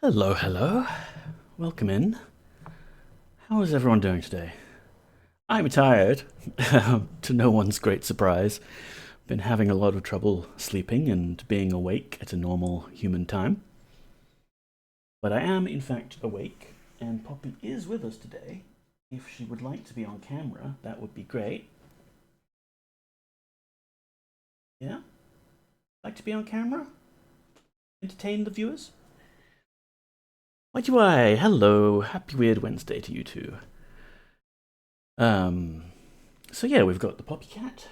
Hello, hello. Welcome in. How is everyone doing today? I'm tired, to no one's great surprise. Been having a lot of trouble sleeping and being awake at a normal human time. But I am, in fact, awake, and Poppy is with us today. If she would like to be on camera, that would be great. Yeah? Like to be on camera? Entertain the viewers? Why? Hello. Happy Weird Wednesday to you two. Um, so yeah, we've got the Poppy Cat.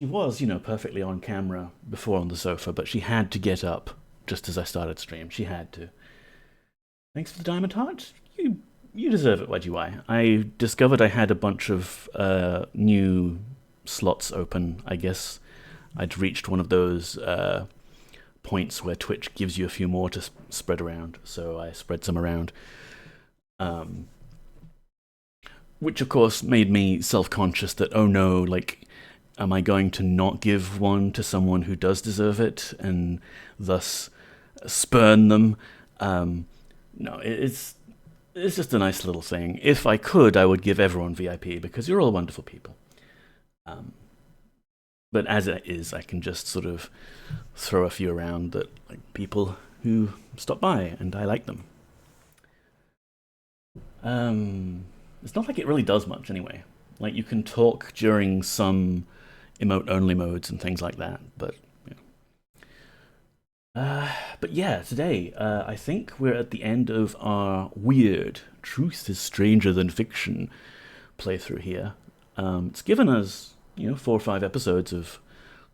She was, perfectly on camera before on the sofa, but she had to get up just as I started stream. She had to. Thanks for the diamond heart. You deserve it, YGY. I discovered I had a bunch of new slots open. I guess I'd reached one of those points where Twitch gives you a few more to spread around, so I spread some around. Which of course made me self-conscious that, oh no, am I going to not give one to someone who does deserve it and thus spurn them? No, it's just a nice little thing. If I could, I would give everyone VIP because you're all wonderful people. But as it is, I can just sort of throw a few around that people who stop by, and I like them. It's not like it really does much anyway. You can talk during some emote-only modes and things like that, but yeah, today I think we're at the end of our weird Truth is Stranger Than Fiction playthrough here. It's given us 4 or 5 episodes of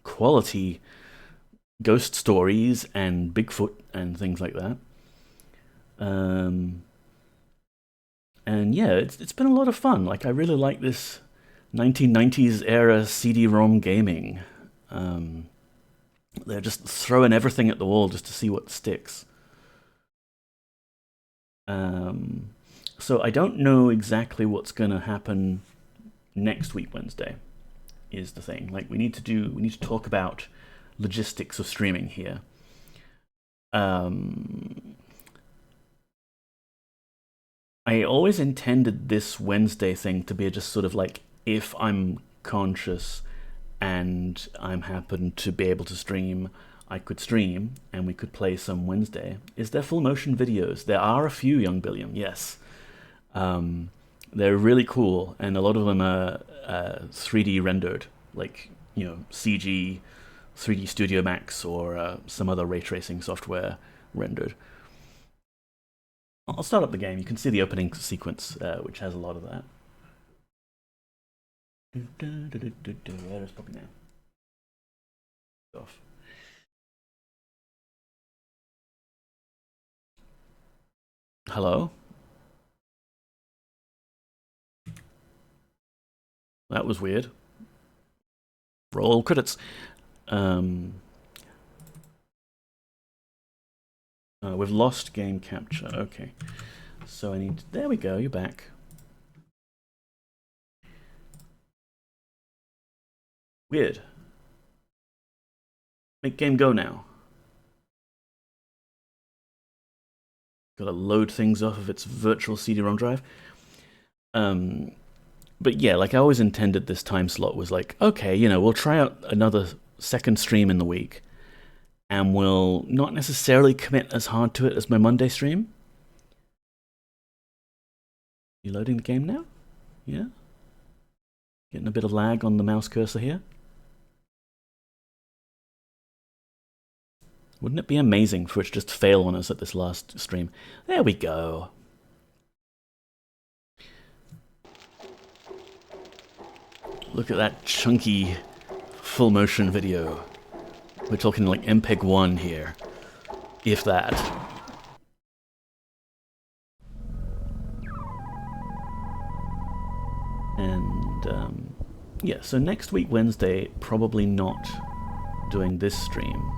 quality ghost stories and Bigfoot and things like that. And yeah, it's been a lot of fun. I really like this 1990s era CD-ROM gaming. They're just throwing everything at the wall just to see what sticks. So I don't know exactly what's going to happen next week Wednesday is the thing. We need to talk about logistics of streaming here. I always intended this Wednesday thing to be just sort of if I'm conscious and I'm happen to be able to stream, I could stream and we could play some Wednesday. Is there full motion videos? There are a few, Young Billiam, yes. They're really cool, and a lot of them are 3D rendered, CG, 3D Studio Max, or some other ray tracing software rendered. I'll start up the game. You can see the opening sequence, which has a lot of that. Where is Poppy now? Off. Hello? That was weird. Roll credits. We've lost game capture. Okay. So I need to, there we go, you're back. Weird. Make game go now. Gotta load things off of its virtual CD-ROM drive. But yeah, I always intended this time slot was okay, we'll try out another second stream in the week, and we'll not necessarily commit as hard to it as my Monday stream. You loading the game now? Yeah? Getting a bit of lag on the mouse cursor here. Wouldn't it be amazing for it to just fail on us at this last stream? There we go. Look at that chunky full motion video. We're talking MPEG 1 here, if that. And yeah, so next week Wednesday, probably not doing this stream.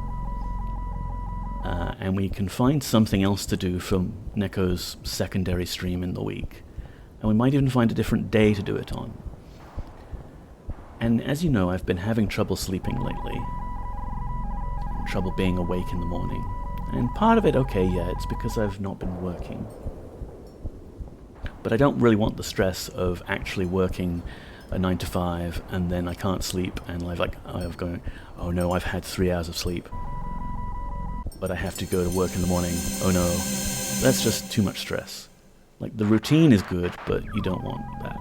And we can find something else to do for Neko's secondary stream in the week. And we might even find a different day to do it on. And as you know, I've been having trouble sleeping lately. Trouble being awake in the morning. And part of it, okay, yeah, it's because I've not been working. But I don't really want the stress of actually working a 9 to 5 and then I can't sleep and I've going, oh no, I've had 3 hours of sleep, but I have to go to work in the morning. Oh no, that's just too much stress. Like, the routine is good, but you don't want that.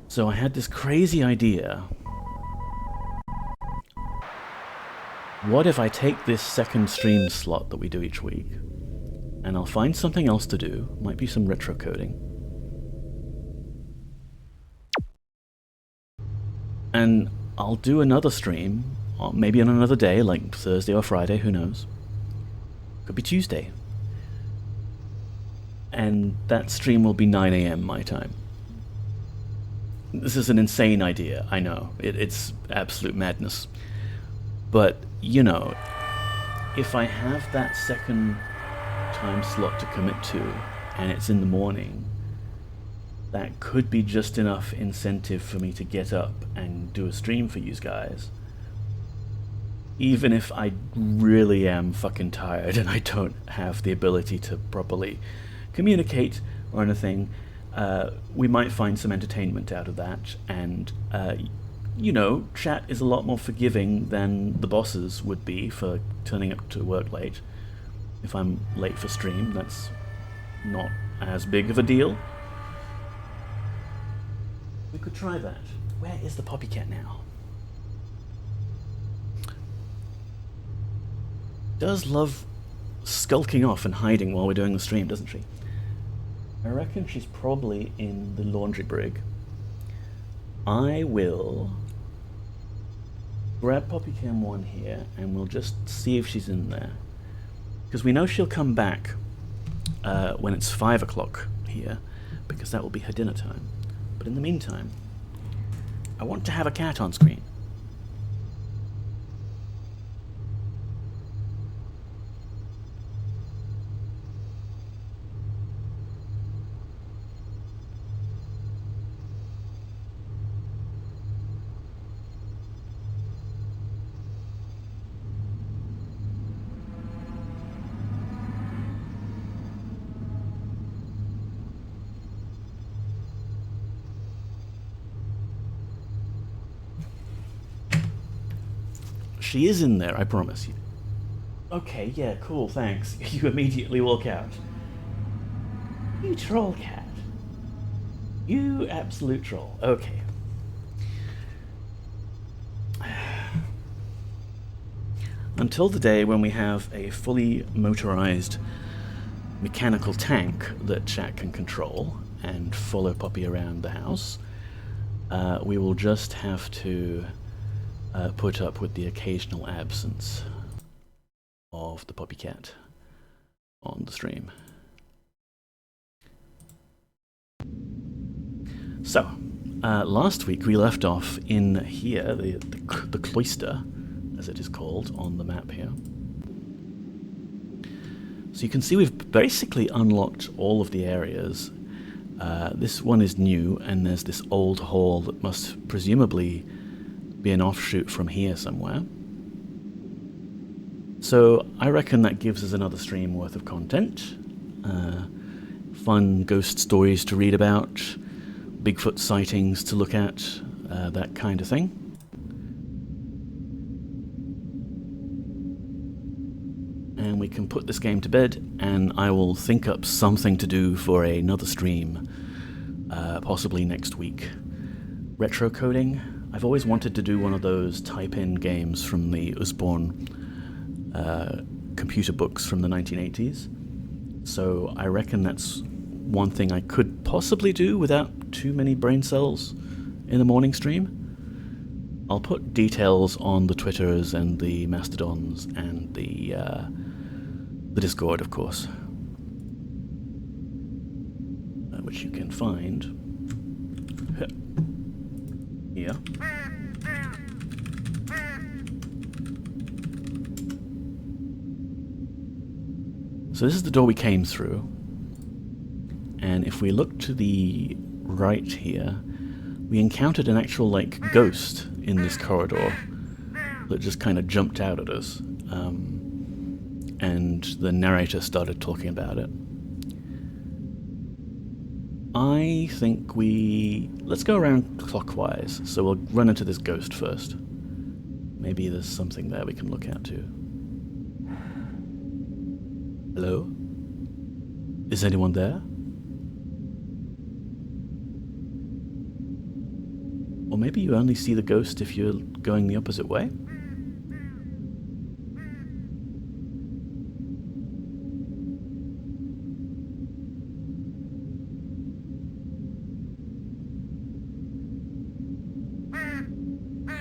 So I had this crazy idea. What if I take this second stream slot that we do each week, and I'll find something else to do, might be some retro coding, and I'll do another stream, maybe on another day, like Thursday or Friday, who knows. Could be Tuesday. And that stream will be 9 AM my time. This is an insane idea, I know. It's absolute madness. But, you know, if I have that second time slot to commit to, and it's in the morning, that could be just enough incentive for me to get up and do a stream for you guys. Even if I really am fucking tired and I don't have the ability to properly communicate or anything, we might find some entertainment out of that. And, you know, chat is a lot more forgiving than the bosses would be for turning up to work late. If I'm late for stream, that's not as big of a deal. We could try that. Where is the Poppycat now? Does love skulking off and hiding while we're doing the stream, doesn't she? I reckon she's probably in the laundry brig. I will grab Poppycam 1 here and we'll just see if she's in there. Because we know she'll come back when it's 5 o'clock here, because that will be her dinner time. But in the meantime, I want to have a cat on screen. She is in there, I promise you. Okay, yeah, cool, thanks. You immediately walk out. You troll cat. You absolute troll. Okay. Until the day when we have a fully motorized mechanical tank that chat can control and follow Poppy around the house, we will just have to put up with the occasional absence of the Poppycat on the stream. So, last week we left off in here, the Cloister, as it is called on the map here. So you can see we've basically unlocked all of the areas. This one is new, and there's this old hall that must presumably be an offshoot from here somewhere. So I reckon that gives us another stream worth of content. Fun ghost stories to read about, Bigfoot sightings to look at, that kind of thing. And we can put this game to bed, and I will think up something to do for another stream, possibly next week. Retro coding. I've always wanted to do one of those type-in games from the Usborne computer books from the 1980s. So I reckon that's one thing I could possibly do without too many brain cells in the morning stream. I'll put details on the Twitters and the Mastodons and the Discord, of course, which you can find here. So this is the door we came through, and if we look to the right here, we encountered an actual, ghost in this corridor that just kind of jumped out at us. and the narrator started talking about it. I think let's go around clockwise, so we'll run into this ghost first. Maybe there's something there we can look out to. Hello? Is anyone there? Or maybe you only see the ghost if you're going the opposite way?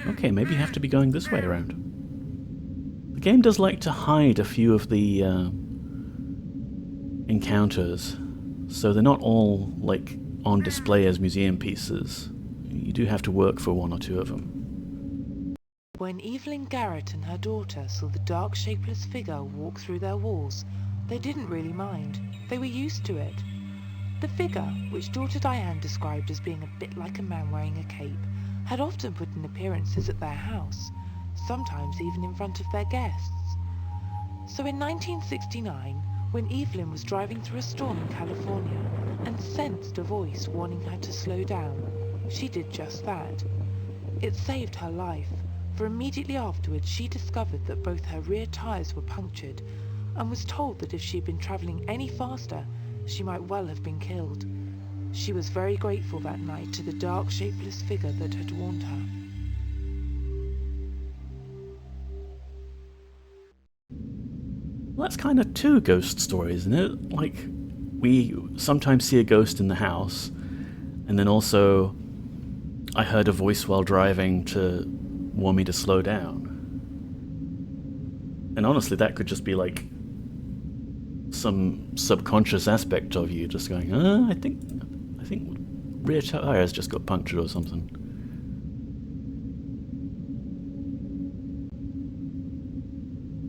Okay, maybe you have to be going this way around. The game does like to hide a few of the encounters, so they're not all like on display as museum pieces. You do have to work for one or two of them. When Evelyn Garrett and her daughter saw the dark, shapeless figure walk through their walls, they didn't really mind. They were used to it. The figure, which daughter Diane described as being a bit like a man wearing a cape, had often put in appearances at their house, sometimes even in front of their guests. So in 1969, when Evelyn was driving through a storm in California and sensed a voice warning her to slow down, she did just that. It saved her life, for immediately afterwards she discovered that both her rear tyres were punctured and was told that if she had been travelling any faster, she might well have been killed. She was very grateful that night to the dark, shapeless figure that had warned her. Well, that's kind of two ghost stories, isn't it? Like, we sometimes see a ghost in the house, and then also I heard a voice while driving to warn me to slow down. And honestly, that could just be like some subconscious aspect of you just going, I think rear tires just got punctured or something.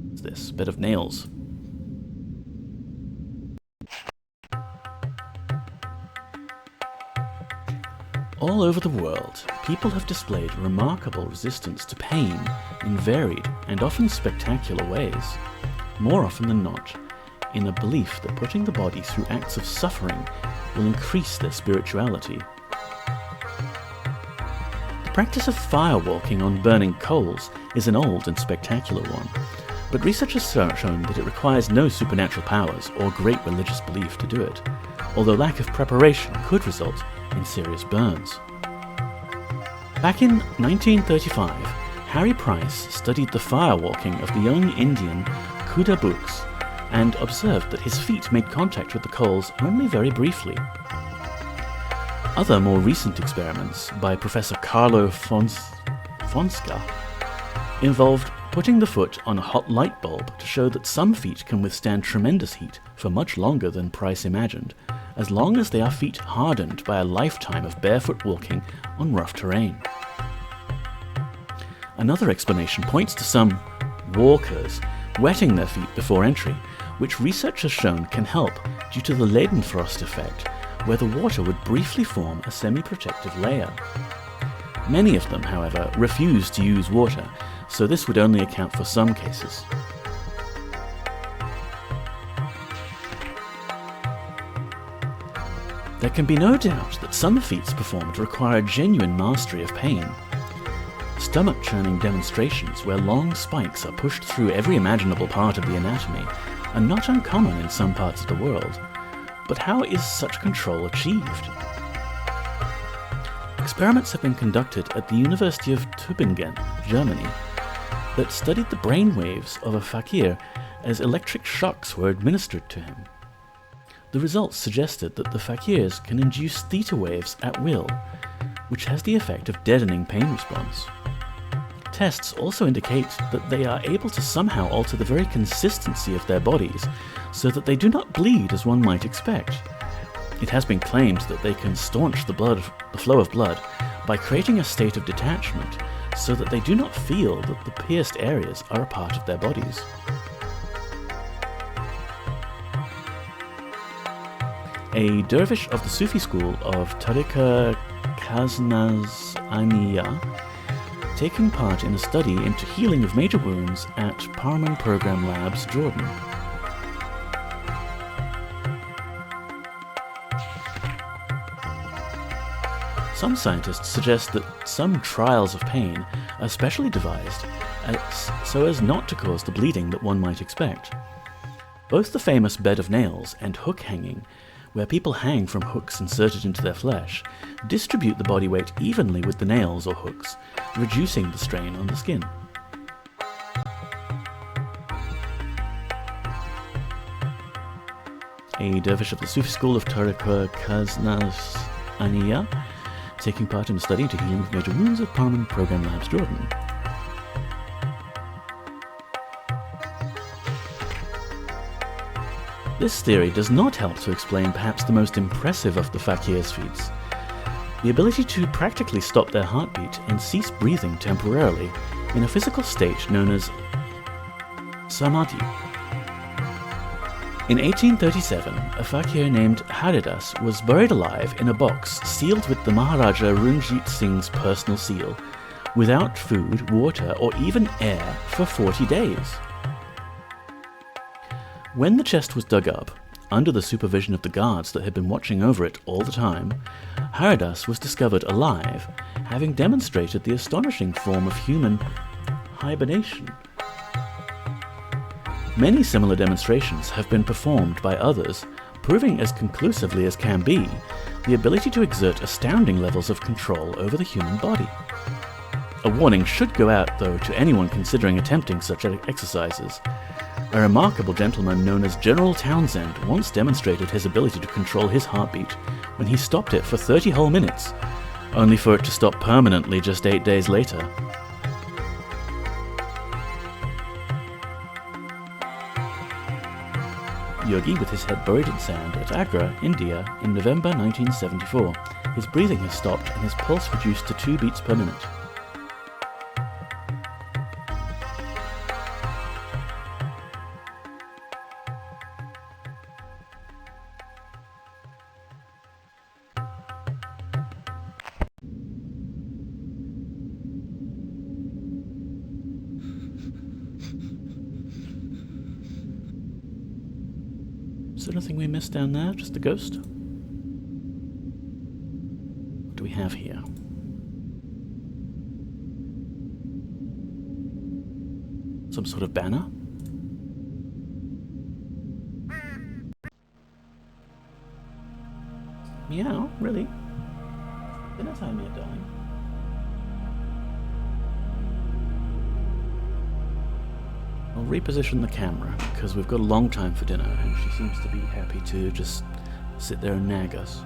What's this? Bed of nails. All over the world, people have displayed remarkable resistance to pain in varied and often spectacular ways, more often than not, in a belief that putting the body through acts of suffering will increase their spirituality. The practice of firewalking on burning coals is an old and spectacular one, but research has shown that it requires no supernatural powers or great religious belief to do it, although lack of preparation could result in serious burns. Back in 1935, Harry Price studied the firewalking of the young Indian Kuda Bux and observed that his feet made contact with the coals only very briefly. Other more recent experiments by Professor Carlo Fonseca involved putting the foot on a hot light bulb to show that some feet can withstand tremendous heat for much longer than Price imagined, as long as they are feet hardened by a lifetime of barefoot walking on rough terrain. Another explanation points to some walkers wetting their feet before entry, which research has shown can help due to the Leidenfrost effect, where the water would briefly form a semi-protective layer. Many of them, however, refuse to use water, so this would only account for some cases. There can be no doubt that some feats performed require genuine mastery of pain. Stomach-churning demonstrations where long spikes are pushed through every imaginable part of the anatomy are not uncommon in some parts of the world. But how is such control achieved? Experiments have been conducted at the University of Tübingen, Germany, that studied the brain waves of a fakir as electric shocks were administered to him. The results suggested that the fakirs can induce theta waves at will, which has the effect of deadening pain response. Tests also indicate that they are able to somehow alter the very consistency of their bodies so that they do not bleed as one might expect. It has been claimed that they can staunch the flow of blood by creating a state of detachment so that they do not feel that the pierced areas are a part of their bodies. A dervish of the Sufi school of Tariqa Kaznazaniya, taking part in a study into healing of major wounds at Parman Program Labs, Jordan, Some scientists suggest that some trials of pain are specially devised so as not to cause the bleeding that one might expect. Both the famous bed of nails and hook hanging, where people hang from hooks inserted into their flesh, distribute the body weight evenly with the nails or hooks, reducing the strain on the skin. A dervish of the Sufi school of Tariqa Kaznaz Aniya, taking part in a study into healing of major wounds at Parliament Program Labs, Jordan. This theory does not help to explain perhaps the most impressive of the fakir's feats, the ability to practically stop their heartbeat and cease breathing temporarily in a physical state known as samadhi. In 1837, a fakir named Haridas was buried alive in a box sealed with the Maharaja Ranjit Singh's personal seal, without food, water, or even air for 40 days. When the chest was dug up, under the supervision of the guards that had been watching over it all the time, Haridas was discovered alive, having demonstrated the astonishing form of human hibernation. Many similar demonstrations have been performed by others, proving as conclusively as can be the ability to exert astounding levels of control over the human body. A warning should go out, though, to anyone considering attempting such exercises. A remarkable gentleman known as General Townsend once demonstrated his ability to control his heartbeat when he stopped it for 30 whole minutes, only for it to stop permanently just 8 days later. Yogi with his head buried in sand at Agra, India in November 1974. His breathing has stopped and his pulse reduced to 2 beats per minute. Is there anything we missed down there? Just a ghost? What do we have here? Some sort of banner? Meow, really? Dinnertime, you're dying. I'll reposition the camera, because we've got a long time for dinner, and she seems to be happy to just sit there and nag us.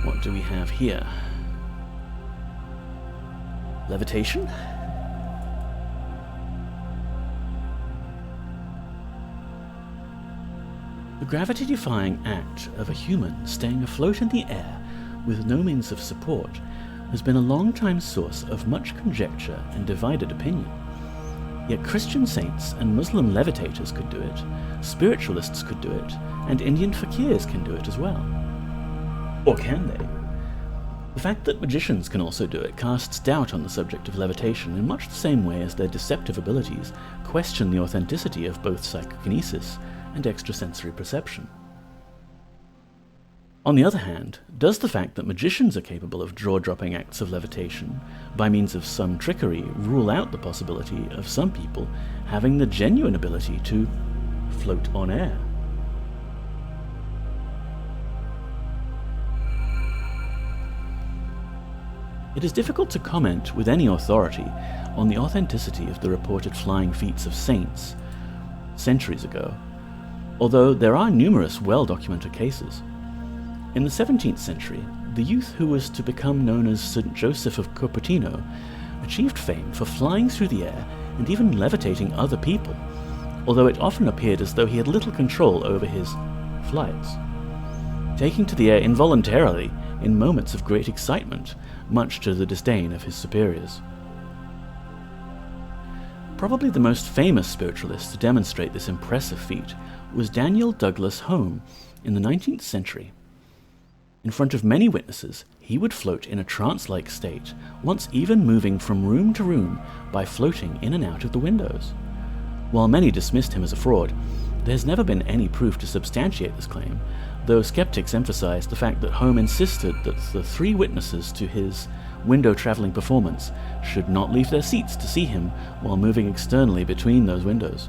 What do we have here? Levitation? The gravity-defying act of a human staying afloat in the air with no means of support has been a long-time source of much conjecture and divided opinion. Yet Christian saints and Muslim levitators could do it, spiritualists could do it, and Indian fakirs can do it as well. Or can they? The fact that magicians can also do it casts doubt on the subject of levitation in much the same way as their deceptive abilities question the authenticity of both psychokinesis and extrasensory perception. On the other hand, does the fact that magicians are capable of jaw-dropping acts of levitation by means of some trickery rule out the possibility of some people having the genuine ability to float on air? It is difficult to comment with any authority on the authenticity of the reported flying feats of saints centuries ago, although there are numerous well-documented cases. In the 17th century, the youth who was to become known as St. Joseph of Cupertino achieved fame for flying through the air and even levitating other people, although it often appeared as though he had little control over his flights, taking to the air involuntarily in moments of great excitement, much to the disdain of his superiors. Probably the most famous spiritualist to demonstrate this impressive feat was Daniel Douglas Home in the 19th century. In front of many witnesses, he would float in a trance-like state, once even moving from room to room by floating in and out of the windows. While many dismissed him as a fraud, there has never been any proof to substantiate this claim, though skeptics emphasized the fact that Home insisted that the 3 witnesses to his window-traveling performance should not leave their seats to see him while moving externally between those windows.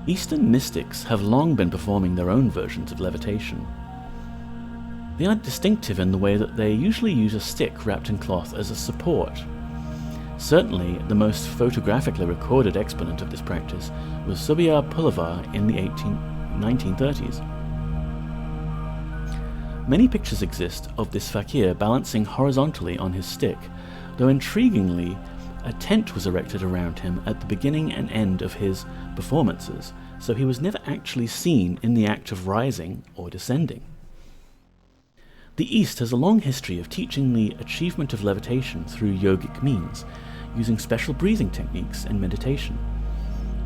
Eastern mystics have long been performing their own versions of levitation. They are distinctive in the way that they usually use a stick wrapped in cloth as a support. Certainly, the most photographically recorded exponent of this practice was Subiyar Pulavar in the 1930s. Many pictures exist of this fakir balancing horizontally on his stick, though intriguingly, a tent was erected around him at the beginning and end of his performances, so he was never actually seen in the act of rising or descending. The East has a long history of teaching the achievement of levitation through yogic means, using special breathing techniques and meditation.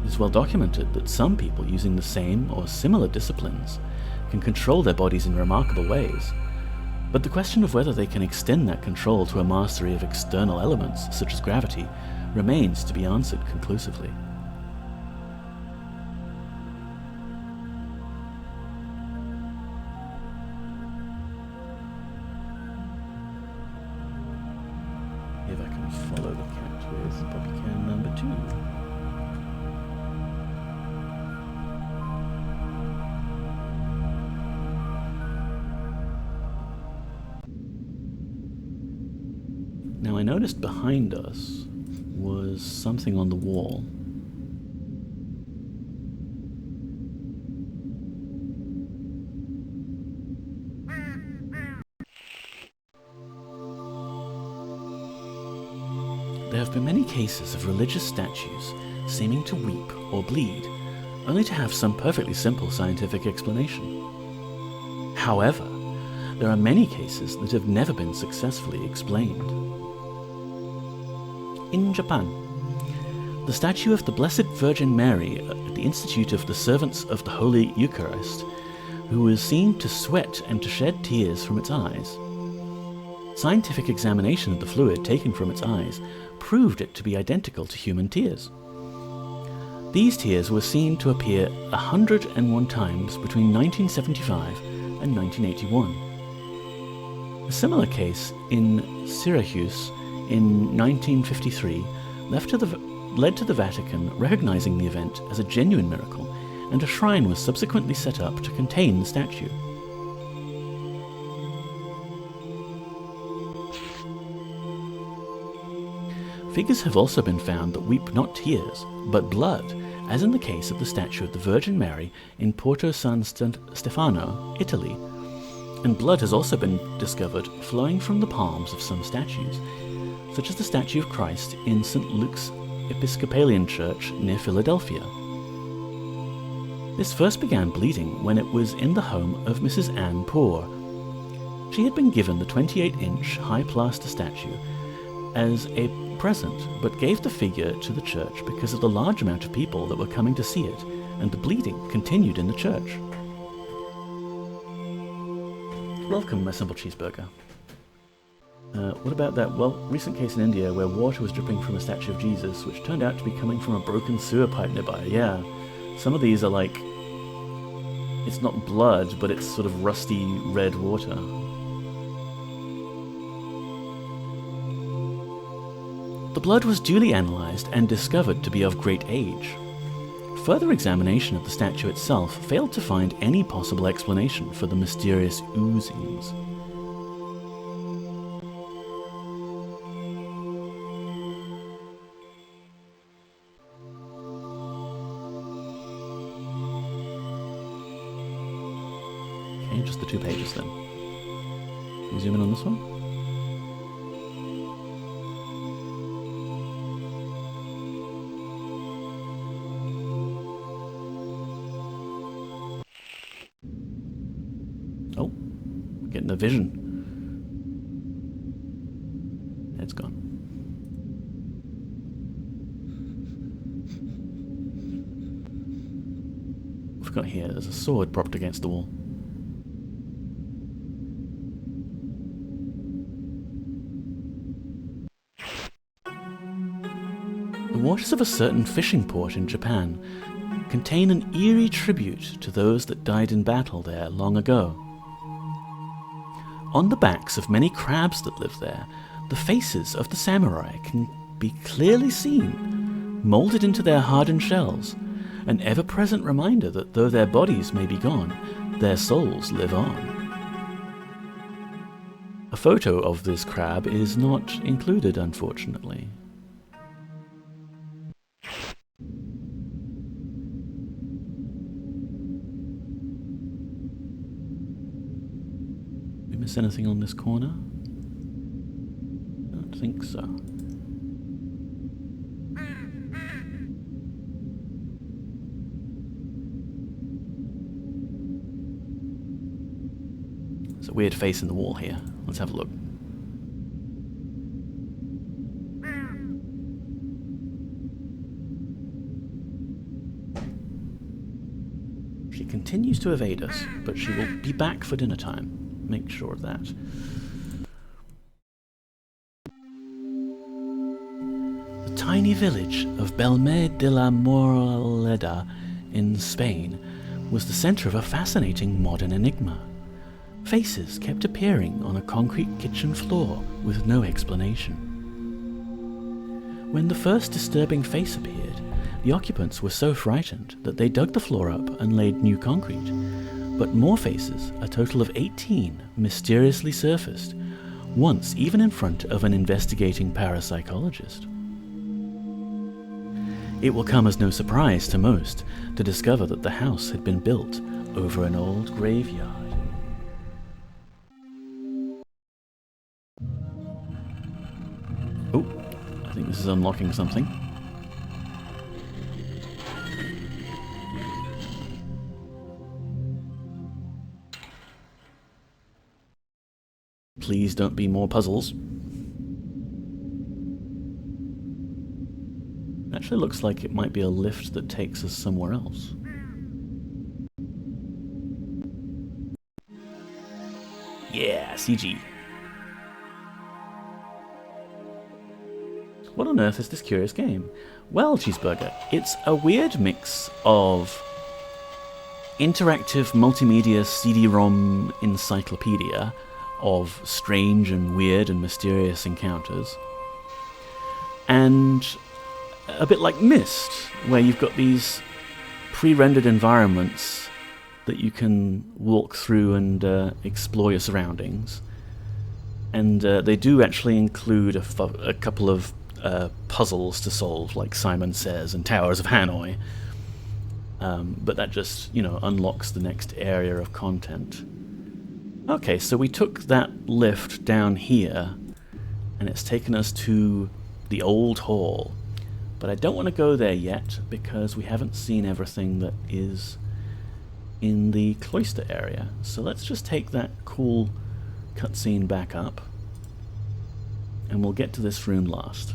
It is well documented that some people using the same or similar disciplines can control their bodies in remarkable ways, but the question of whether they can extend that control to a mastery of external elements, such as gravity, remains to be answered conclusively. If I can follow the cat with Bobby Can number 2. Now I noticed behind us was something on the wall. There have been many cases of religious statues seeming to weep or bleed, only to have some perfectly simple scientific explanation. However, there are many cases that have never been successfully explained. In Japan, the statue of the Blessed Virgin Mary at the Institute of the Servants of the Holy Eucharist, who was seen to sweat and to shed tears from its eyes. Scientific examination of the fluid taken from its eyes proved it to be identical to human tears. These tears were seen to appear 101 times between 1975 and 1981. A similar case in Syracuse in 1953 led to the Vatican recognizing the event as a genuine miracle, and a shrine was subsequently set up to contain the statue. Figures have also been found that weep not tears, but blood, as in the case of the statue of the Virgin Mary in Porto San Stefano, Italy, and blood has also been discovered flowing from the palms of some statues, such as the statue of Christ in St. Luke's Episcopalian Church near Philadelphia. This first began bleeding when it was in the home of Mrs. Anne Poor. She had been given the 28-inch high plaster statue as a present, but gave the figure to the church because of the large amount of people that were coming to see it, and the bleeding continued in the church. Welcome, my simple cheeseburger. What about that, recent case in India where water was dripping from a statue of Jesus, which turned out to be coming from a broken sewer pipe nearby? Yeah, some of these are like, it's not blood, but it's sort of rusty red water. The blood was duly analysed and discovered to be of great age. Further examination of the statue itself failed to find any possible explanation for the mysterious oozings. Okay, just the 2 pages then. Can we zoom in on this one? Oh, getting a vision. It's gone. What we've got here, there's a sword propped against the wall. The waters of a certain fishing port in Japan contain an eerie tribute to those that died in battle there long ago. On the backs of many crabs that live there, the faces of the samurai can be clearly seen, moulded into their hardened shells, an ever-present reminder that though their bodies may be gone, their souls live on. A photo of this crab is not included, unfortunately. Did we miss anything on this corner? I don't think so. There's a weird face in the wall here. Let's have a look. She continues to evade us, but she will be back for dinner time. Make sure of that. The tiny village of Belme de la Moraleda in Spain was the center of a fascinating modern enigma. Faces kept appearing on a concrete kitchen floor with no explanation. When the first disturbing face appeared, the occupants were so frightened that they dug the floor up and laid new concrete. But more faces, a total of 18, mysteriously surfaced, once even in front of an investigating parapsychologist. It will come as no surprise to most to discover that the house had been built over an old graveyard. Oh, I think this is unlocking something. Please don't be more puzzles. Actually looks like it might be a lift that takes us somewhere else. Yeah, CG. What on earth is this curious game? Well, Cheeseburger, it's a weird mix of interactive multimedia CD-ROM encyclopedia of strange and weird and mysterious encounters, and a bit like Myst, where you've got these pre-rendered environments that you can walk through and explore your surroundings. And they do actually include a couple of puzzles to solve, like Simon Says and Towers of Hanoi. But that just, unlocks the next area of content. Okay, so we took that lift down here, and it's taken us to the old hall. But I don't want to go there yet, because we haven't seen everything that is in the Cloister area. So let's just take that cool cutscene back up, and we'll get to this room last.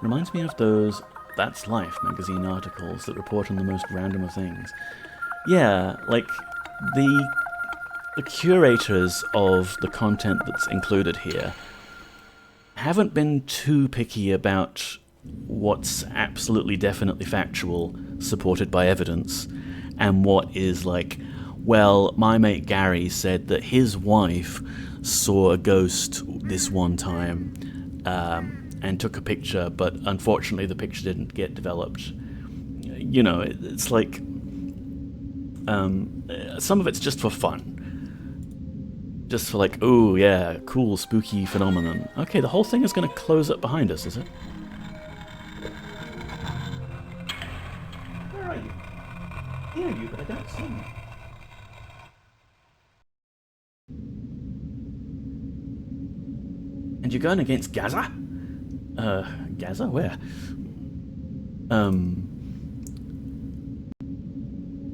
Reminds me of those That's Life magazine articles that report on the most random of things. Yeah, like the curators of the content that's included here haven't been too picky about what's absolutely definitely factual, supported by evidence, and what is like, well, my mate Gary said that his wife saw a ghost this one time, and took a picture, but unfortunately the picture didn't get developed. you know, it's like some of it's just for fun. Just for like, oh yeah, cool, spooky phenomenon. Okay, the whole thing is going to close up behind us, is it? Where are you? I hear you, but I don't see you. And you're going against Gaza? Gaza? Where?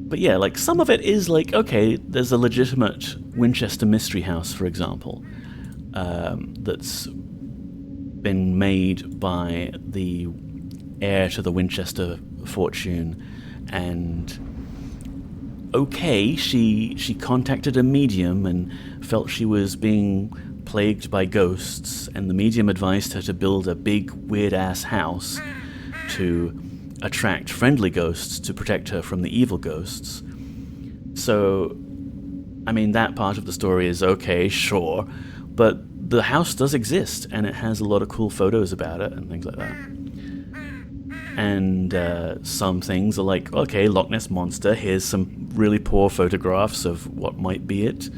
But yeah, like, some of it is like, okay, there's a legitimate Winchester Mystery House, for example, that's been made by the heir to the Winchester fortune, and okay, she contacted a medium and felt she was being plagued by ghosts, and the medium advised her to build a big weird-ass house to attract friendly ghosts to protect her from the evil ghosts. So, I mean, that part of the story is okay, sure, but the house does exist, and it has a lot of cool photos about it and things like that. And some things are like, okay, Loch Ness Monster, here's some really poor photographs of what might be it.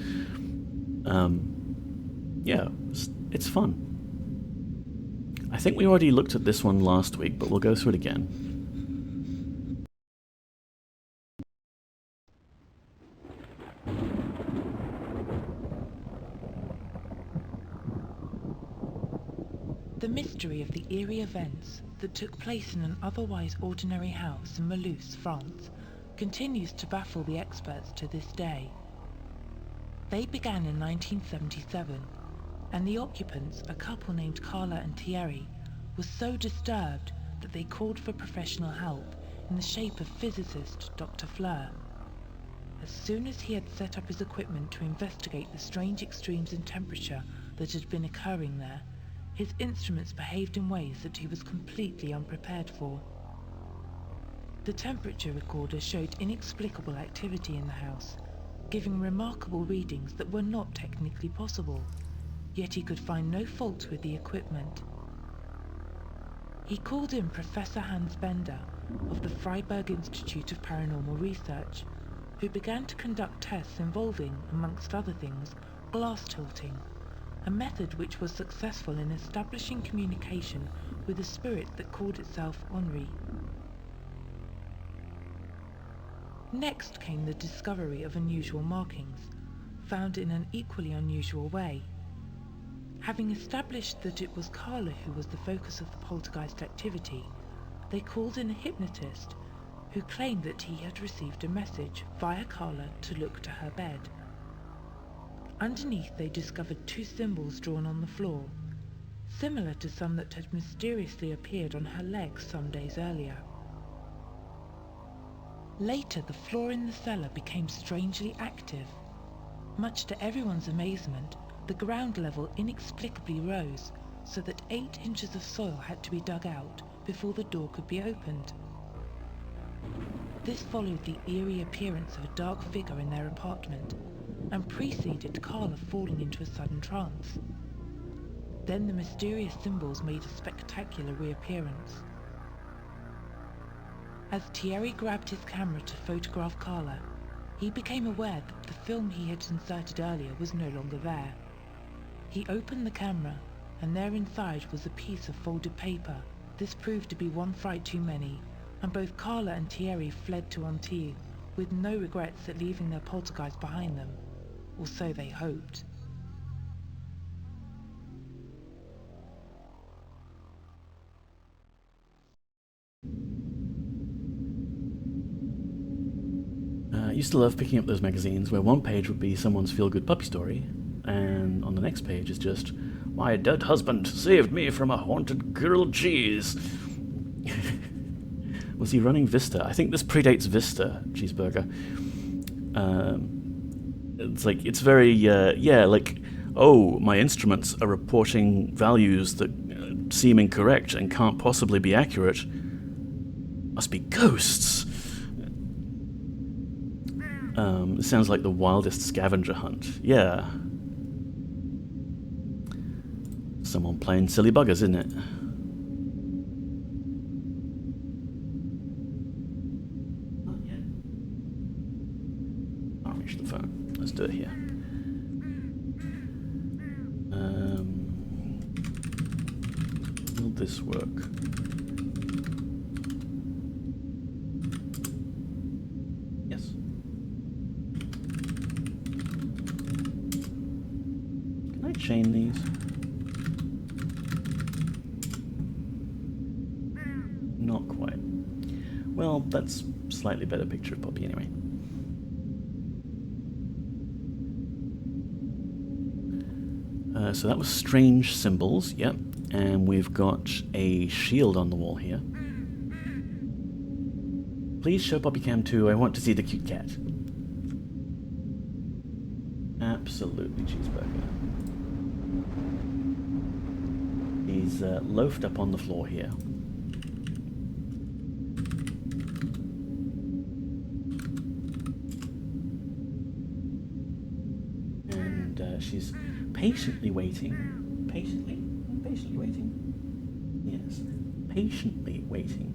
Yeah, it's fun. I think we already looked at this one last week, but we'll go through it again. The mystery of the eerie events that took place in an otherwise ordinary house in Mulhouse, France, continues to baffle the experts to this day. They began in 1977, and the occupants, a couple named Carla and Thierry, were so disturbed that they called for professional help in the shape of physicist Dr. Fleur. As soon as he had set up his equipment to investigate the strange extremes in temperature that had been occurring there, his instruments behaved in ways that he was completely unprepared for. The temperature recorder showed inexplicable activity in the house, giving remarkable readings that were not technically possible, yet he could find no fault with the equipment. He called in Professor Hans Bender of the Freiburg Institute of Paranormal Research, who began to conduct tests involving, amongst other things, glass tilting, a method which was successful in establishing communication with a spirit that called itself Henri. Next came the discovery of unusual markings, found in an equally unusual way. Having established that it was Carla who was the focus of the poltergeist activity, they called in a hypnotist who claimed that he had received a message via Carla to look to her bed. Underneath they discovered two symbols drawn on the floor, similar to some that had mysteriously appeared on her legs some days earlier. Later, the floor in the cellar became strangely active. Much to everyone's amazement, the ground level inexplicably rose, so that 8 inches of soil had to be dug out before the door could be opened. This followed the eerie appearance of a dark figure in their apartment, and preceded Carla falling into a sudden trance. Then the mysterious symbols made a spectacular reappearance. As Thierry grabbed his camera to photograph Carla, he became aware that the film he had inserted earlier was no longer there. He opened the camera, and there inside was a piece of folded paper. This proved to be one fright too many, and both Carla and Thierry fled to Antibes, with no regrets at leaving their poltergeist behind them, or so they hoped. I used to love picking up those magazines where one page would be someone's feel-good puppy story, and on the next page is just, my dead husband saved me from a haunted grilled cheese. Was he running Vista? I think this predates Vista cheeseburger. It's like, it's very, like, oh, my instruments are reporting values that seem incorrect and can't possibly be accurate. Must be ghosts. It sounds like the wildest scavenger hunt. Yeah. Someone playing silly buggers, isn't it? do it here. Will this work? Yes. Can I chain these? Not quite. Well, that's slightly better picture of Poppy anyway. So that was strange symbols, yep. And we've got a shield on the wall here. Please show PoppyCam 2, I want to see the cute cat. Absolutely, cheeseburger. He's loafed up on the floor here. And she's patiently waiting. Patiently waiting. Yes, patiently waiting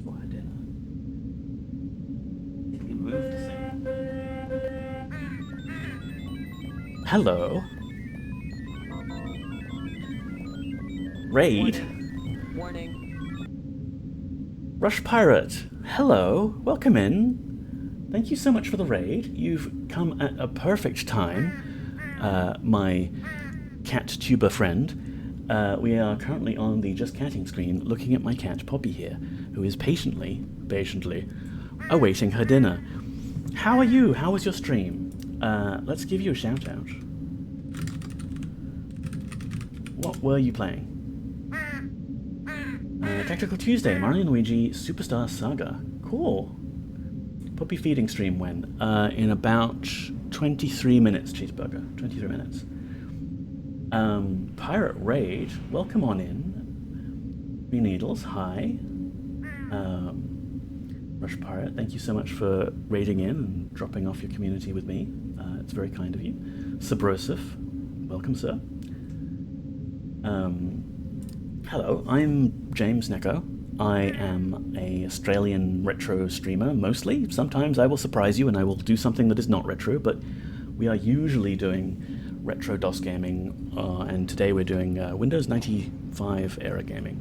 for her dinner. Did we move to say? Hello. Raid. Warning. Rush Pirate. Hello. Welcome in. Thank you so much for the raid. You've come at a perfect time. My cat tuber friend. We are currently on the Just Catting screen looking at my cat Poppy here, who is patiently awaiting her dinner. How are you? How was your stream? Let's give you a shout out. What were you playing? Tactical Tuesday, Mario and Luigi Superstar Saga. Cool. Poppy feeding stream when? In about 23 minutes, cheeseburger. 23 minutes. Pirate Raid, welcome on in. Green Needles, hi. Rush Pirate, thank you so much for raiding in and dropping off your community with me. It's very kind of you. Subrosive, welcome, sir. Hello, I'm James Necko. I am an Australian retro streamer, mostly. Sometimes I will surprise you and I will do something that is not retro, but we are usually doing retro DOS gaming, and today we're doing Windows 95 era gaming.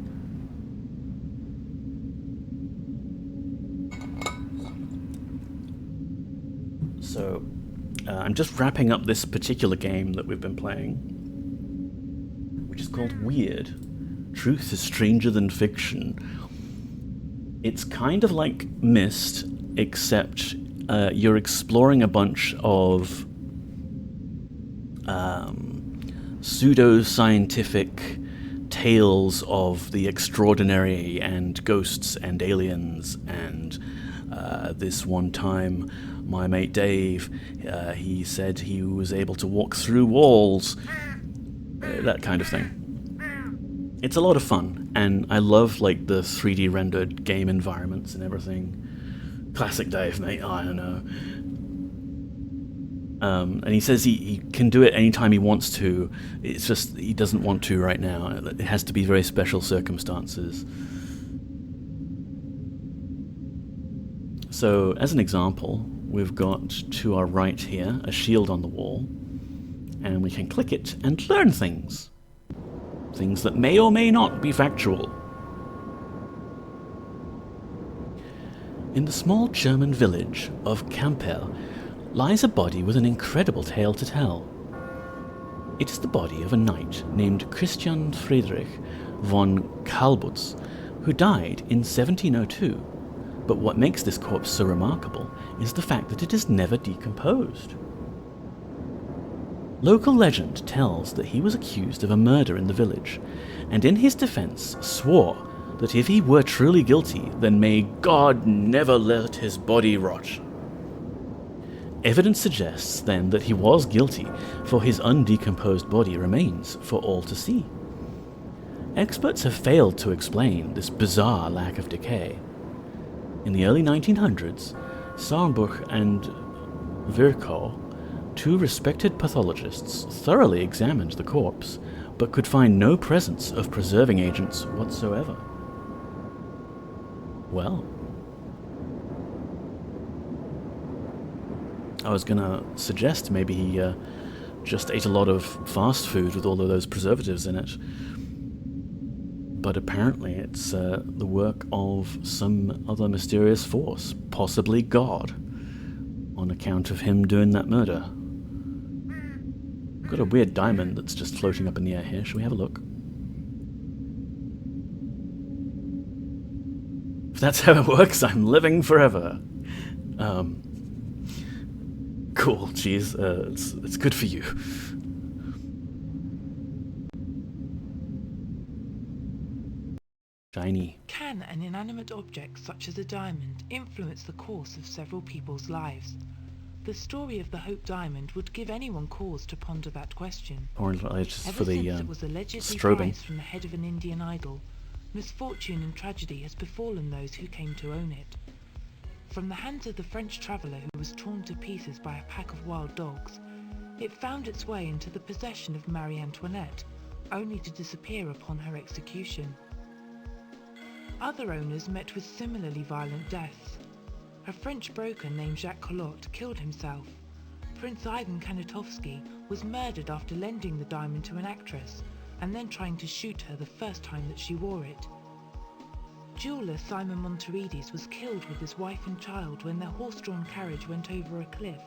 So, I'm just wrapping up this particular game that we've been playing, which is called Weird. Truth is stranger than fiction. It's kind of like Myst, except you're exploring a bunch of pseudo-scientific tales of the extraordinary and ghosts and aliens and this one time my mate Dave, he said he was able to walk through walls, that kind of thing. It's a lot of fun, and I love like the 3D rendered game environments and everything. Classic Dave, mate. I don't know. And he says he can do it anytime he wants to. It's just he doesn't want to right now. It has to be very special circumstances. So, as an example, we've got to our right here a shield on the wall, and we can click it and learn things. Things that may or may not be factual. In the small German village of Campel lies a body with an incredible tale to tell. It is the body of a knight named Christian Friedrich von Kalbutz, who died in 1702. But what makes this corpse so remarkable is the fact that it is never decomposed. Local legend tells that he was accused of a murder in the village, and in his defense swore that if he were truly guilty, then may God never let his body rot. Evidence suggests then that he was guilty, for his undecomposed body remains for all to see. Experts have failed to explain this bizarre lack of decay. In the early 1900s, Sarnbuch and Virchow, two respected pathologists, thoroughly examined the corpse, but could find no presence of preserving agents whatsoever. Well, I was gonna suggest maybe he just ate a lot of fast food with all of those preservatives in it. But apparently it's the work of some other mysterious force, possibly God, on account of him doing that murder. We've got a weird diamond that's just floating up in the air here. Shall we have a look? If that's how it works, I'm living forever. Cool, geez, it's good for you. Shiny. Can an inanimate object such as a diamond influence the course of several people's lives? The story of the Hope Diamond would give anyone cause to ponder that question. Orange light just Ever for the since it was allegedly strobing. prized from the head of an Indian idol, misfortune and tragedy has befallen those who came to own it. From the hands of the French traveller who was torn to pieces by a pack of wild dogs, it found its way into the possession of Marie Antoinette, only to disappear upon her execution. Other owners met with similarly violent deaths. A French broker named Jacques Collot killed himself. Prince Ivan Kanitovsky was murdered after lending the diamond to an actress and then trying to shoot her the first time that she wore it. Jeweller Simon Monterides was killed with his wife and child when their horse-drawn carriage went over a cliff.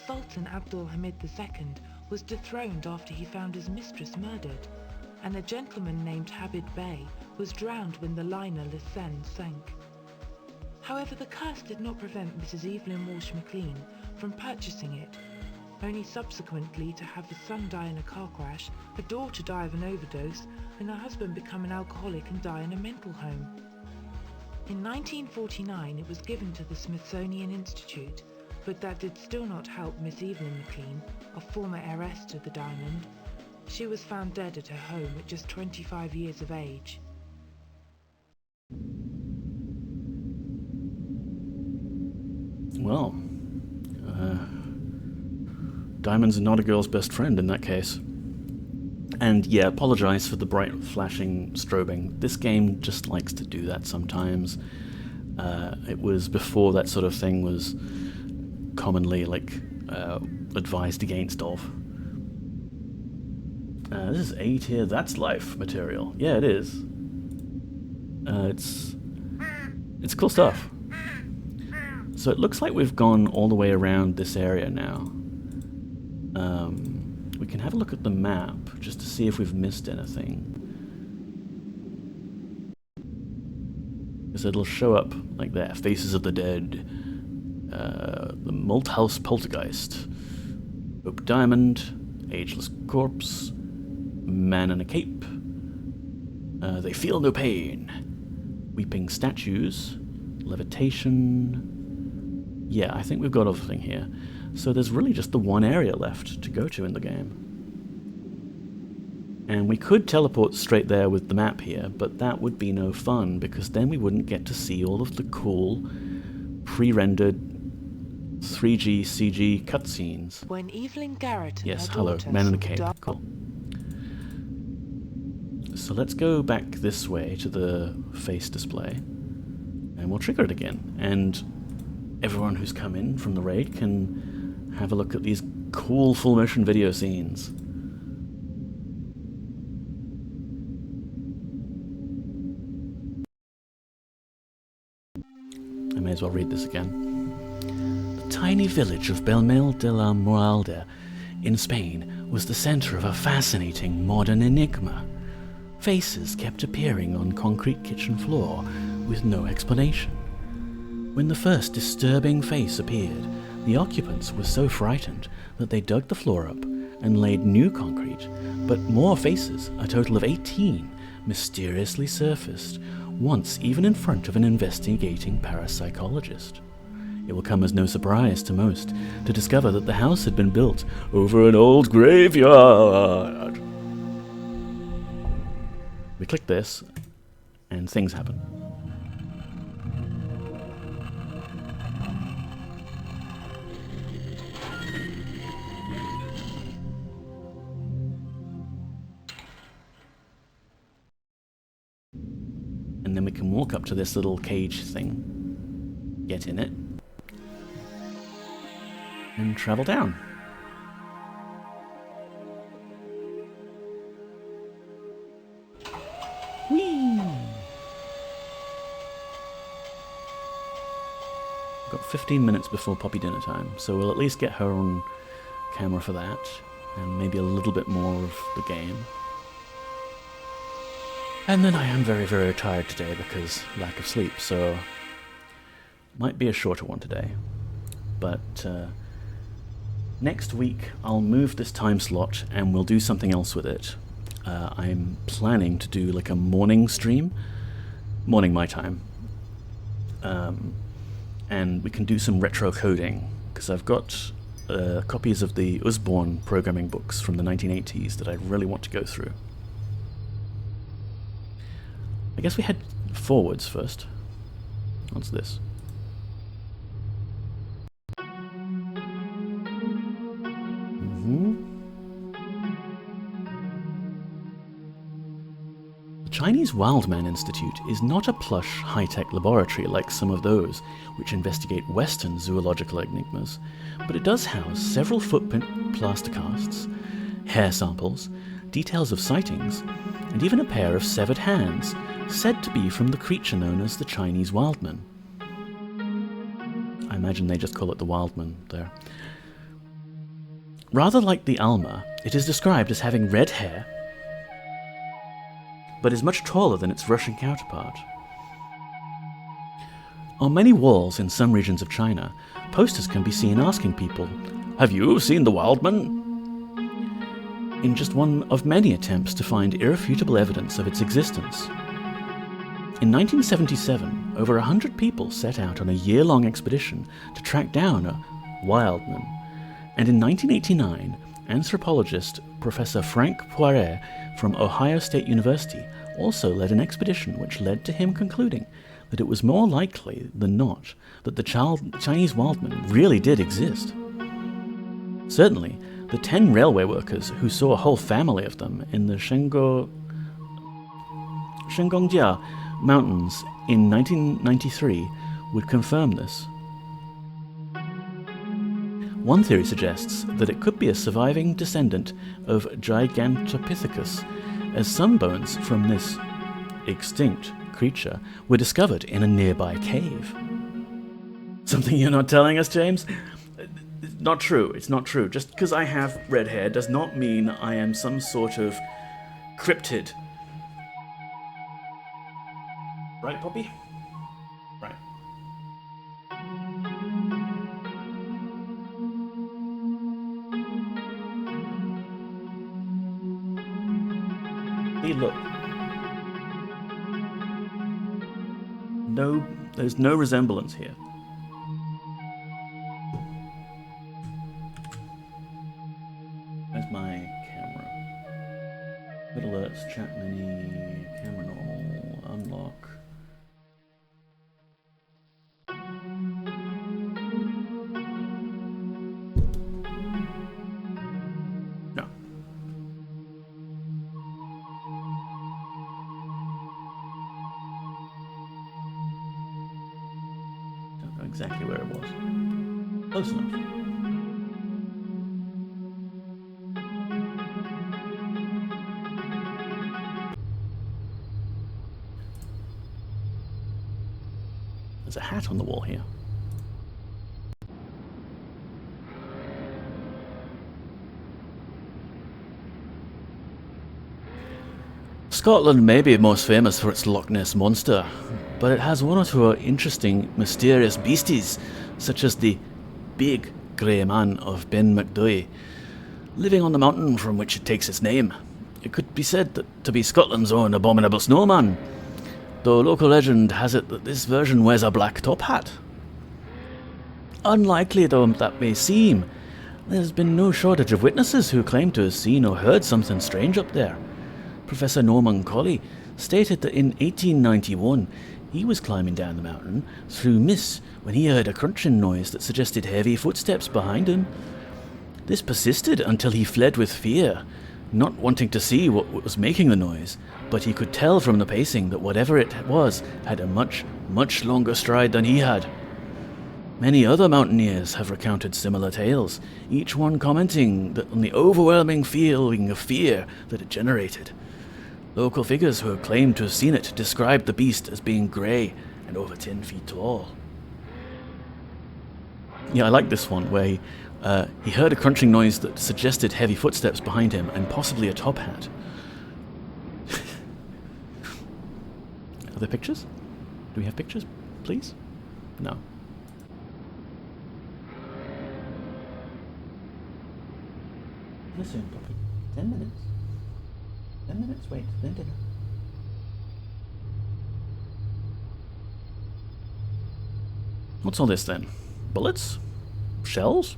Sultan Abdul Hamid II was dethroned after he found his mistress murdered, and a gentleman named Habib Bey was drowned when the liner Le Seine sank. However, the curse did not prevent Mrs. Evelyn Walsh McLean from purchasing it, only subsequently to have a son die in a car crash, a daughter die of an overdose, and her husband become an alcoholic and die in a mental home. In 1949 it was given to the Smithsonian Institute, but that did still not help Miss Evelyn McLean, a former heiress to the diamond. She was found dead at her home at just 25 years of age. Well, diamonds are not a girl's best friend in that case. And yeah, apologize for the bright flashing strobing. This game just likes to do that sometimes. It was before that sort of thing was commonly advised against of. This is A tier, that's life material. Yeah, it is. It's cool stuff. So it looks like we've gone all the way around this area now. We can have a look at the map just to see if we've missed anything. Because it'll show up like there. Faces of the Dead. The Malthouse Poltergeist. Hope Diamond. Ageless Corpse. Man in a Cape. They Feel No Pain. Weeping Statues. Levitation. Yeah, I think we've got everything here. So there's really just the one area left to go to in the game. And we could teleport straight there with the map here, but that would be no fun, because then we wouldn't get to see all of the cool, pre-rendered 3G CG cutscenes. When Evelyn Garrett and yes, her hello, daughter Man in a saw the Cape. dark- Cool. So let's go back this way to the face display, and we'll trigger it again. And everyone who's come in from the raid can have a look at these cool full motion video scenes. I may as well read this again. The tiny village of Belmel de la Moralda in Spain was the center of a fascinating modern enigma. Faces kept appearing on concrete kitchen floor with no explanation. When the first disturbing face appeared, the occupants were so frightened that they dug the floor up and laid new concrete, but more faces, a total of 18, mysteriously surfaced, once even in front of an investigating parapsychologist. It will come as no surprise to most to discover that the house had been built over an old graveyard. We click this, and things happen. And then we can walk up to this little cage thing, get in it, and travel down. Whee! Got 15 minutes before Poppy dinner time, so we'll at least get her on camera for that, and maybe a little bit more of the game. And then I am very, very tired today because lack of sleep, so might be a shorter one today. But next week I'll move this time slot and we'll do something else with it. I'm planning to do like a morning stream, morning my time, and we can do some retro coding, because I've got copies of the Usborne programming books from the 1980s that I really want to go through. I guess we head forwards first. What's this? The Chinese Wildman Institute is not a plush, high-tech laboratory like some of those which investigate Western zoological enigmas, but it does house several footprint plaster casts, hair samples, details of sightings, and even a pair of severed hands, said to be from the creature known as the Chinese Wildman. I imagine they just call it the Wildman there. Rather like the Alma, it is described as having red hair, but is much taller than its Russian counterpart. On many walls in some regions of China, posters can be seen asking people, "Have you seen the Wildman?" in just one of many attempts to find irrefutable evidence of its existence. In 1977, over 100 people set out on a year-long expedition to track down a Wildman, and in 1989, anthropologist Professor Frank Poiret from Ohio State University also led an expedition which led to him concluding that it was more likely than not that the Chinese Wildman really did exist. Certainly, the 10 railway workers who saw a whole family of them in the Shengongjia Mountains in 1993 would confirm this. One theory suggests that it could be a surviving descendant of Gigantopithecus, as some bones from this extinct creature were discovered in a nearby cave. Something you're not telling us, James? Not true, it's not true. Just because I have red hair does not mean I am some sort of cryptid. Right, Poppy? Right. Hey, look. No, there's no resemblance here. Where's my camera? Hit alerts, chat menu, camera normal, unlock. No. Don't know exactly where it was. Close enough. There's a hat on the wall here. Scotland may be most famous for its Loch Ness Monster, but it has one or two interesting, mysterious beasties, such as the Big Grey Man of Ben Macdui, living on the mountain from which it takes its name. It could be said to be Scotland's own abominable snowman, though local legend has it that this version wears a black top hat. Unlikely though that may seem, there's been no shortage of witnesses who claim to have seen or heard something strange up there. Professor Norman Colley stated that in 1891 he was climbing down the mountain through mist when he heard a crunching noise that suggested heavy footsteps behind him. This persisted until he fled with fear, not wanting to see what was making the noise, but he could tell from the pacing that whatever it was had a much, much longer stride than he had. Many other mountaineers have recounted similar tales, each one commenting on the overwhelming feeling of fear that it generated. Local figures who have claimed to have seen it described the beast as being grey and over 10 feet tall. Yeah, I like this one, where he heard a crunching noise that suggested heavy footsteps behind him and possibly a top hat. Are there pictures? Do we have pictures, please? No. Listen, puppy. 10 minutes. 10 minutes, wait, then dinner. What's all this then? Bullets? Shells?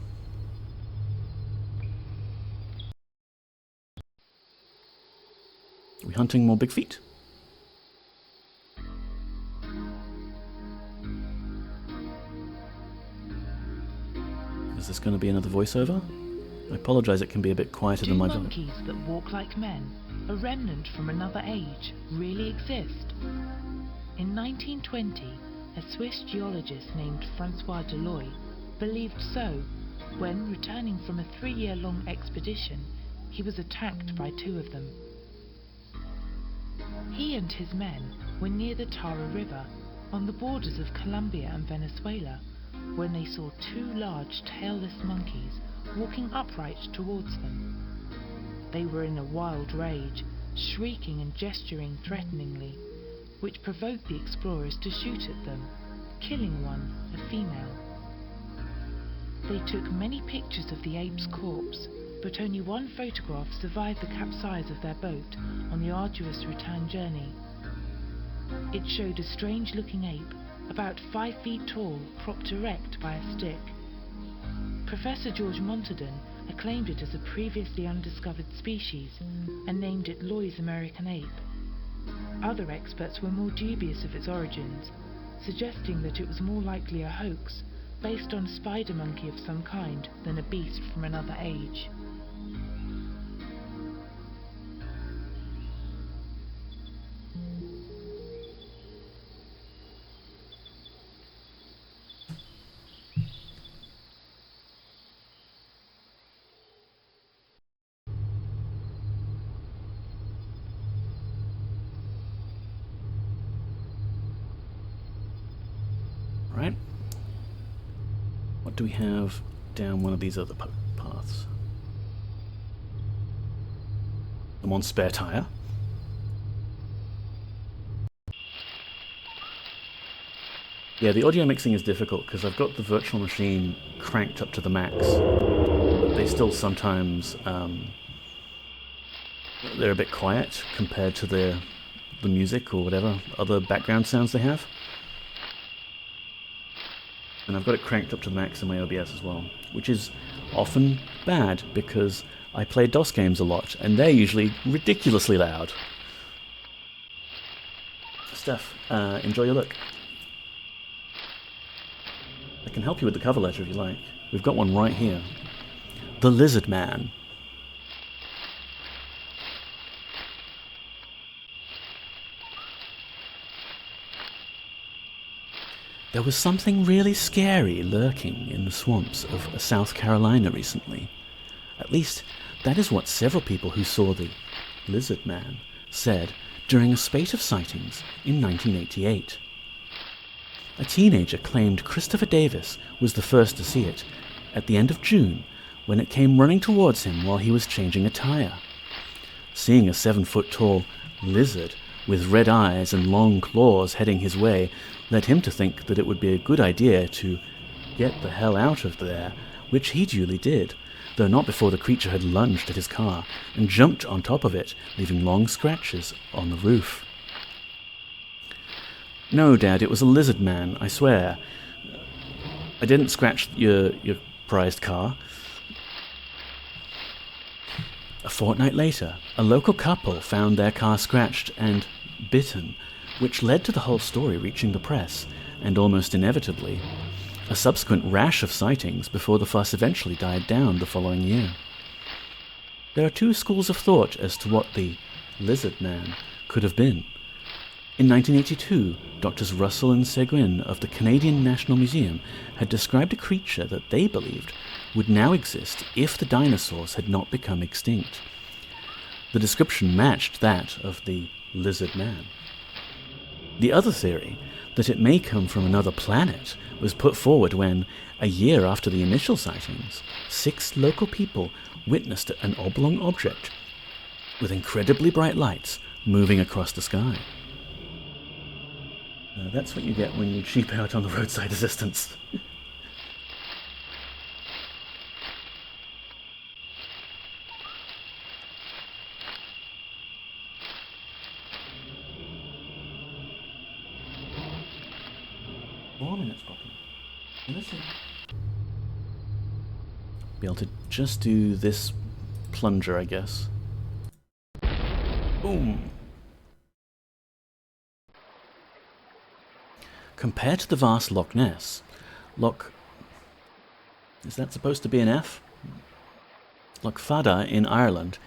Are we hunting more big feet? Is this going to be another voiceover? I apologise, it can be a bit quieter than my voice. Do monkeys that walk like men, a remnant from another age, really exist? In 1920, a Swiss geologist named Francois Deloy believed so when, returning from a 3-year-long expedition, he was attacked by 2 of them. He and his men were near the Tara River, on the borders of Colombia and Venezuela, when they saw 2 large tailless monkeys walking upright towards them. They were in a wild rage, shrieking and gesturing threateningly, which provoked the explorers to shoot at them, killing one, a female. They took many pictures of the ape's corpse, but only one photograph survived the capsize of their boat on the arduous return journey. It showed a strange-looking ape, about 5 feet tall, propped erect by a stick. Professor George Montadon acclaimed it as a previously undiscovered species and named it Loy's American ape. Other experts were more dubious of its origins, suggesting that it was more likely a hoax based on a spider monkey of some kind than a beast from another age. Right. What do we have down one of these other paths? I'm on spare tire. Yeah, the audio mixing is difficult because I've got the virtual machine cranked up to the max. But they still sometimes they're a bit quiet compared to the music or whatever other background sounds they have. And I've got it cranked up to the max in my OBS as well, which is often bad because I play DOS games a lot, and they're usually ridiculously loud. Steph, enjoy your look. I can help you with the cover letter if you like. We've got one right here. The Lizardman. There was something really scary lurking in the swamps of South Carolina recently. At least, that is what several people who saw the Lizardman said during a spate of sightings in 1988. A teenager claimed Christopher Davis was the first to see it at the end of June when it came running towards him while he was changing a tire. Seeing a 7-foot-tall lizard with red eyes and long claws heading his way led him to think that it would be a good idea to get the hell out of there, which he duly did, though not before the creature had lunged at his car and jumped on top of it, leaving long scratches on the roof. No, Dad, it was a lizard man, I swear. I didn't scratch your prized car. A fortnight later, a local couple found their car scratched and bitten, which led to the whole story reaching the press, and almost inevitably, a subsequent rash of sightings before the fuss eventually died down the following year. There are 2 schools of thought as to what the Lizardman could have been. In 1982, Doctors Russell and Seguin of the Canadian National Museum had described a creature that they believed would now exist if the dinosaurs had not become extinct. The description matched that of the Lizardman. The other theory, that it may come from another planet, was put forward when, a year after the initial sightings, 6 local people witnessed an oblong object with incredibly bright lights moving across the sky. That's what you get when you cheap out on the roadside assistance. Listen. Be able to just do this plunger, I guess. Boom! Compared to the vast Loch Ness, is that supposed to be an F? Loch Fada in Ireland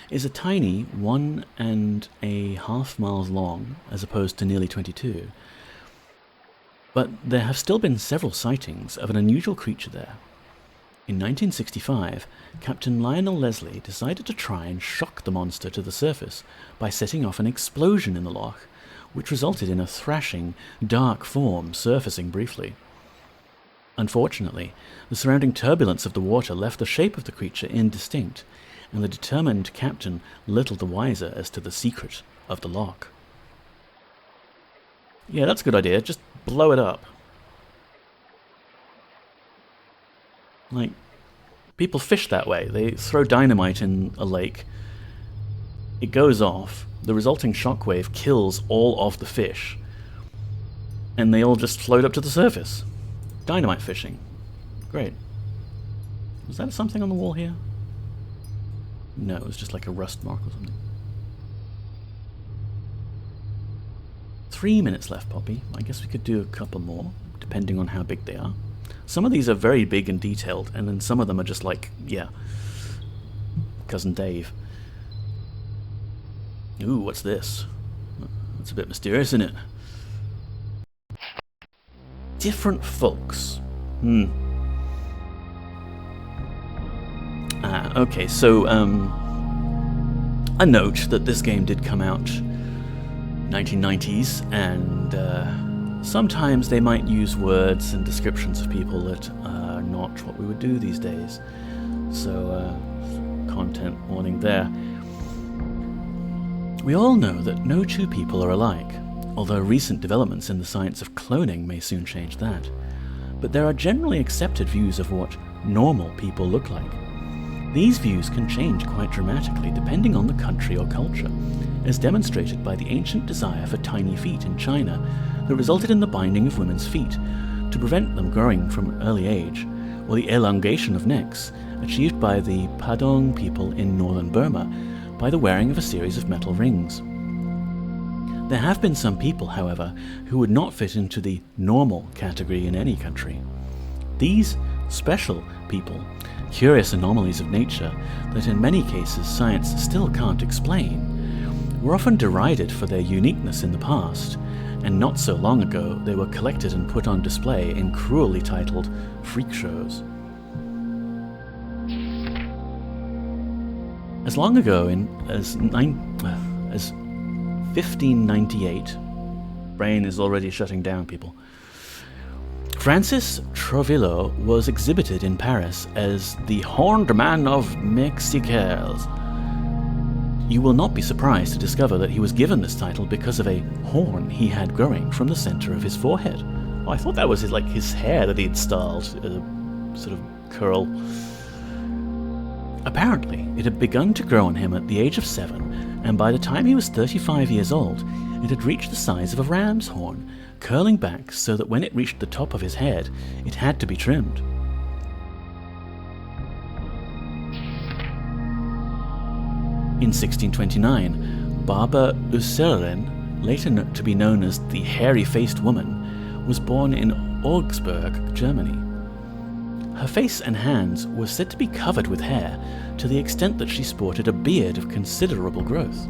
is a tiny 1.5 miles long, as opposed to nearly 22. But there have still been several sightings of an unusual creature there. In 1965, Captain Lionel Leslie decided to try and shock the monster to the surface by setting off an explosion in the loch, which resulted in a thrashing, dark form surfacing briefly. Unfortunately, the surrounding turbulence of the water left the shape of the creature indistinct, and the determined captain little the wiser as to the secret of the loch. Yeah, that's a good idea. Just blow it up. Like, people fish that way. They throw dynamite in a lake. It goes off. The resulting shockwave kills all of the fish. And they all just float up to the surface. Dynamite fishing. Great. Was that something on the wall here? No, it was just like a rust mark or something. 3 minutes left, Poppy. I guess we could do a couple more, depending on how big they are. Some of these are very big and detailed, and then some of them are just like, yeah, Cousin Dave. Ooh, what's this? That's a bit mysterious, isn't it? Different folks. Okay, so, a note that this game did come out 1990s, and sometimes they might use words and descriptions of people that are not what we would do these days. So, content warning there. We all know that no two people are alike, although recent developments in the science of cloning may soon change that. But there are generally accepted views of what normal people look like. These views can change quite dramatically depending on the country or culture, as demonstrated by the ancient desire for tiny feet in China that resulted in the binding of women's feet to prevent them growing from an early age, or the elongation of necks achieved by the Padong people in northern Burma by the wearing of a series of metal rings. There have been some people, however, who would not fit into the normal category in any country. These special people, curious anomalies of nature that in many cases science still can't explain, were often derided for their uniqueness in the past, and not so long ago they were collected and put on display in cruelly titled freak shows. As long ago as 1598, brain is already shutting down, people, Francis Trovillo was exhibited in Paris as the Horned Man of Mexicaires. You will not be surprised to discover that he was given this title because of a horn he had growing from the center of his forehead. Oh, I thought that was his hair that he'd styled, sort of curl. Apparently, it had begun to grow on him at the age of 7, and by the time he was 35 years old, it had reached the size of a ram's horn, curling back so that when it reached the top of his head, it had to be trimmed. In 1629, Barbara Usseren, later to be known as the Hairy-Faced Woman, was born in Augsburg, Germany. Her face and hands were said to be covered with hair to the extent that she sported a beard of considerable growth.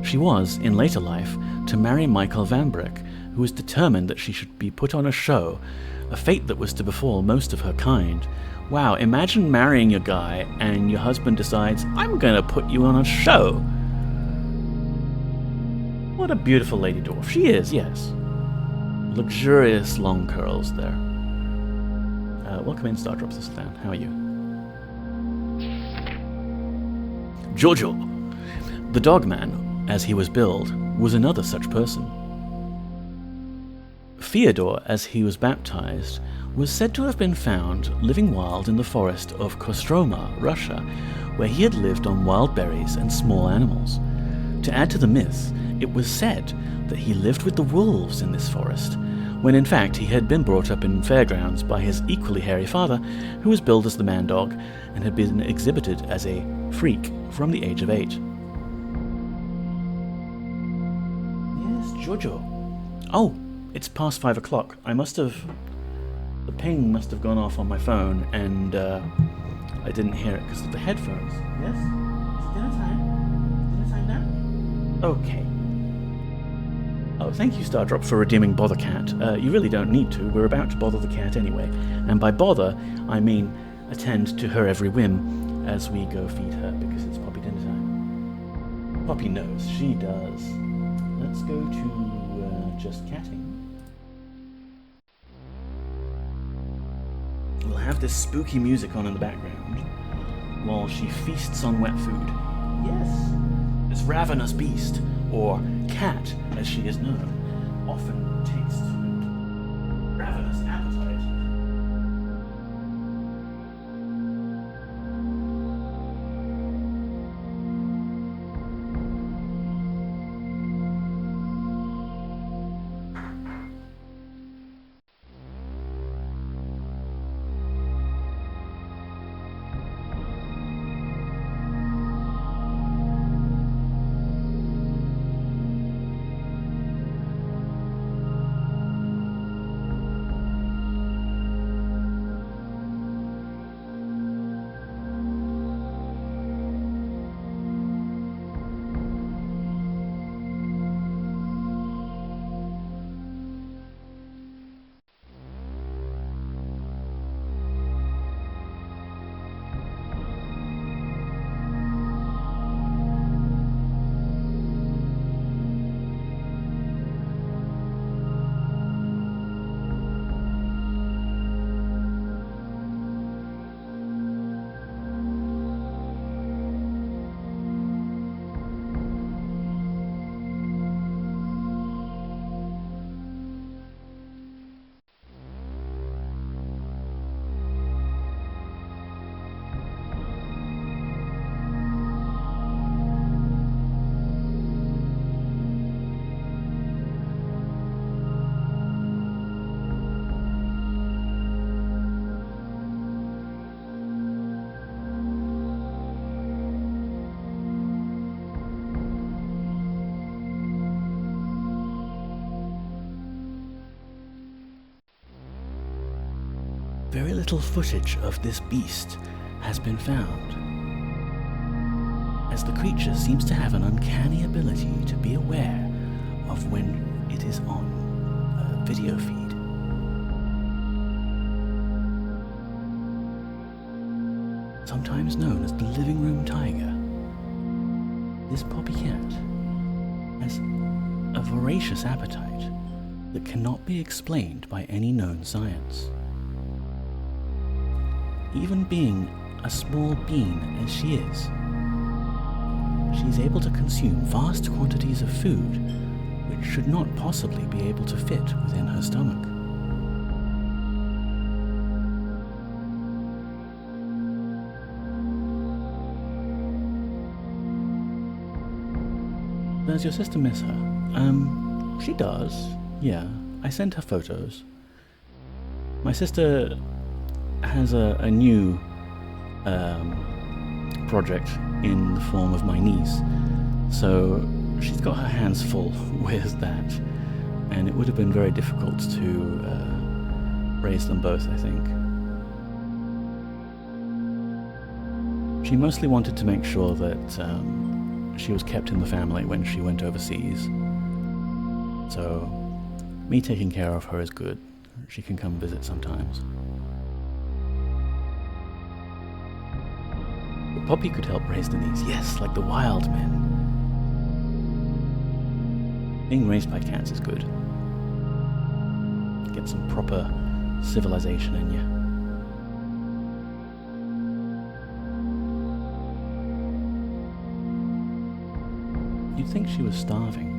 She was, in later life, to marry Michael Van Brick, who was determined that she should be put on a show, a fate that was to befall most of her kind. Wow, imagine marrying your guy and your husband decides, I'm gonna put you on a show. What a beautiful lady dwarf. She is, yes. Luxurious long curls there. Welcome in, Star Drops. This is Dan. How are you? Giorgio. The Dogman, as he was billed, was another such person. Fyodor, as he was baptized, was said to have been found living wild in the forest of Kostroma, Russia, where he had lived on wild berries and small animals. To add to the myth, it was said that he lived with the wolves in this forest, when in fact he had been brought up in fairgrounds by his equally hairy father, who was billed as the man-dog and had been exhibited as a freak from the age of 8. Yes, Giorgio. Oh, it's past 5 o'clock. The ping must have gone off on my phone, and I didn't hear it because of the headphones. Yes? It's dinner time? Dinner time now? Okay. Oh, thank you, Stardrop, for redeeming Bother Cat. You really don't need to. We're about to bother the cat anyway. And by bother, I mean attend to her every whim as we go feed her, because it's Poppy dinner time. Poppy knows. She does. Let's go to just catting. We'll have this spooky music on in the background while she feasts on wet food. Yes, this ravenous beast, or cat as she is known, often takes to ravenous appetite. Very little footage of this beast has been found, as the creature seems to have an uncanny ability to be aware of when it is on a video feed. Sometimes known as the living room tiger, this poppy cat has a voracious appetite that cannot be explained by any known science. Even being a small bean as she is able to consume vast quantities of food which should not possibly be able to fit within her stomach. Does your sister miss her? She does, yeah. I sent her photos. My sister has a new project in the form of my niece, so she's got her hands full with that, and it would have been very difficult to raise them both, I think. She mostly wanted to make sure that she was kept in the family when she went overseas. So, me taking care of her is good. She can come visit sometimes. But Poppy could help raise Denise. Yes, like the wild men. Being raised by cats is good. Get some proper civilization in you. You'd think she was starving.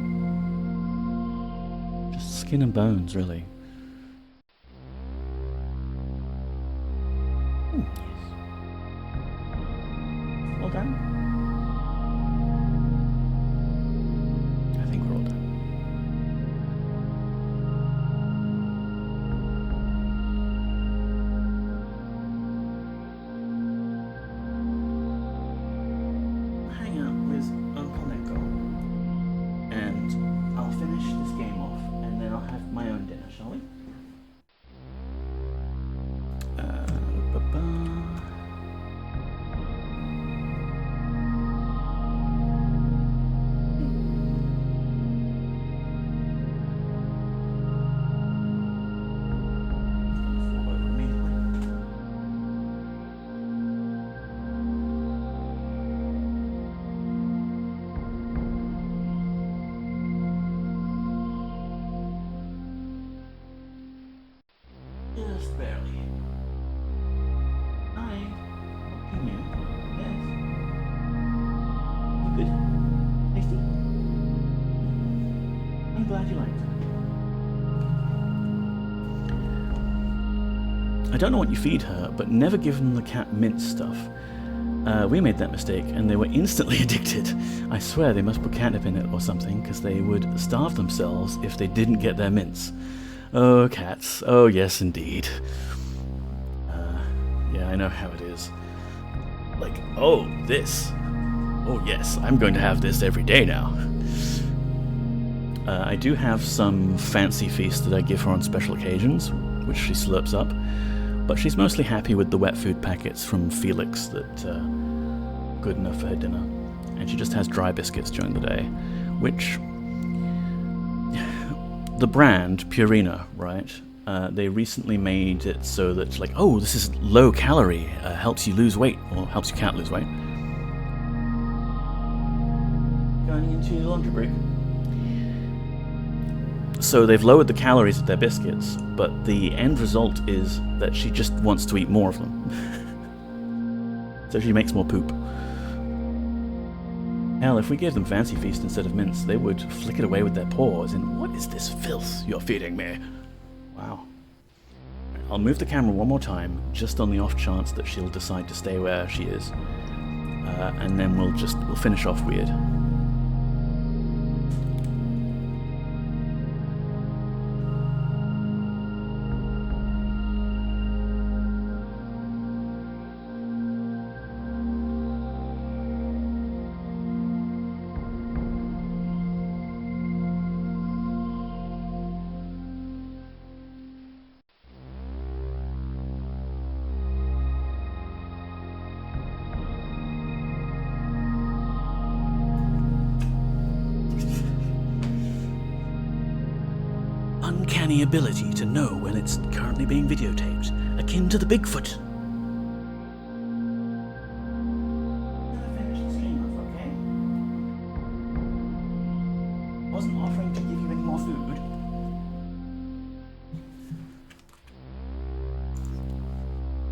Just skin and bones, really. Yes. All done? I think we're all done. Hang out with Uncle Neko, and I'll finish this game off, and then I'll have my own dinner, shall we? Just barely. Hi. What can you? Yes. You good? Tasty? I'm glad you liked it. I don't know what you feed her, but never give them the cat mint stuff. We made that mistake, and they were instantly addicted. I swear they must put catnip in it or something, because they would starve themselves if they didn't get their mints. Oh, cats. Oh, yes, indeed. Yeah, I know how it is. Like, oh, this. Oh, yes, I'm going to have this every day now. I do have some fancy feast that I give her on special occasions, which she slurps up, but she's mostly happy with the wet food packets from Felix that are good enough for her dinner. And she just has dry biscuits during the day, which... The brand, Purina, right? They recently made it so that, like, oh, this is low calorie, helps you lose weight, or helps your cat lose weight. Going into the laundry break. So they've lowered the calories of their biscuits, but the end result is that she just wants to eat more of them. So she makes more poop. Hell, if we gave them Fancy Feast instead of mints, they would flick it away with their paws and, what is this filth you're feeding me? Wow. I'll move the camera one more time, just on the off chance that she'll decide to stay where she is. And then we'll finish off weird. Uncanny ability to know when it's currently being videotaped, akin to the Bigfoot. Finish the stream off, okay? Wasn't offering to give you any more food.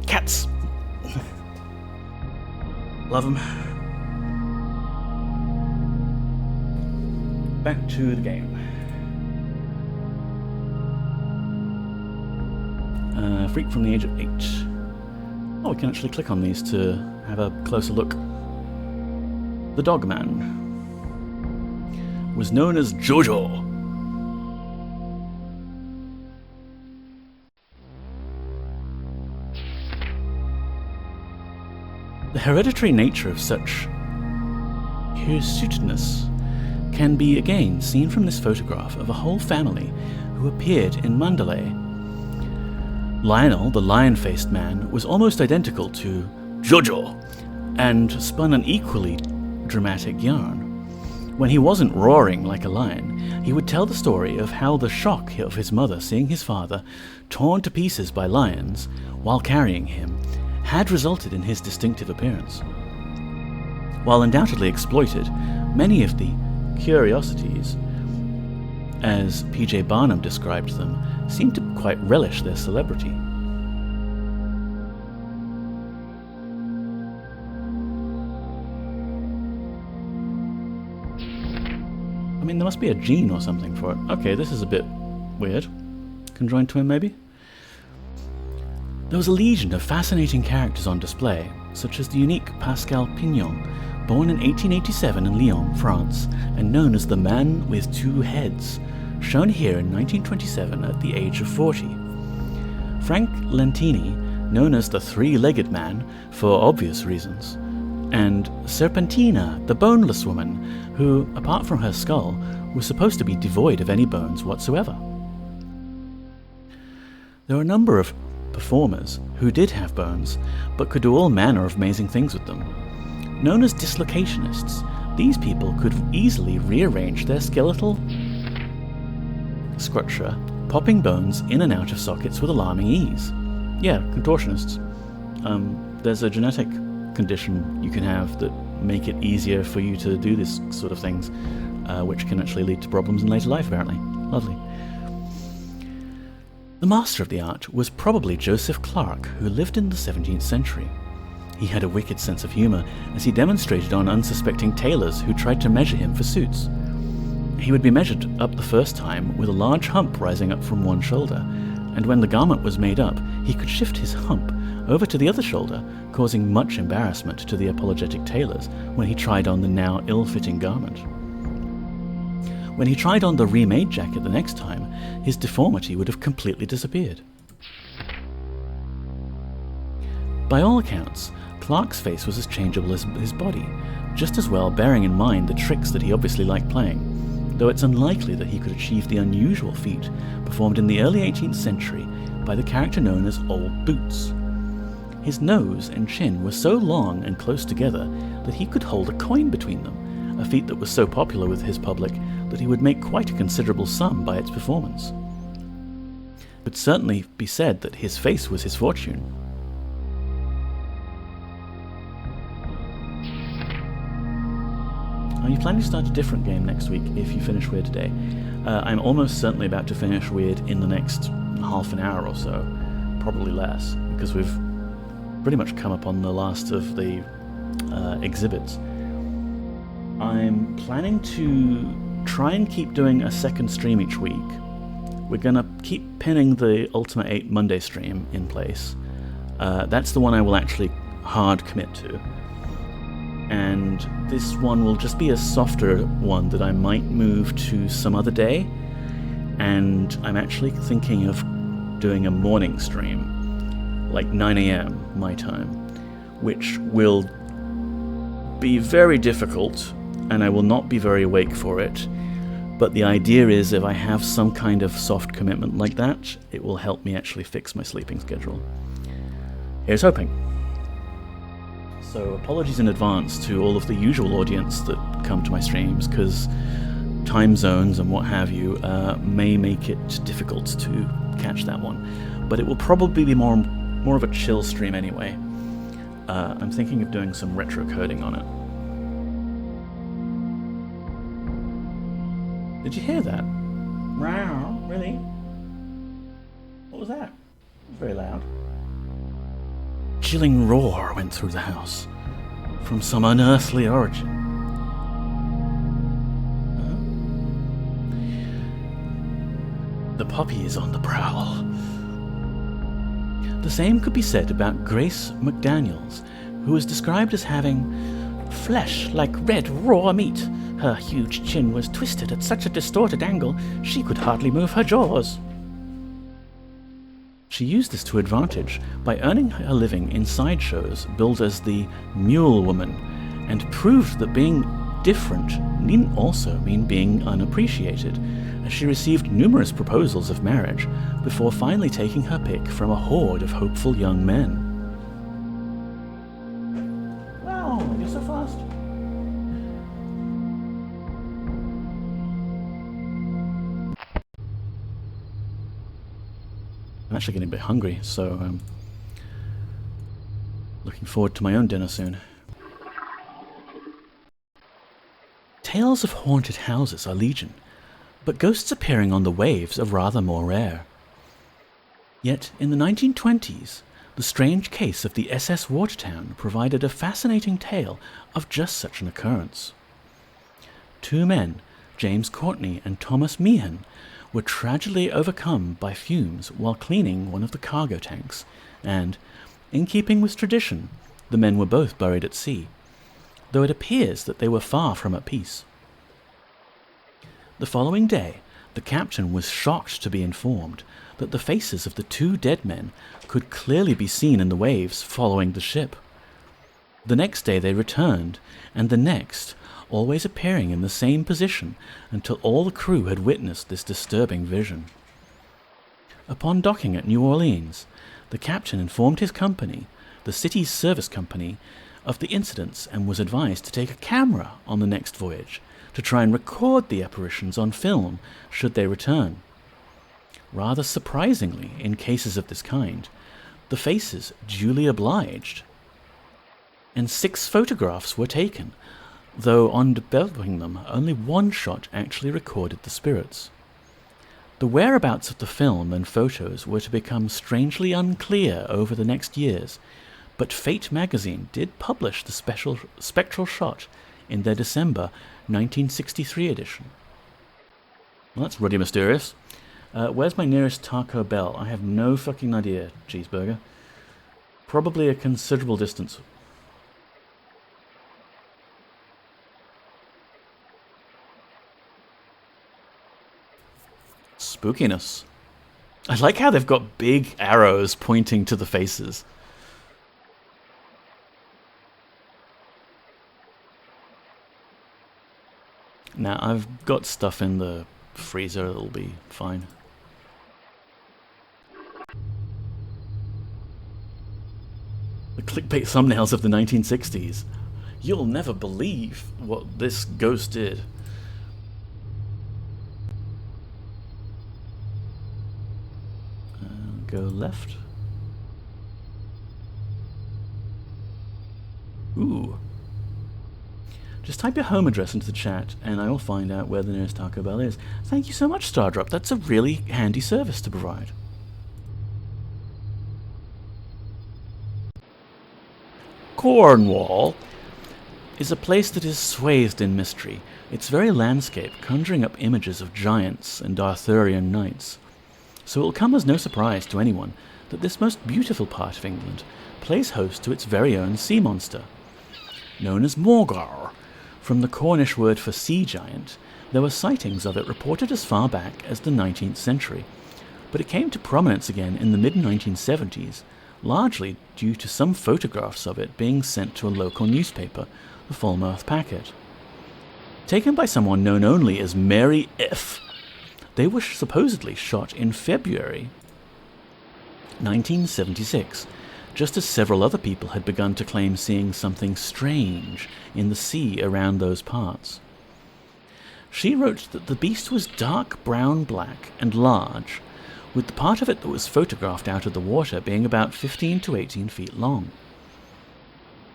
Cats! Love them. Back to the game. Freak from the age of 8. Oh, we can actually click on these to have a closer look. The Dogman was known as Jojo. The hereditary nature of such hirsuteness can be again seen from this photograph of a whole family who appeared in Mandalay. Lionel, the lion-faced man, was almost identical to Jojo, and spun an equally dramatic yarn. When he wasn't roaring like a lion, he would tell the story of how the shock of his mother seeing his father torn to pieces by lions while carrying him had resulted in his distinctive appearance. While undoubtedly exploited, many of the curiosities, as P.J. Barnum described them, seemed to quite relish their celebrity. I mean, there must be a gene or something for it. Okay, this is a bit weird. Conjoined twin, maybe? There was a legion of fascinating characters on display, such as the unique Pascal Pignon, born in 1887 in Lyon, France, and known as the Man with Two Heads, shown here in 1927 at the age of 40. Frank Lentini, known as the Three-Legged Man, for obvious reasons, and Serpentina, the boneless woman, who, apart from her skull, was supposed to be devoid of any bones whatsoever. There were a number of performers who did have bones, but could do all manner of amazing things with them. Known as dislocationists, these people could easily rearrange their skeletal structure, popping bones in and out of sockets with alarming ease. Yeah, contortionists. There's a genetic condition you can have that make it easier for you to do this sort of things, which can actually lead to problems in later life, apparently. Lovely. The master of the art was probably Joseph Clark, who lived in the 17th century. He had a wicked sense of humour, as he demonstrated on unsuspecting tailors who tried to measure him for suits. He would be measured up the first time with a large hump rising up from one shoulder, and when the garment was made up, he could shift his hump over to the other shoulder, causing much embarrassment to the apologetic tailors when he tried on the now ill-fitting garment. When he tried on the remade jacket the next time, his deformity would have completely disappeared. By all accounts, Clark's face was as changeable as his body, just as well bearing in mind the tricks that he obviously liked playing, though it's unlikely that he could achieve the unusual feat performed in the early 18th century by the character known as Old Boots. His nose and chin were so long and close together that he could hold a coin between them, a feat that was so popular with his public that he would make quite a considerable sum by its performance. It would certainly be said that his face was his fortune. Are you planning to start a different game next week if you finish Weird today? I'm almost certainly about to finish Weird in the next half an hour or so, probably less, because we've pretty much come upon the last of the exhibits. I'm planning to try and keep doing a second stream each week. We're going to keep pinning the Ultimate 8 Monday stream in place. That's the one I will actually hard commit to. And this one will just be a softer one that I might move to some other day. And I'm actually thinking of doing a morning stream, like 9 a.m. my time, which will be very difficult, and I will not be very awake for it. But the idea is if I have some kind of soft commitment like that, it will help me actually fix my sleeping schedule. Here's hoping. So apologies in advance to all of the usual audience that come to my streams, because time zones and what have you may make it difficult to catch that one. But it will probably be more of a chill stream anyway. I'm thinking of doing some retro coding on it. Did you hear that? Wow, really? What was that? It was very loud. Chilling roar went through the house, from some unearthly origin. The puppy is on the prowl. The same could be said about Grace McDaniels, who was described as having flesh like red raw meat. Her huge chin was twisted at such a distorted angle she could hardly move her jaws. She used this to advantage by earning her living in sideshows billed as the Mule Woman, and proved that being different needn't also mean being unappreciated, as she received numerous proposals of marriage before finally taking her pick from a horde of hopeful young men. Wow, you're so fast. I'm actually getting a bit hungry, so looking forward to my own dinner soon. Tales of haunted houses are legion, but ghosts appearing on the waves are rather more rare. Yet, in the 1920s, the strange case of the SS Watertown provided a fascinating tale of just such an occurrence. Two men, James Courtney and Thomas Meehan, were tragically overcome by fumes while cleaning one of the cargo tanks, and, in keeping with tradition, the men were both buried at sea, though it appears that they were far from at peace. The following day, the captain was shocked to be informed that the faces of the two dead men could clearly be seen in the waves following the ship. The next day they returned, and the next, always appearing in the same position until all the crew had witnessed this disturbing vision. Upon docking at New Orleans, the captain informed his company, the city's service company, of the incidents and was advised to take a camera on the next voyage to try and record the apparitions on film should they return. Rather surprisingly, in cases of this kind, the faces duly obliged, and 6 photographs were taken, though on developing them, only one shot actually recorded the spirits. The whereabouts of the film and photos were to become strangely unclear over the next years, but Fate magazine did publish the spectral shot in their December 1963 edition. Well, that's ruddy mysterious. Where's my nearest Taco Bell? I have no fucking idea, cheeseburger. Probably a considerable distance. Spookiness. I like how they've got big arrows pointing to the faces. Now, I've got stuff in the freezer that'll be fine. The clickbait thumbnails of the 1960s. You'll never believe what this ghost did. Go left. Ooh. Just type your home address into the chat and I will find out where the nearest Taco Bell is. Thank you so much, Stardrop. That's a really handy service to provide. Cornwall is a place that is swathed in mystery, its very landscape conjuring up images of giants and Arthurian knights. So it will come as no surprise to anyone that this most beautiful part of England plays host to its very own sea monster. Known as Morgar, from the Cornish word for sea giant, there were sightings of it reported as far back as the 19th century, but it came to prominence again in the mid-1970s, largely due to some photographs of it being sent to a local newspaper, the Falmouth Packet. Taken by someone known only as Mary F., they were supposedly shot in February 1976, just as several other people had begun to claim seeing something strange in the sea around those parts. She wrote that the beast was dark brown-black and large, with the part of it that was photographed out of the water being about 15 to 18 feet long.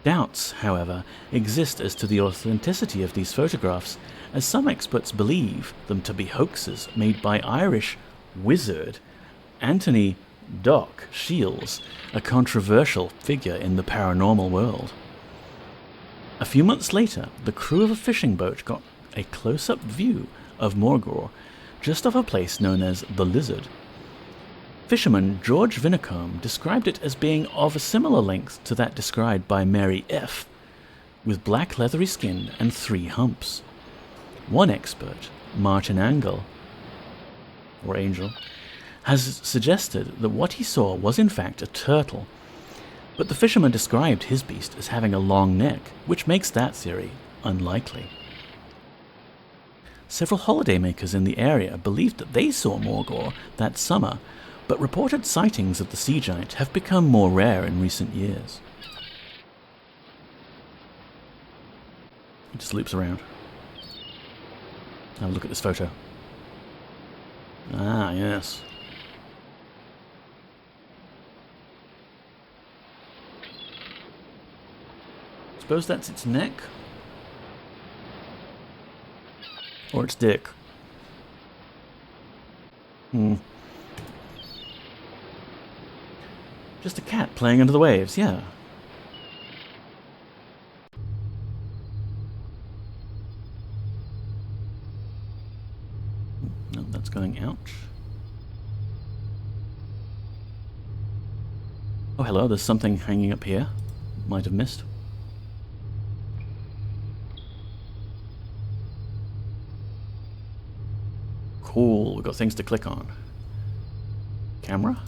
Doubts, however, exist as to the authenticity of these photographs, as some experts believe them to be hoaxes made by Irish wizard Anthony Doc Shields, a controversial figure in the paranormal world. A few months later, the crew of a fishing boat got a close-up view of Morgor, just off a place known as the Lizard. Fisherman George Vinicombe described it as being of a similar length to that described by Mary F., with black leathery skin and 3 humps. One expert, Martin Angel, has suggested that what he saw was in fact a turtle, but the fisherman described his beast as having a long neck, which makes that theory unlikely. Several holidaymakers in the area believed that they saw Morgor that summer, but reported sightings of the sea giant have become more rare in recent years. It just loops around. Have a look at this photo. Ah, yes. suppose that's its neck? Or its dick? Just a cat playing under the waves, yeah. No, that's going out. Oh, hello, there's something hanging up here. Might have missed. Cool, we've got things to click on. Camera?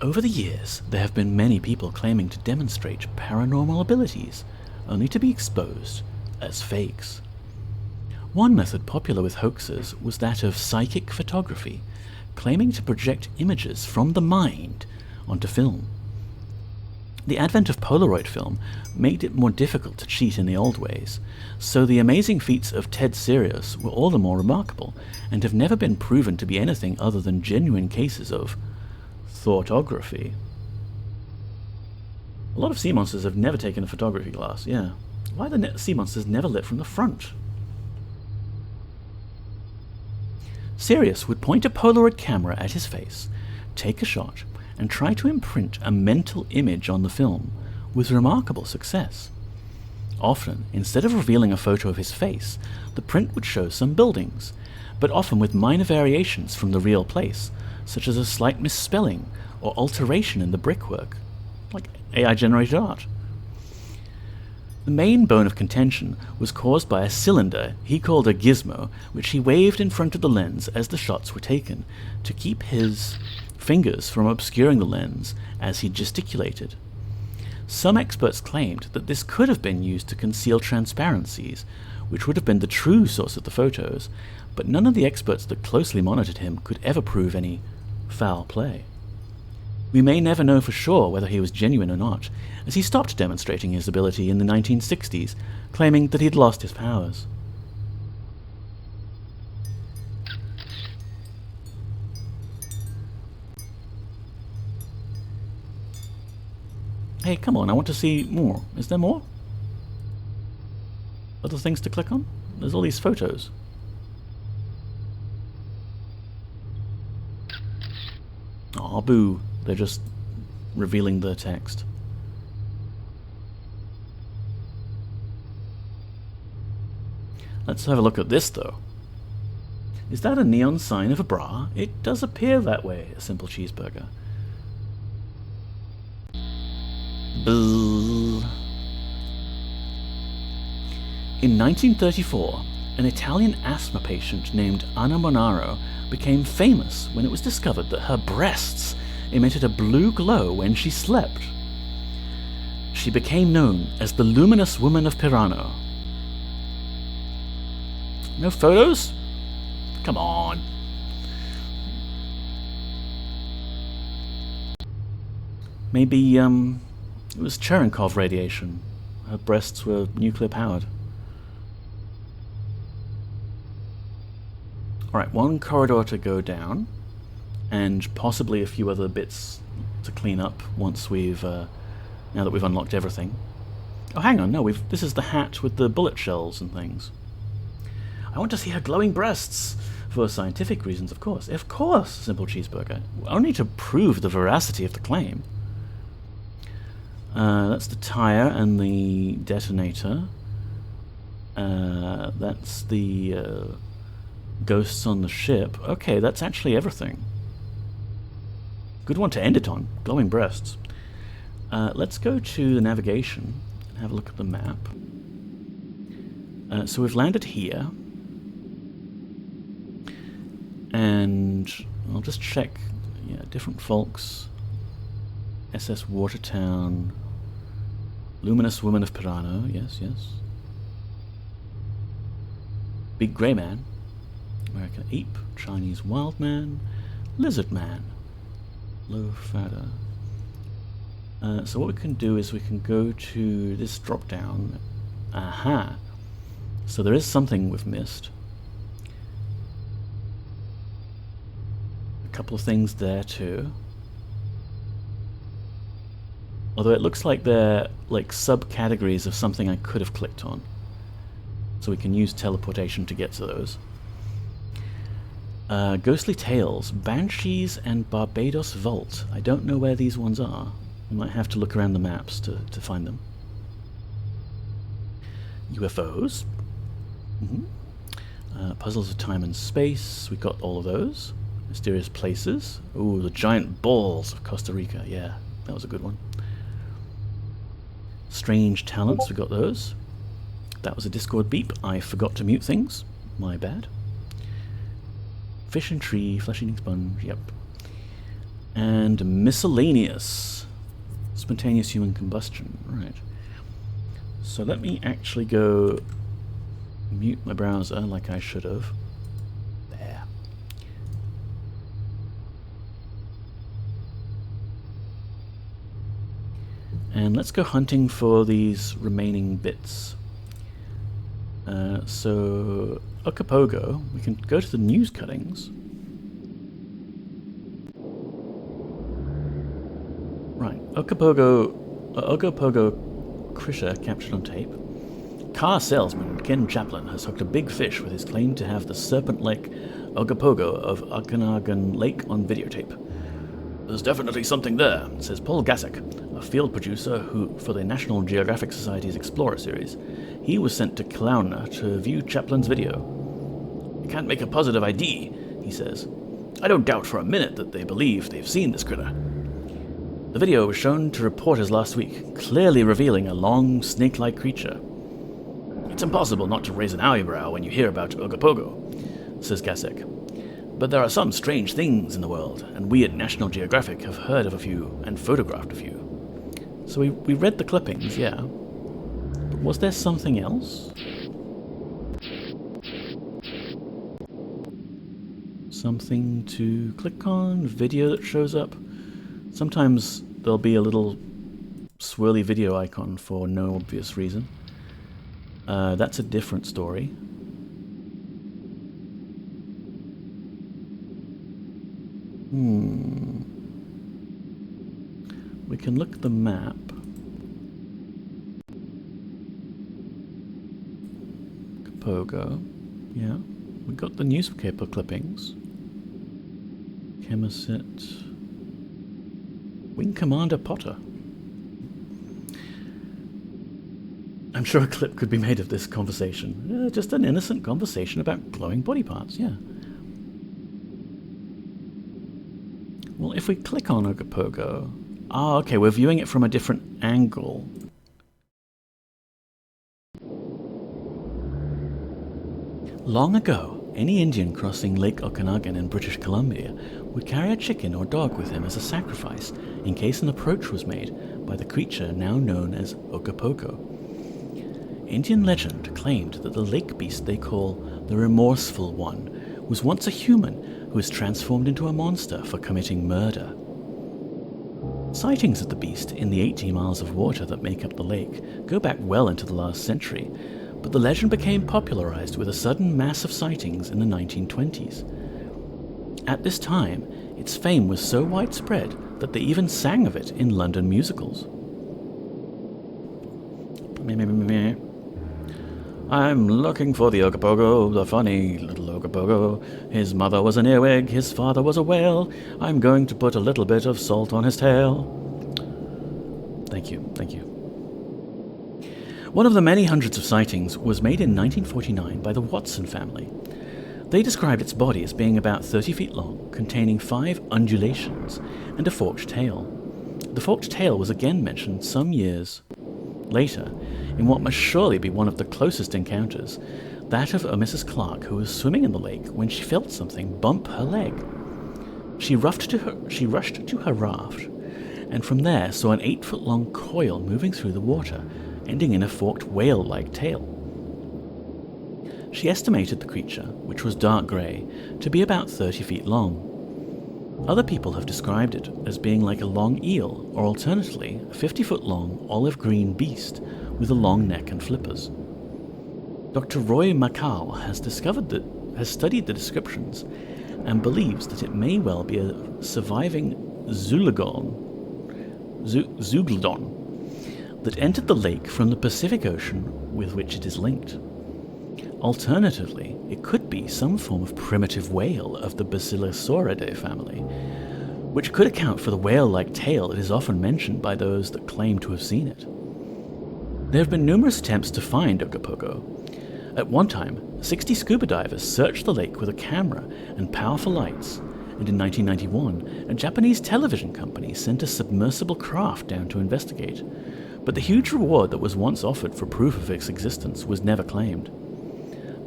Over the years, there have been many people claiming to demonstrate paranormal abilities, only to be exposed as fakes. One method popular with hoaxers was that of psychic photography, claiming to project images from the mind onto film. The advent of Polaroid film made it more difficult to cheat in the old ways, so the amazing feats of Ted Sirius were all the more remarkable, and have never been proven to be anything other than genuine cases of thoughtography. A lot of sea monsters have never taken a photography class, yeah. Why are the sea monsters never lit from the front? Sirius would point a Polaroid camera at his face, take a shot, and try to imprint a mental image on the film, with remarkable success. Often, instead of revealing a photo of his face, the print would show some buildings, but often with minor variations from the real place, such as a slight misspelling or alteration in the brickwork, like AI-generated art. The main bone of contention was caused by a cylinder he called a gizmo, which he waved in front of the lens as the shots were taken, to keep his fingers from obscuring the lens as he gesticulated. Some experts claimed that this could have been used to conceal transparencies, which would have been the true source of the photos, but none of the experts that closely monitored him could ever prove any foul play. We may never know for sure whether he was genuine or not, as he stopped demonstrating his ability in the 1960s, claiming that he had lost his powers. Hey, come on, I want to see more. Is there more? Other things to click on? There's all these photos. Aw, boo. They're just revealing the text. Let's have a look at this, though. Is that a neon sign of a bra? It does appear that way, a simple cheeseburger. Boo. In 1934, an Italian asthma patient named Anna Monaro became famous when it was discovered that her breasts emitted a blue glow when she slept. She became known as the Luminous Woman of Pirano. No photos? Come on. Maybe, it was Cherenkov radiation. Her breasts were nuclear powered. Alright, one corridor to go down, and possibly a few other bits to clean up once we've, now that we've unlocked everything. Oh, hang on, no, this is the hat with the bullet shells and things. I want to see her glowing breasts! For scientific reasons, of course. Of course, simple cheeseburger. Only to prove the veracity of the claim. That's the tire and the detonator. That's the ghosts on the ship. Okay, that's actually everything. Good one to end it on. Glowing breasts. Let's go to the navigation and have a look at the map. So we've landed here. And I'll just check, yeah, different folks. SS Watertown. Luminous Woman of Pirano, yes, yes. Big Grey Man. American Ape. Chinese Wild Man. Lizardman. Low Fatter. So what we can do is we can go to this drop down. Aha! So there is something we've missed. A couple of things there too. Although it looks like they're like subcategories of something I could have clicked on. So we can use teleportation to get to those. Ghostly Tales, Banshees and Barbados Vault. I don't know where these ones are. We might have to look around the maps to find them. UFOs. Puzzles of Time and Space. We got all of those. Mysterious Places. Ooh, the Giant Balls of Costa Rica. Yeah, that was a good one. Strange Talents. We got those. That was a Discord beep. I forgot to mute things. My bad. Fish and Tree. Flesh-eating Sponge. Yep. And Miscellaneous. Spontaneous Human Combustion. Right. So let me actually go mute my browser like I should have. There. And let's go hunting for these remaining bits. So Ogopogo, we can go to the news cuttings. Right, Ogopogo Krisha captured on tape. Car salesman Ken Chaplin has hooked a big fish with his claim to have the Serpent Lake Ogopogo of Okanagan Lake on videotape. There's definitely something there, says Paul Gassick, a field producer for the National Geographic Society's Explorer series. He was sent to Kelowna to view Chaplin's video. "You can't make a positive ID," he says. "I don't doubt for a minute that they believe they've seen this critter." The video was shown to reporters last week, clearly revealing a long, snake-like creature. "It's impossible not to raise an eyebrow when you hear about Ogopogo," says Gassick. "But there are some strange things in the world, and we at National Geographic have heard of a few and photographed a few." So we read the clippings, yeah. But was there something else? Something to click on? Video that shows up? Sometimes there'll be a little swirly video icon for no obvious reason. That's a different story. We can look at the map. Ogopogo. Yeah. We got the newspaper clippings. Chemosit. Wing Commander Potter. I'm sure a clip could be made of this conversation. Just an innocent conversation about glowing body parts, yeah. Well, if we click on Ogopogo... Ah, okay, we're viewing it from a different angle. Long ago, any Indian crossing Lake Okanagan in British Columbia would carry a chicken or dog with him as a sacrifice in case an approach was made by the creature now known as Ogopogo. Indian legend claimed that the lake beast they call the Remorseful One was once a human who was transformed into a monster for committing murder. Sightings of the beast in the 18 miles of water that make up the lake go back well into the last century, but the legend became popularized with a sudden mass of sightings in the 1920s. At this time, its fame was so widespread that they even sang of it in London musicals. "I'm looking for the Ogopogo, the funny little Ogopogo. His mother was an earwig, his father was a whale. I'm going to put a little bit of salt on his tail." Thank you, thank you. One of the many hundreds of sightings was made in 1949 by the Watson family. They described its body as being about 30 feet long, containing 5 undulations and a forked tail. The forked tail was again mentioned some years later in what must surely be one of the closest encounters, that of a Mrs. Clark who was swimming in the lake when she felt something bump her leg. She rushed to her raft, and from there saw an 8-foot-long coil moving through the water, ending in a forked whale-like tail. She estimated the creature, which was dark grey, to be about 30 feet long. Other people have described it as being like a long eel, or alternatively, a 50-foot-long olive-green beast with a long neck and flippers. Dr. Roy McCall has studied the descriptions and believes that it may well be a surviving zoologon, zeuglodon that entered the lake from the Pacific Ocean with which it is linked. Alternatively, it could be some form of primitive whale of the Basilosauridae family, which could account for the whale-like tail that is often mentioned by those that claim to have seen it. There have been numerous attempts to find Ogopogo. At one time, 60 scuba divers searched the lake with a camera and powerful lights, and in 1991, a Japanese television company sent a submersible craft down to investigate, but the huge reward that was once offered for proof of its existence was never claimed.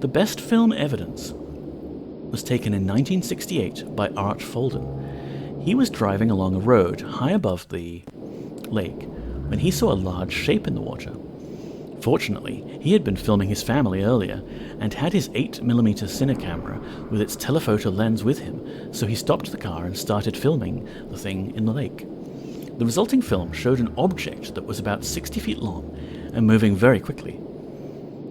The best film evidence was taken in 1968 by Art Folden. He was driving along a road high above the lake when he saw a large shape in the water. Fortunately, he had been filming his family earlier and had his 8mm cine camera with its telephoto lens with him, so he stopped the car and started filming the thing in the lake. The resulting film showed an object that was about 60 feet long and moving very quickly.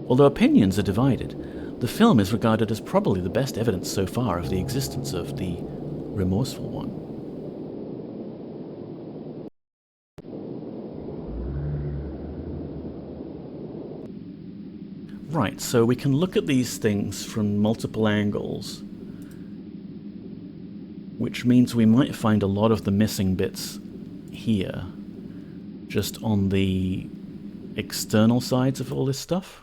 Although opinions are divided, the film is regarded as probably the best evidence so far of the existence of the remorseful one. Right, so we can look at these things from multiple angles, which means we might find a lot of the missing bits here, just on the external sides of all this stuff.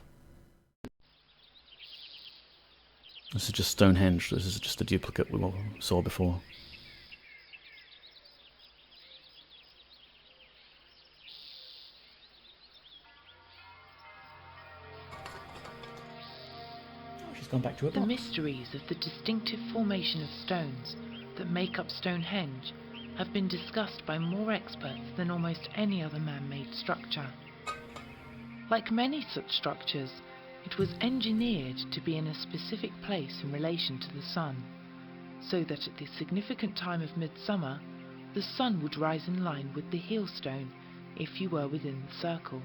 This is just Stonehenge, this is just a duplicate we saw before. Gone back to a box. The mysteries of the distinctive formation of stones that make up Stonehenge have been discussed by more experts than almost any other man-made structure. Like many such structures, it was engineered to be in a specific place in relation to the sun, so that at the significant time of midsummer, the sun would rise in line with the heel stone if you were within the circle.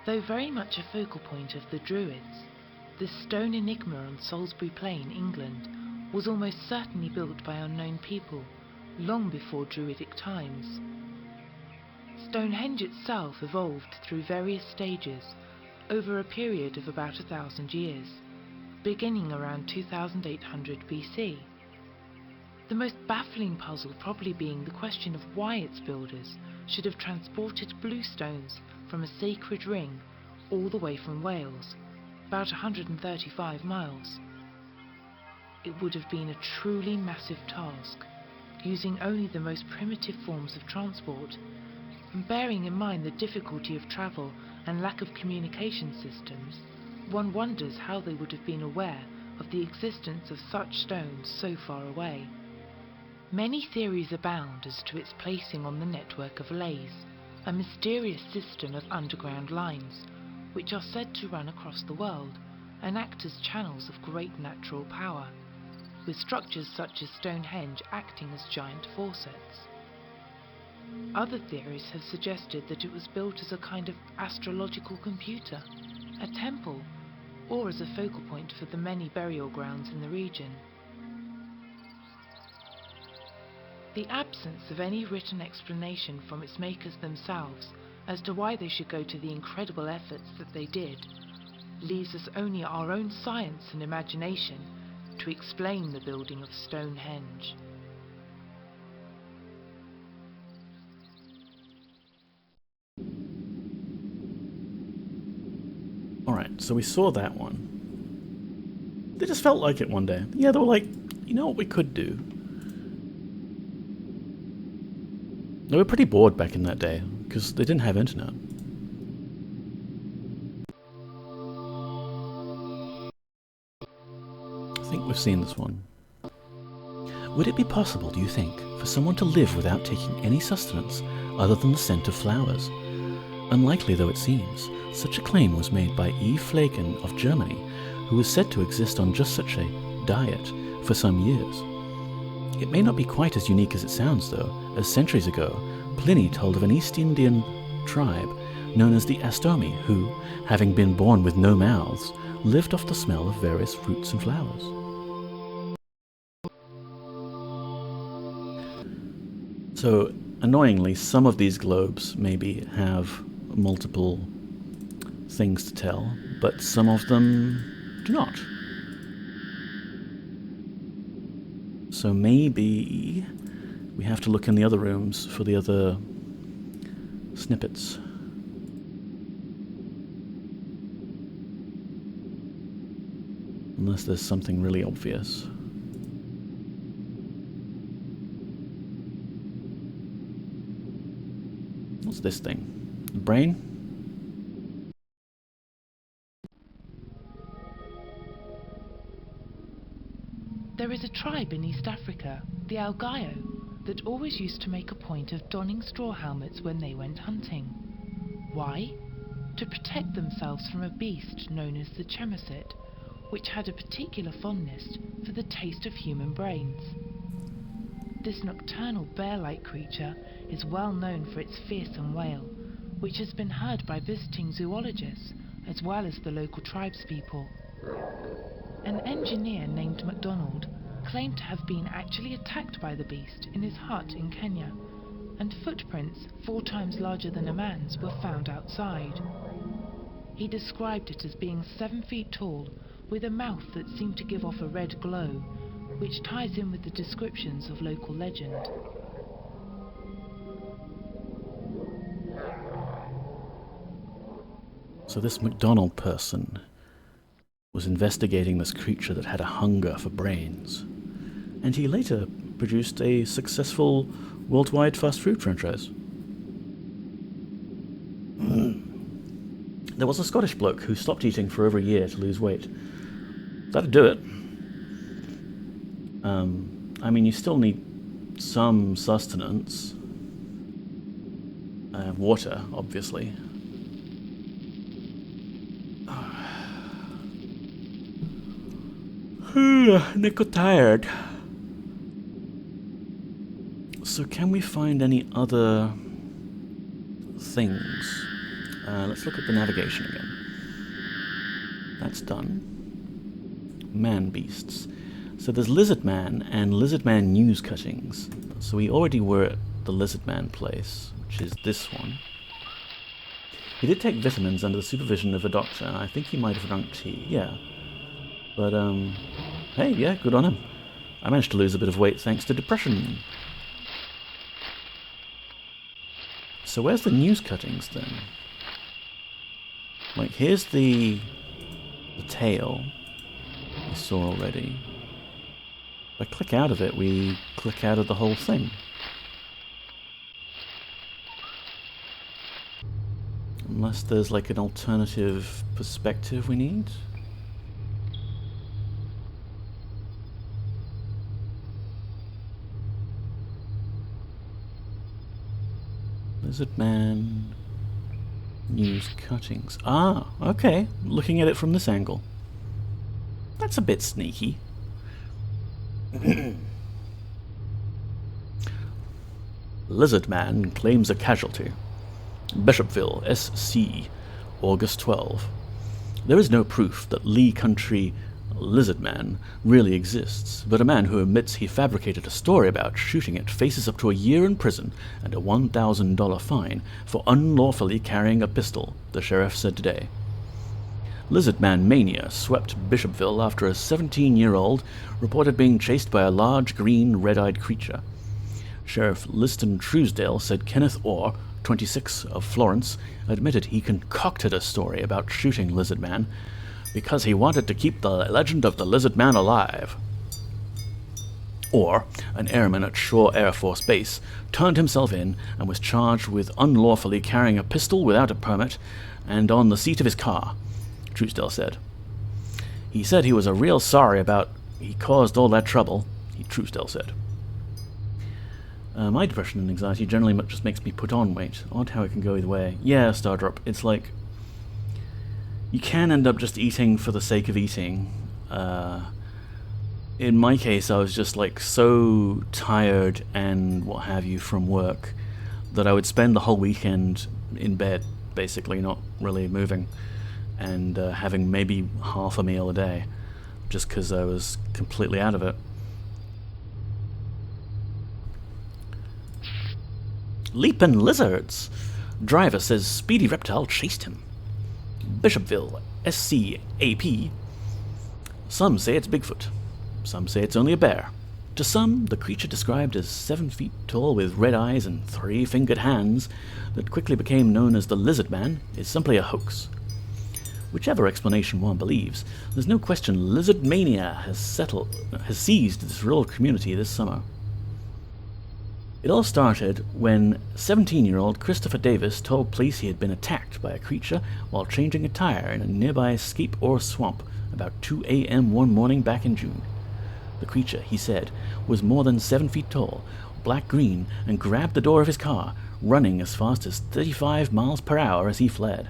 Though very much a focal point of the Druids, this stone enigma on Salisbury Plain, England, was almost certainly built by unknown people, long before Druidic times. Stonehenge itself evolved through various stages over a period of about 1,000 years, beginning around 2800 BC. The most baffling puzzle probably being the question of why its builders should have transported bluestones from a sacred ring all the way from Wales, about 135 miles. It would have been a truly massive task, using only the most primitive forms of transport, and bearing in mind the difficulty of travel and lack of communication systems, one wonders how they would have been aware of the existence of such stones so far away. Many theories abound as to its placing on the network of lays, a mysterious system of underground lines, which are said to run across the world and act as channels of great natural power, with structures such as Stonehenge acting as giant faucets. Other theories have suggested that it was built as a kind of astrological computer, a temple, or as a focal point for the many burial grounds in the region. The absence of any written explanation from its makers themselves as to why they should go to the incredible efforts that they did leaves us only our own science and imagination to explain the building of Stonehenge. Alright, so we saw that one. They just felt like it one day. Yeah, they were like, you know what we could do? They were pretty bored back in that day, because they didn't have internet. I think we've seen this one. Would it be possible, do you think, for someone to live without taking any sustenance other than the scent of flowers? Unlikely though it seems, such a claim was made by E. Flaken of Germany, who was said to exist on just such a diet for some years. It may not be quite as unique as it sounds though, as centuries ago, Pliny told of an East Indian tribe known as the Astomi, who, having been born with no mouths, lived off the smell of various fruits and flowers. So, Annoyingly, some of these globes maybe have multiple things to tell, but some of them do not. So maybe we have to look in the other rooms for the other snippets. Unless there's something really obvious. What's this thing? The brain? There is a tribe in East Africa, the Algayo, that always used to make a point of donning straw helmets when they went hunting. Why? To protect themselves from a beast known as the chemosit, which had a particular fondness for the taste of human brains. This nocturnal bear-like creature is well known for its fearsome wail, which has been heard by visiting zoologists as well as the local tribespeople. An engineer named MacDonald claimed to have been actually attacked by the beast in his hut in Kenya, and footprints 4 times larger than a man's were found outside. He described it as being 7 feet tall, with a mouth that seemed to give off a red glow, which ties in with the descriptions of local legend. So this McDonald person was investigating this creature that had a hunger for brains. And he later produced a successful worldwide fast food franchise. There was a Scottish bloke who stopped eating for over a year to lose weight. That'd do it. I mean, you still need some sustenance. Water, obviously. Nick tired. So can we find any other things? Let's look at the navigation again. That's done. Man beasts. So there's Lizardman and Lizardman news cuttings. So we already were at the Lizardman place, which is this one. He did take vitamins under the supervision of a doctor. I think he might have drunk tea, yeah. But, hey, yeah, good on him. I managed to lose a bit of weight thanks to depression. So where's the news cuttings, then? Like, here's the tail we saw already. If I click out of it, we click out of the whole thing. Unless there's, like, an alternative perspective we need. Lizardman news cuttings. Ah, okay. Looking at it from this angle. That's a bit sneaky. Lizardman claims a casualty. Bishopville, SC, August 12. There is no proof that Lee Country Lizardman really exists, but a man who admits he fabricated a story about shooting it faces up to a year in prison and a $1,000 fine for unlawfully carrying a pistol, the sheriff said today. Lizardman mania swept Bishopville after a 17-year-old reported being chased by a large green red-eyed creature. Sheriff Liston Truesdale said Kenneth Orr, 26, of Florence, admitted he concocted a story about shooting Lizardman because he wanted to keep the legend of the Lizardman alive. Orr, an airman at Shore Air Force Base, turned himself in and was charged with unlawfully carrying a pistol without a permit and on the seat of his car, Truesdale said. He said he was real sorry about he caused all that trouble, Truesdale said. My depression and anxiety generally just makes me put on weight. Odd how it can go either way. Yeah, Stardrop, it's like you can end up just eating for the sake of eating. In my case, I was just like so tired and what have you from work that I would spend the whole weekend in bed, basically not really moving, and having maybe half a meal a day, just because I was completely out of it. Leapin' lizards! Driver says speedy reptile chased him. Bishopville, SCAP. Some say it's Bigfoot. Some say it's only a bear. To some, the creature described as 7 feet tall with red eyes and 3-fingered hands that quickly became known as the Lizardman is simply a hoax. Whichever explanation one believes, there's no question lizard mania has seized this rural community this summer. It all started when 17-year-old Christopher Davis told police he had been attacked by a creature while changing a tire in a nearby Scape Ore swamp about 2 a.m. one morning back in June. The creature, he said, was more than 7 feet tall, black-green, and grabbed the door of his car, running as fast as 35 miles per hour as he fled.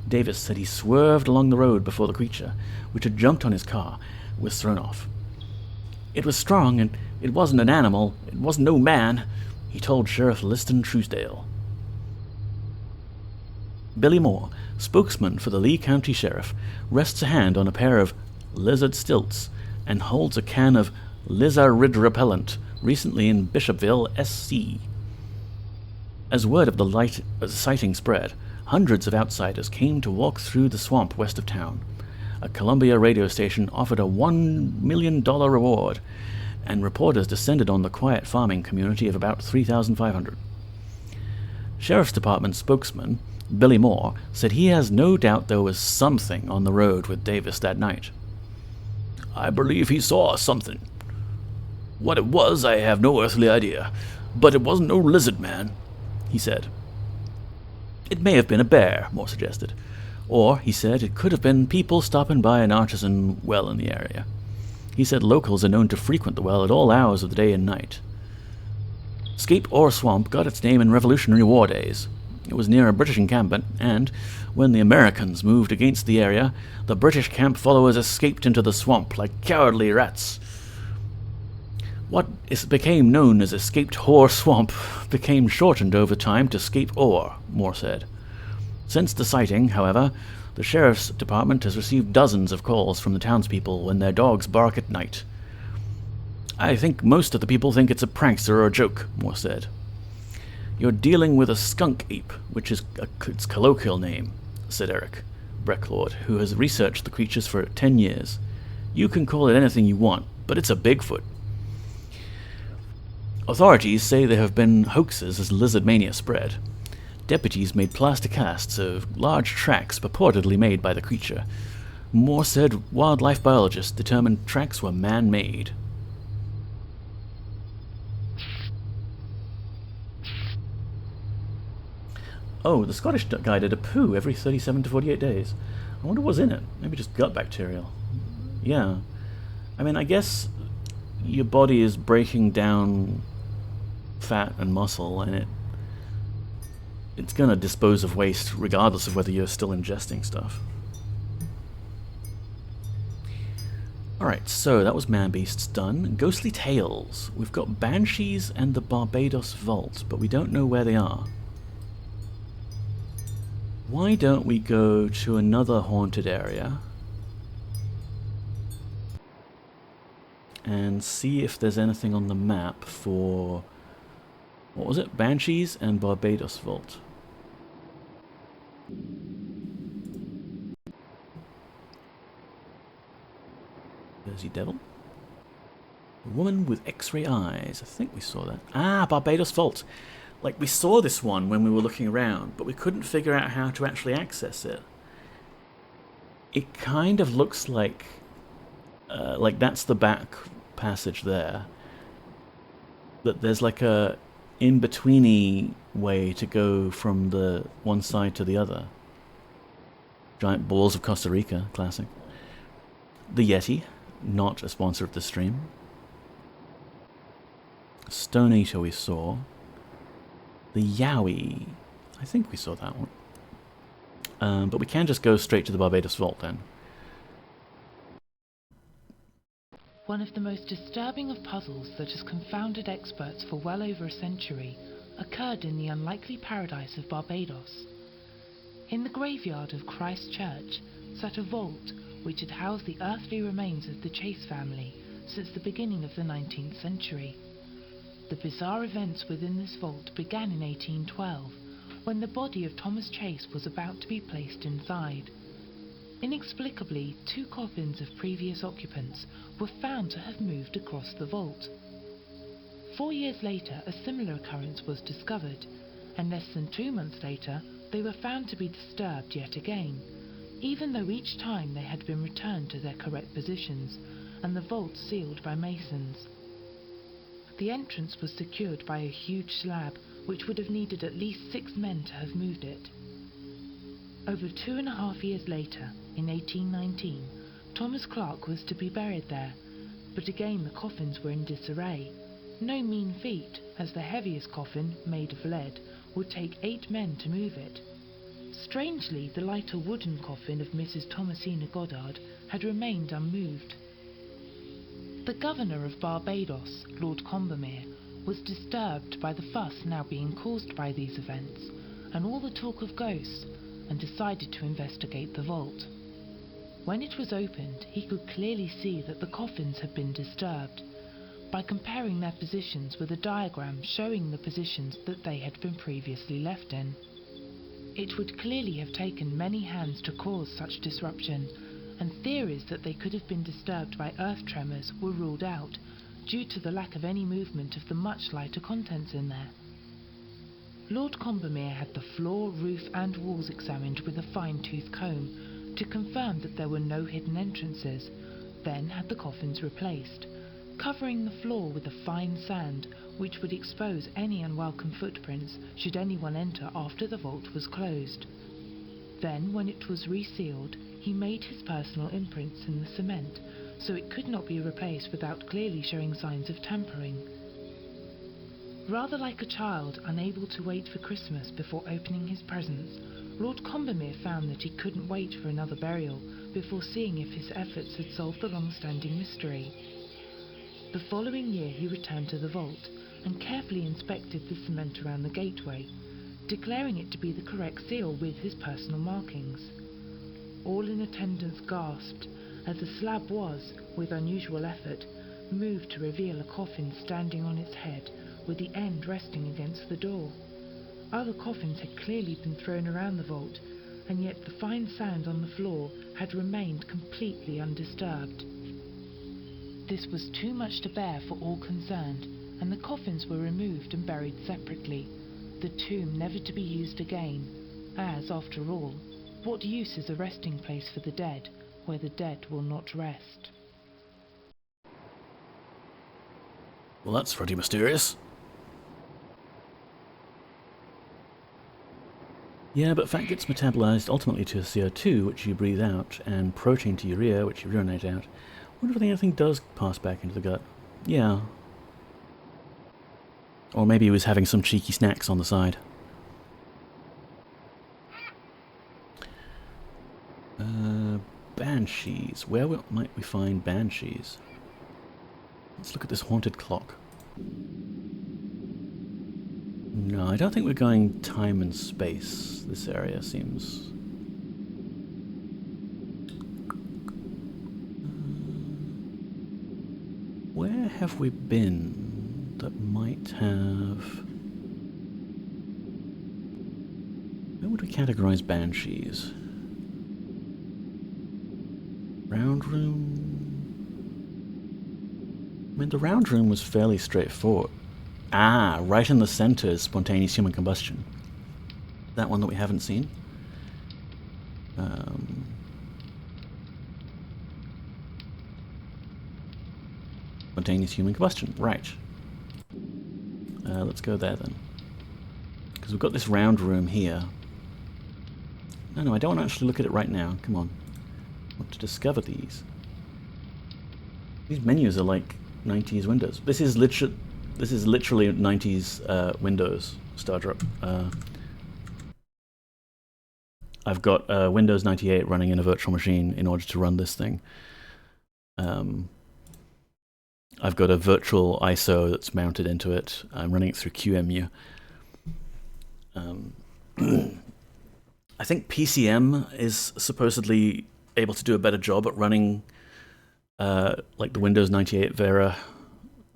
Davis said he swerved along the road before the creature, which had jumped on his car, was thrown off. It was strong, and it wasn't an animal, it wasn't no man, he told Sheriff Liston Truesdale. Billy Moore, spokesman for the Lee County Sheriff, rests a hand on a pair of lizard stilts and holds a can of lizard repellent, recently in Bishopville, SC. As word of the sighting spread, hundreds of outsiders came to walk through the swamp west of town. A Columbia radio station offered a $1 million reward, and reporters descended on the quiet farming community of about 3,500. Sheriff's Department spokesman Billy Moore said he has no doubt there was something on the road with Davis that night. "I believe he saw something. What it was, I have no earthly idea, but it wasn't no lizard man," he said. It may have been a bear, Moore suggested. Or, he said, it could have been people stopping by an artisan well in the area. He said locals are known to frequent the well at all hours of the day and night. Scape Ore Swamp got its name in Revolutionary War days. It was near a British encampment, and when the Americans moved against the area, the British camp followers escaped into the swamp like cowardly rats. What became known as Escaped Whore Swamp became shortened over time to Scape Ore, Moore said. Since the sighting, however, the Sheriff's Department has received dozens of calls from the townspeople when their dogs bark at night. "I think most of the people think it's a prankster or a joke," Moore said. "You're dealing with a skunk ape, which is its colloquial name," said Eric Brecklord, who has researched the creatures for 10 years. "You can call it anything you want, but it's a Bigfoot." Authorities say there have been hoaxes as lizard mania spread. Deputies made plaster casts of large tracks purportedly made by the creature. Moore said wildlife biologists determined tracks were man-made. Oh, the Scottish guy did a poo every 37 to 48 days. I wonder what's in it. Maybe just gut bacterial. Yeah. I mean, I guess your body is breaking down fat and muscle, and it's going to dispose of waste regardless of whether you're still ingesting stuff. Alright, so that was Man-Beasts done. Ghostly Tales. We've got Banshees and the Barbados Vault, but we don't know where they are. Why don't we go to another haunted area and see if there's anything on the map for, what was it? Banshees and Barbados Vault. Jersey Devil. A woman with X-ray eyes. I think we saw that. Ah, Barbados Vault. Like, we saw this one when we were looking around, but we couldn't figure out how to actually access it. It kind of looks like that's the back passage there. But there's like a in-betweeny way to go from the one side to the other. Giant balls of Costa Rica, classic. The Yeti, not a sponsor of the stream. Stone Eater we saw. The Yowie, I think we saw that one. But we can just go straight to the Barbados Vault then. One of the most disturbing of puzzles that has confounded experts for well over a century occurred in the unlikely paradise of Barbados. In the graveyard of Christ Church sat a vault which had housed the earthly remains of the Chase family since the beginning of the 19th century. The The bizarre events within this vault began in 1812, when the body of Thomas Chase was about to be placed inside. Inexplicably, 2 coffins of previous occupants were found to have moved across the vault. 4 years later, a similar occurrence was discovered, and less than 2 months later, they were found to be disturbed yet again, even though each time they had been returned to their correct positions, and the vault sealed by masons. The entrance was secured by a huge slab, which would have needed at least 6 men to have moved it. Over 2.5 years later, in 1819, Thomas Clark was to be buried there, but again the coffins were in disarray. No mean feat, as the heaviest coffin, made of lead, would take 8 men to move it. Strangely, the lighter wooden coffin of Mrs. Thomasina Goddard had remained unmoved. The governor of Barbados, Lord Combustion, was disturbed by the fuss now being caused by these events, and all the talk of ghosts, and decided to investigate the vault. When it was opened, he could clearly see that the coffins had been disturbed, by comparing their positions with a diagram showing the positions that they had been previously left in. It would clearly have taken many hands to cause such disruption, and theories that they could have been disturbed by earth tremors were ruled out, due to the lack of any movement of the much lighter contents in there. Lord Combustion had the floor, roof and walls examined with a fine-tooth comb to confirm that there were no hidden entrances, then had the coffins replaced, covering the floor with a fine sand which would expose any unwelcome footprints should anyone enter after the vault was closed. Then, when it was resealed, he made his personal imprints in the cement, so it could not be replaced without clearly showing signs of tampering. Rather like a child unable to wait for Christmas before opening his presents, Lord Combustion found that he couldn't wait for another burial before seeing if his efforts had solved the long-standing mystery. The following year he returned to the vault and carefully inspected the cement around the gateway, declaring it to be the correct seal with his personal markings. All in attendance gasped as the slab was, with unusual effort, moved to reveal a coffin standing on its head with the end resting against the door. Other coffins had clearly been thrown around the vault, and yet the fine sand on the floor had remained completely undisturbed. This was too much to bear for all concerned, and the coffins were removed and buried separately, the tomb never to be used again, as, after all, what use is a resting place for the dead, where the dead will not rest? Well, that's pretty mysterious. Yeah, but fat gets metabolized ultimately to CO2, which you breathe out, and protein to urea, which you urinate out. I wonder if anything does pass back into the gut. Yeah. Or maybe he was having some cheeky snacks on the side. Banshees. Where might we find banshees? Let's look at this haunted clock. No, I don't think we're going time and space. This area seems... Where have we been that might have... Where would we categorize banshees? Round room? I mean, the round room was fairly straightforward. Ah, right in the center is spontaneous human combustion. That one that we haven't seen. Spontaneous human combustion, right. Let's go there then. Because we've got this round room here. No, I don't want to actually look at it right now. Come on. I want to discover these. These menus are like 90s Windows. This is literally 90s Windows starter up. I've got Windows 98 running in a virtual machine in order to run this thing. I've got a virtual ISO that's mounted into it. I'm running it through QEMU. I think PCM is supposedly able to do a better job at running like the Windows 98 Vera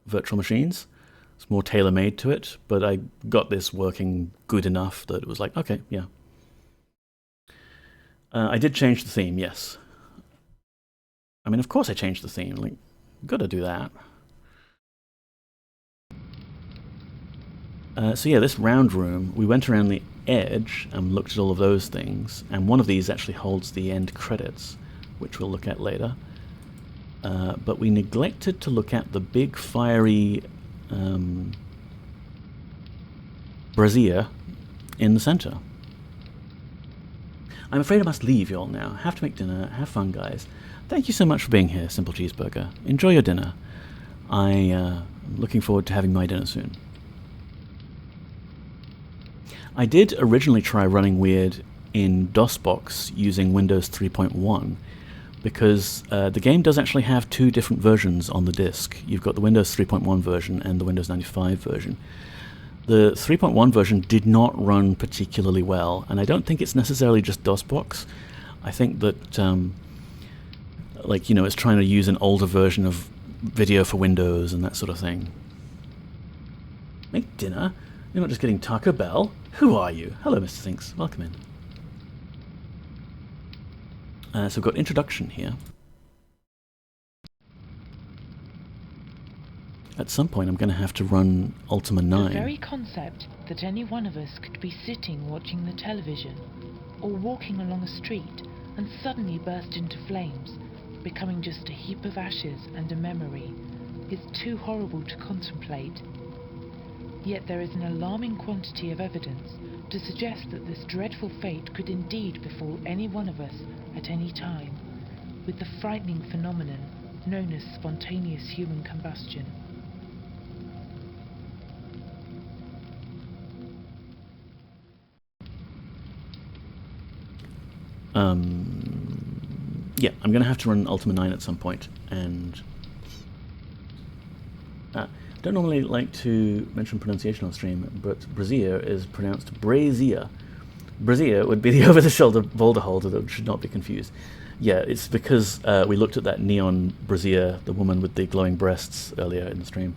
virtual machines. It's more tailor-made to it, but I got this working good enough that it was like, okay, yeah. I did change the theme, yes. I mean, of course I changed the theme. Like, gotta do that. So yeah, this round room, we went around the edge and looked at all of those things, and one of these actually holds the end credits, which we'll look at later. But we neglected to look at the big fiery brazier in the center. I'm afraid I must leave you all now. Have to make dinner. Have fun, guys. Thank you so much for being here, Simple Cheeseburger. Enjoy your dinner. I'm looking forward to having my dinner soon. I did originally try running Weird in DOSBox using Windows 3.1 because the game does actually have two different versions on the disk. You've got the Windows 3.1 version and the Windows 95 version. The 3.1 version did not run particularly well, and I don't think it's necessarily just DOSBox. I think that, like, you know, it's trying to use an older version of video for Windows and that sort of thing. Make dinner? You're not just getting Taco Bell? Who are you? Hello, Mr. Sinks. Welcome in. So we've got introduction here. At some point I'm going to have to run Ultima 9. The very concept that any one of us could be sitting watching the television or walking along a street and suddenly burst into flames, becoming just a heap of ashes and a memory, is too horrible to contemplate. Yet there is an alarming quantity of evidence to suggest that this dreadful fate could indeed befall any one of us at any time, with the frightening phenomenon known as spontaneous human combustion. Yeah, I'm going to have to run Ultima 9 at some point, and don't normally like to mention pronunciation on stream, but brazier is pronounced brazier. Brazier would be the over-the-shoulder boulder holder that should not be confused. Yeah, it's because we looked at that neon brazier, the woman with the glowing breasts, earlier in the stream.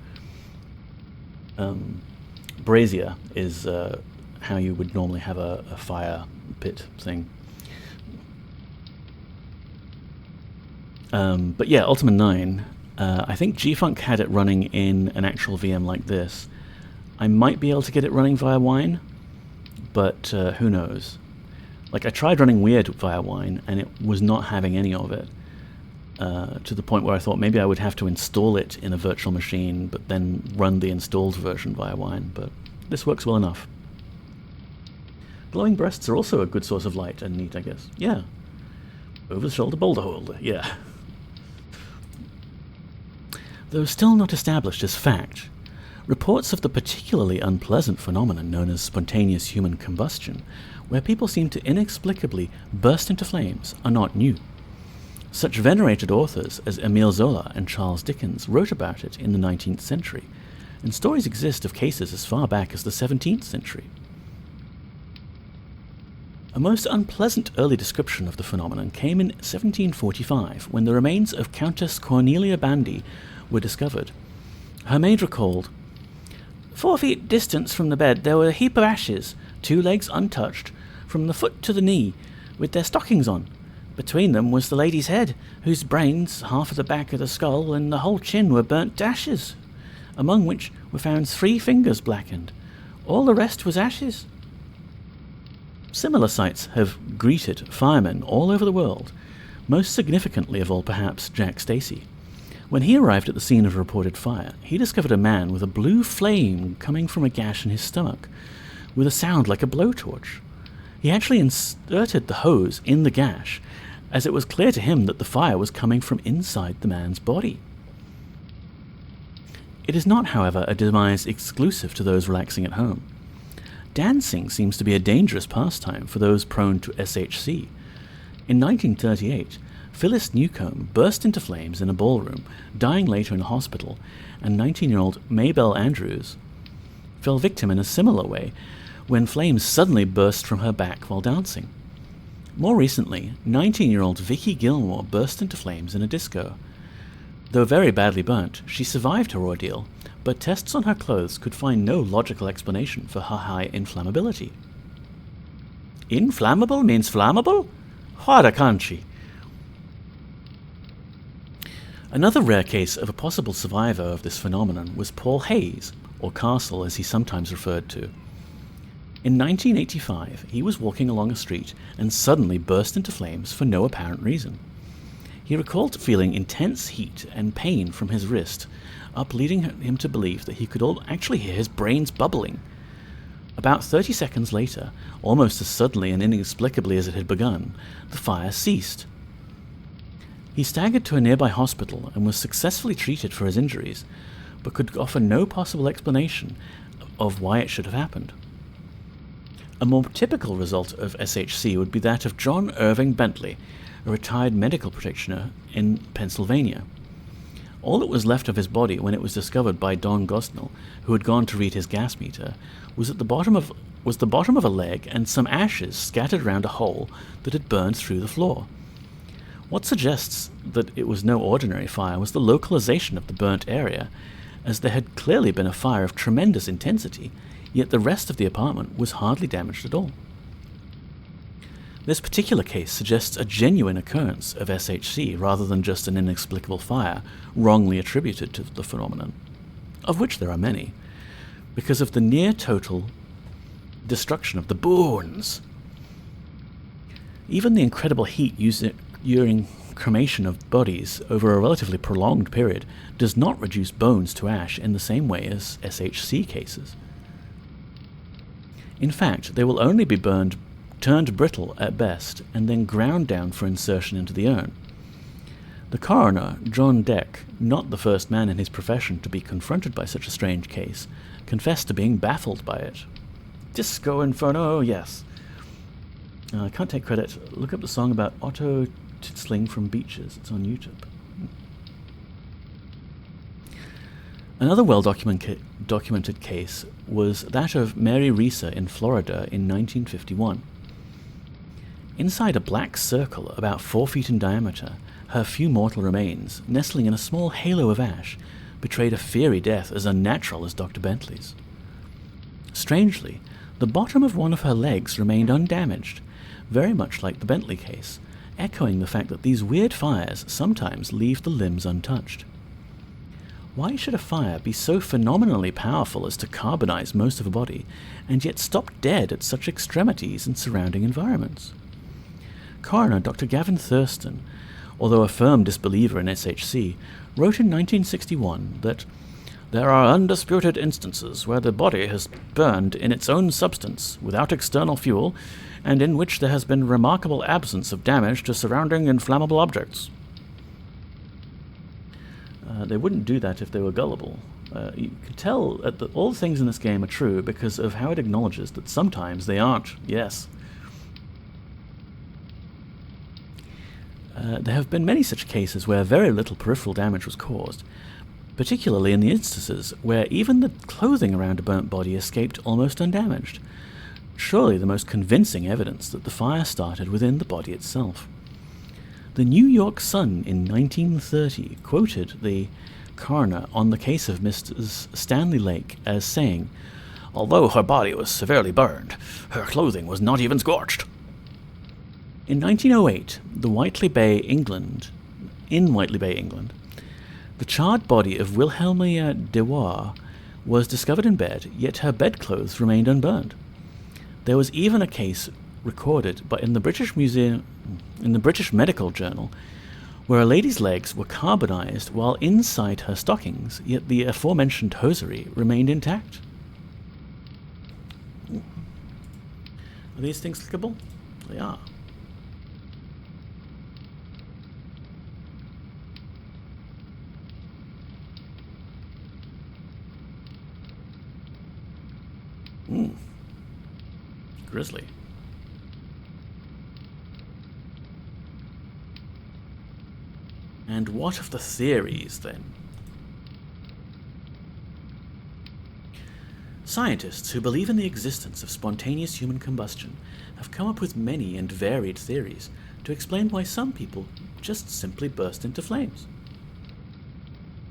Brazier is how you would normally have a fire pit thing. But yeah, Ultima 9, I think G-Funk had it running in an actual VM like this. I might be able to get it running via Wine, but who knows. Like, I tried running Weird via Wine, and it was not having any of it, to the point where I thought maybe I would have to install it in a virtual machine, but then run the installed version via Wine, but this works well enough. Glowing breasts are also a good source of light and neat, I guess. Yeah. Over-the-shoulder boulder holder, yeah. Though still not established as fact, reports of the particularly unpleasant phenomenon known as spontaneous human combustion, where people seem to inexplicably burst into flames, are not new. Such venerated authors as Émile Zola and Charles Dickens wrote about it in the 19th century, and stories exist of cases as far back as the 17th century. A most unpleasant early description of the phenomenon came in 1745, when the remains of Countess Cornelia Bandy were discovered. Her maid recalled, 4 feet distance from the bed there were a heap of ashes, 2 legs untouched, from the foot to the knee, with their stockings on. Between them was the lady's head, whose brains, half of the back of the skull, and the whole chin were burnt to ashes, among which were found 3 fingers blackened. All the rest was ashes. Similar sights have greeted firemen all over the world, most significantly of all perhaps Jack Stacey. When he arrived at the scene of a reported fire, he discovered a man with a blue flame coming from a gash in his stomach, with a sound like a blowtorch. He actually inserted the hose in the gash, as it was clear to him that the fire was coming from inside the man's body. It is not, however, a demise exclusive to those relaxing at home. Dancing seems to be a dangerous pastime for those prone to SHC. In 1938, Phyllis Newcomb burst into flames in a ballroom, dying later in a hospital, and 19-year-old Maybelle Andrews fell victim in a similar way when flames suddenly burst from her back while dancing. More recently, 19-year-old Vicky Gilmore burst into flames in a disco. Though very badly burnt, she survived her ordeal, but tests on her clothes could find no logical explanation for her high inflammability. Inflammable means flammable? What a country! Another rare case of a possible survivor of this phenomenon was Paul Hayes, or Castle as he's sometimes referred to. In 1985, he was walking along a street and suddenly burst into flames for no apparent reason. He recalled feeling intense heat and pain from his wrist, leading him to believe that he could actually hear his brains bubbling. About 30 seconds later, almost as suddenly and inexplicably as it had begun, the fire ceased. He staggered to a nearby hospital and was successfully treated for his injuries, but could offer no possible explanation of why it should have happened. A more typical result of SHC would be that of John Irving Bentley, a retired medical practitioner in Pennsylvania. All that was left of his body when it was discovered by Don Gosnell, who had gone to read his gas meter, was the bottom of a leg and some ashes scattered around a hole that had burned through the floor. What suggests that it was no ordinary fire was the localization of the burnt area, as there had clearly been a fire of tremendous intensity, yet the rest of the apartment was hardly damaged at all. This particular case suggests a genuine occurrence of SHC rather than just an inexplicable fire wrongly attributed to the phenomenon, of which there are many, because of the near-total destruction of the bones. Even the incredible heat used during cremation of bodies over a relatively prolonged period does not reduce bones to ash in the same way as SHC cases. In fact, they will only be turned brittle at best, and then ground down for insertion into the urn. The coroner, John Deck, not the first man in his profession to be confronted by such a strange case, confessed to being baffled by it. Disco Inferno, yes. I can't take credit. Look up the song about Otto Titzling from Beaches. It's on YouTube. Another well-documented case was that of Mary Reeser in Florida in 1951. Inside a black circle about 4 feet in diameter, her few mortal remains, nestling in a small halo of ash, betrayed a fiery death as unnatural as Dr. Bentley's. Strangely, the bottom of one of her legs remained undamaged, very much like the Bentley case, echoing the fact that these weird fires sometimes leave the limbs untouched. Why should a fire be so phenomenally powerful as to carbonize most of a body, and yet stop dead at such extremities and surrounding environments? Coroner Dr. Gavin Thurston, although a firm disbeliever in SHC, wrote in 1961 that there are undisputed instances where the body has burned in its own substance, without external fuel, and in which there has been remarkable absence of damage to surrounding inflammable objects. They wouldn't do that if they were gullible. You could tell that all things in this game are true because of how it acknowledges that sometimes they aren't, yes. There have been many such cases where very little peripheral damage was caused, particularly in the instances where even the clothing around a burnt body escaped almost undamaged. Surely the most convincing evidence that the fire started within the body itself. The New York Sun in 1930 quoted the coroner on the case of Mrs. Stanley Lake as saying, "Although her body was severely burned, her clothing was not even scorched." In 1908, in Whiteley Bay, England, the charred body of Wilhelmina Dewar was discovered in bed, yet her bedclothes remained unburned. There was even a case recorded in the British Medical Journal, where a lady's legs were carbonized while inside her stockings, yet the aforementioned hosiery remained intact. Are these things clickable? They are. Grisly. And what of the theories, then? Scientists who believe in the existence of spontaneous human combustion have come up with many and varied theories to explain why some people just simply burst into flames.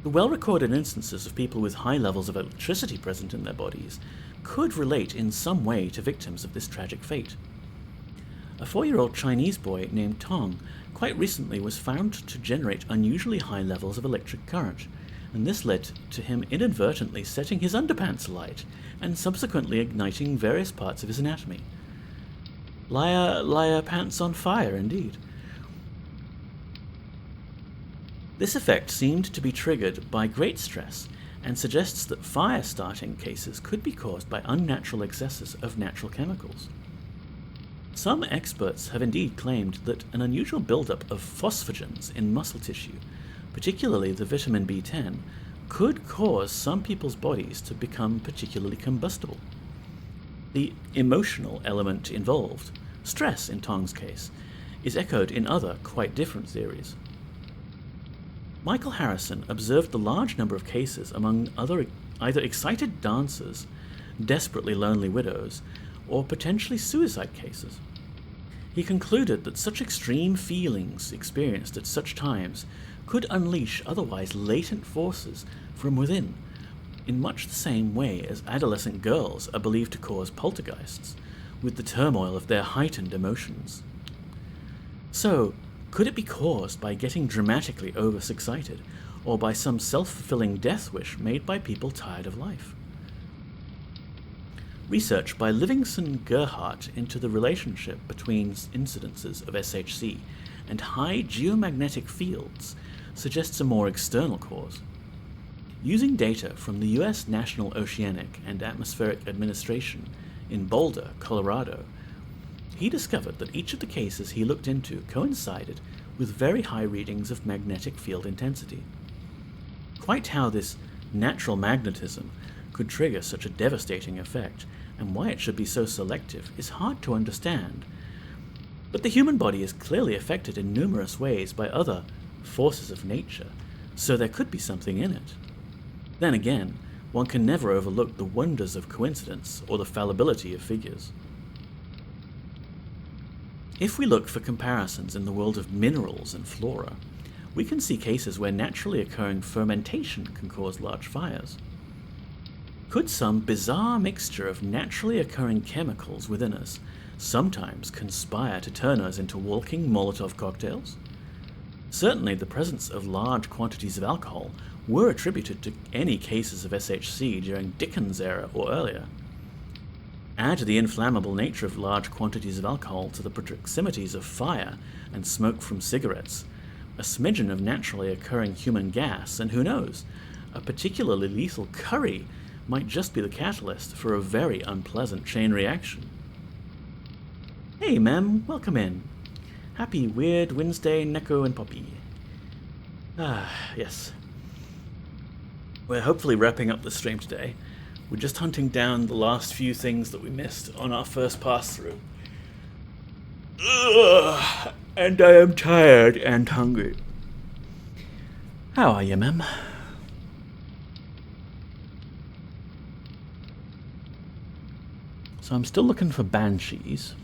The well-recorded instances of people with high levels of electricity present in their bodies could relate in some way to victims of this tragic fate. A 4-year-old Chinese boy named Tong quite recently was found to generate unusually high levels of electric current, and this led to him inadvertently setting his underpants alight and subsequently igniting various parts of his anatomy. Liar pants on fire, indeed. This effect seemed to be triggered by great stress and suggests that fire-starting cases could be caused by unnatural excesses of natural chemicals. Some experts have indeed claimed that an unusual buildup of phosphogens in muscle tissue, particularly the vitamin B10, could cause some people's bodies to become particularly combustible. The emotional element involved, stress in Tong's case, is echoed in other, quite different theories. Michael Harrison observed the large number of cases among either excited dancers, desperately lonely widows, or potentially suicide cases. He concluded that such extreme feelings experienced at such times could unleash otherwise latent forces from within, in much the same way as adolescent girls are believed to cause poltergeists, with the turmoil of their heightened emotions. So, could it be caused by getting dramatically overexcited, or by some self-fulfilling death wish made by people tired of life? Research by Livingston Gerhardt into the relationship between incidences of SHC and high geomagnetic fields suggests a more external cause. Using data from the U.S. National Oceanic and Atmospheric Administration in Boulder, Colorado, he discovered that each of the cases he looked into coincided with very high readings of magnetic field intensity. Quite how this natural magnetism could trigger such a devastating effect, and why it should be so selective, is hard to understand. But the human body is clearly affected in numerous ways by other forces of nature, so there could be something in it. Then again, one can never overlook the wonders of coincidence or the fallibility of figures. If we look for comparisons in the world of minerals and flora, we can see cases where naturally occurring fermentation can cause large fires. Could some bizarre mixture of naturally occurring chemicals within us sometimes conspire to turn us into walking Molotov cocktails? Certainly the presence of large quantities of alcohol were attributed to any cases of SHC during Dickens' era or earlier. Add the inflammable nature of large quantities of alcohol to the proximities of fire and smoke from cigarettes, a smidgen of naturally occurring human gas, and who knows, a particularly lethal curry might just be the catalyst for a very unpleasant chain reaction. Hey, Mem, welcome in. Happy Weird Wednesday, Neko and Poppy. Yes. We're hopefully wrapping up the stream today. We're just hunting down the last few things that we missed on our first pass-through. And I am tired and hungry. How are you, Mem? So I'm still looking for Banshees.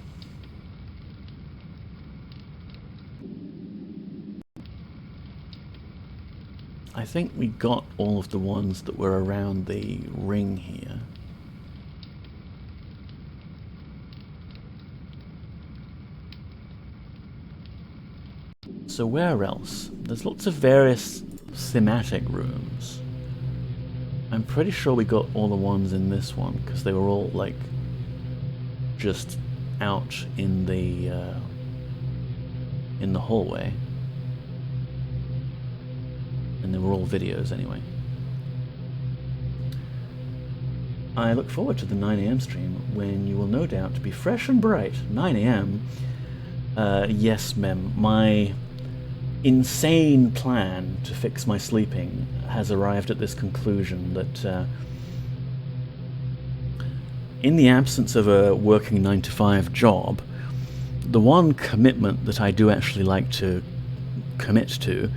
I think we got all of the ones that were around the ring here. So where else? There's lots of various thematic rooms. I'm pretty sure we got all the ones in this one, because they were all, like, just out in the hallway. And they were all videos anyway. I look forward to the 9 AM stream when you will no doubt be fresh and bright. 9 AM? Yes, Mem. My insane plan to fix my sleeping has arrived at this conclusion that in the absence of a working 9-to-5 job, the one commitment that I do actually like to commit to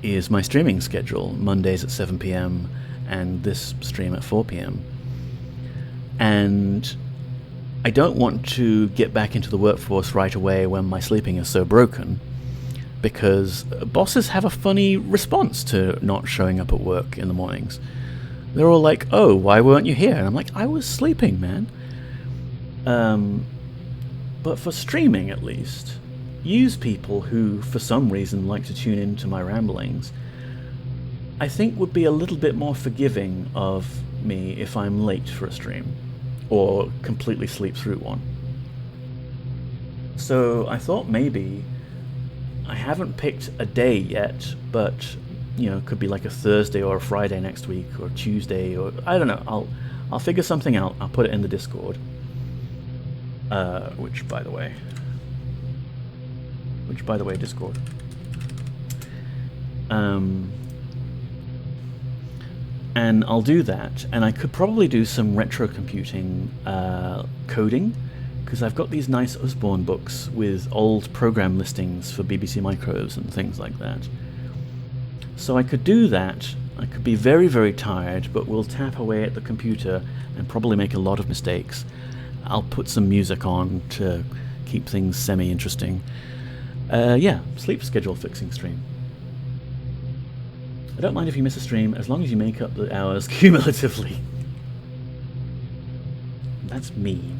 is my streaming schedule, Mondays at 7 PM and this stream at 4 PM. And I don't want to get back into the workforce right away when my sleeping is so broken, because bosses have a funny response to not showing up at work in the mornings. They're all like, "Oh, why weren't you here?" And I'm like, "I was sleeping, man." But for streaming, at least, use people who, for some reason, like to tune into my ramblings, I think would be a little bit more forgiving of me if I'm late for a stream, or completely sleep through one. So I thought maybe, I haven't picked a day yet, but could be like a Thursday or a Friday next week, or Tuesday, or I don't know. I'll figure something out. I'll put it in the Discord. Which by the way, Discord. And I'll do that, and I could probably do some retro computing coding, because I've got these nice Usborne books with old program listings for BBC Micros and things like that. So I could do that. I could be very, very tired, but we'll tap away at the computer and probably make a lot of mistakes. I'll put some music on to keep things semi-interesting. Yeah, sleep schedule fixing stream. I don't mind if you miss a stream, as long as you make up the hours cumulatively. That's mean.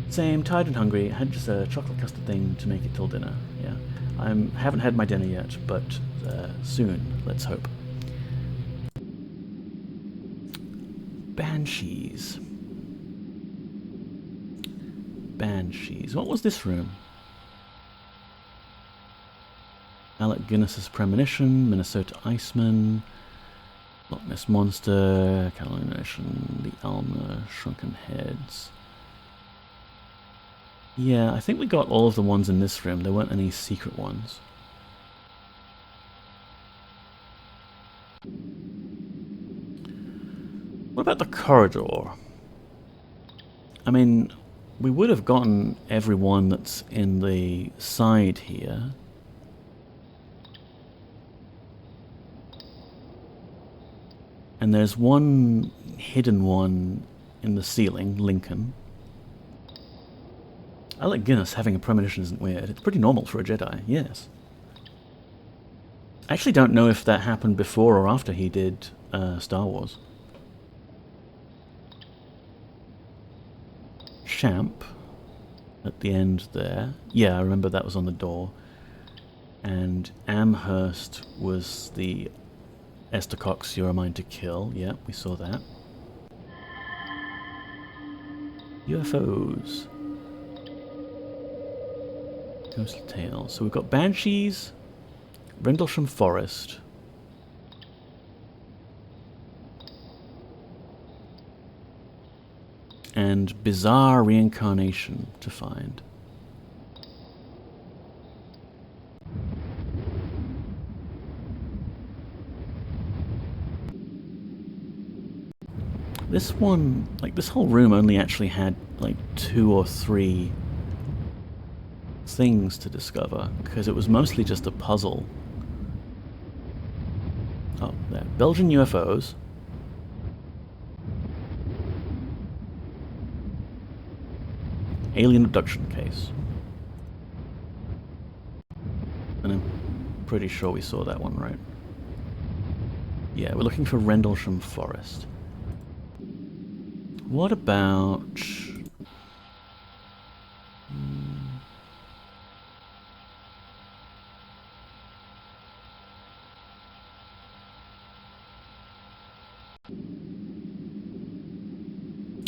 Same, tired and hungry. Had just a chocolate custard thing to make it till dinner. Yeah, I haven't had my dinner yet, but soon, let's hope. Banshees. What was this room? Alec Guinness's Premonition, Minnesota Iceman, Loch Ness Monster, Catcam, the Alma, Shrunken Heads. Yeah, I think we got all of the ones in this room. There weren't any secret ones. What about the corridor? I mean, we would have gotten every one that's in the side here. And there's one hidden one in the ceiling, Lincoln. Alec Guinness having a premonition isn't weird. It's pretty normal for a Jedi, yes. I actually don't know if that happened before or after he did Star Wars. Champ at the end there. Yeah, I remember that was on the door. And Amherst was the Esther Cox, You're Mine to Kill. Yeah, we saw that. UFOs. Ghostly Tales. So we've got Banshees, Rendlesham Forest, and Bizarre Reincarnation to find. This one, like this whole room only actually had like 2 or 3 things to discover, because it was mostly just a puzzle. Oh, there. Belgian UFOs. Alien abduction case. And I'm pretty sure we saw that one, right? Yeah, we're looking for Rendlesham Forest. What about...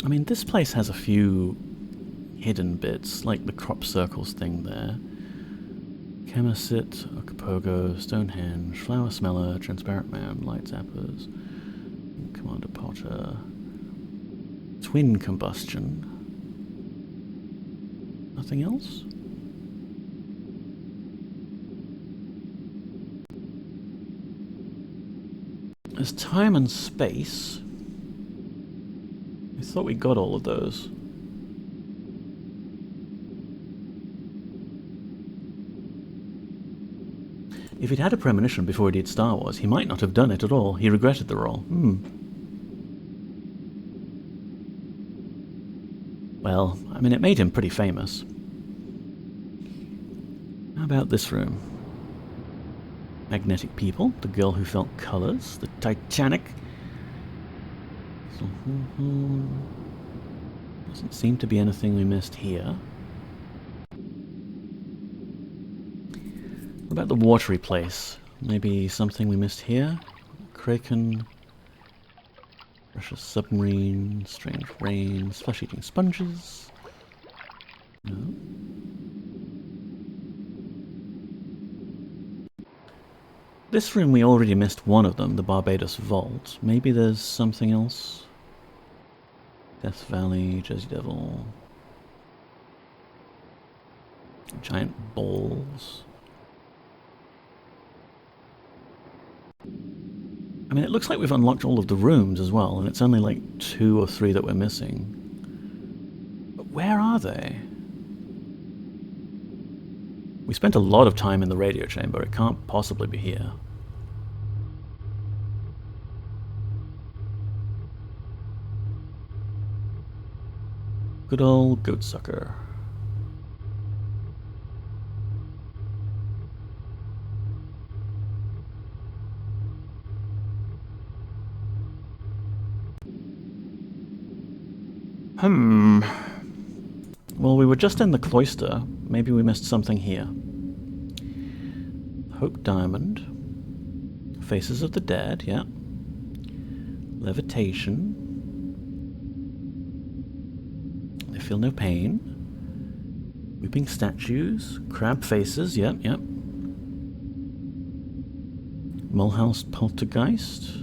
I mean, this place has a few hidden bits, like the crop circles thing there. Chemosit, Ogopogo, Stonehenge, Flower Smeller, Transparent Man, Light Zappers, Commander Potter, Twin Combustion. Nothing else? There's Time and Space. I thought we got all of those. If he'd had a premonition before he did Star Wars, he might not have done it at all. He regretted the role. Well, I mean, it made him pretty famous. about this room? Magnetic people, the girl who felt colors, the Titanic. Doesn't seem to be anything we missed here. What about the watery place? Maybe something we missed here? Kraken, precious submarine, strange rains, flesh-eating sponges. No. This room we already missed one of them, the Barbados Vault. Maybe there's something else? Death Valley, Jersey Devil. Giant balls. I mean, it looks like we've unlocked all of the rooms as well, and it's only like 2 or 3 that we're missing. But where are they? We spent a lot of time in the radio chamber. It can't possibly be here. Good old goatsucker. Well, we were just in the Cloister. Maybe we missed something here. Hope Diamond. Faces of the Dead, yeah. Levitation. They feel no pain. Weeping statues. Crab faces, yep. Mulhouse Poltergeist.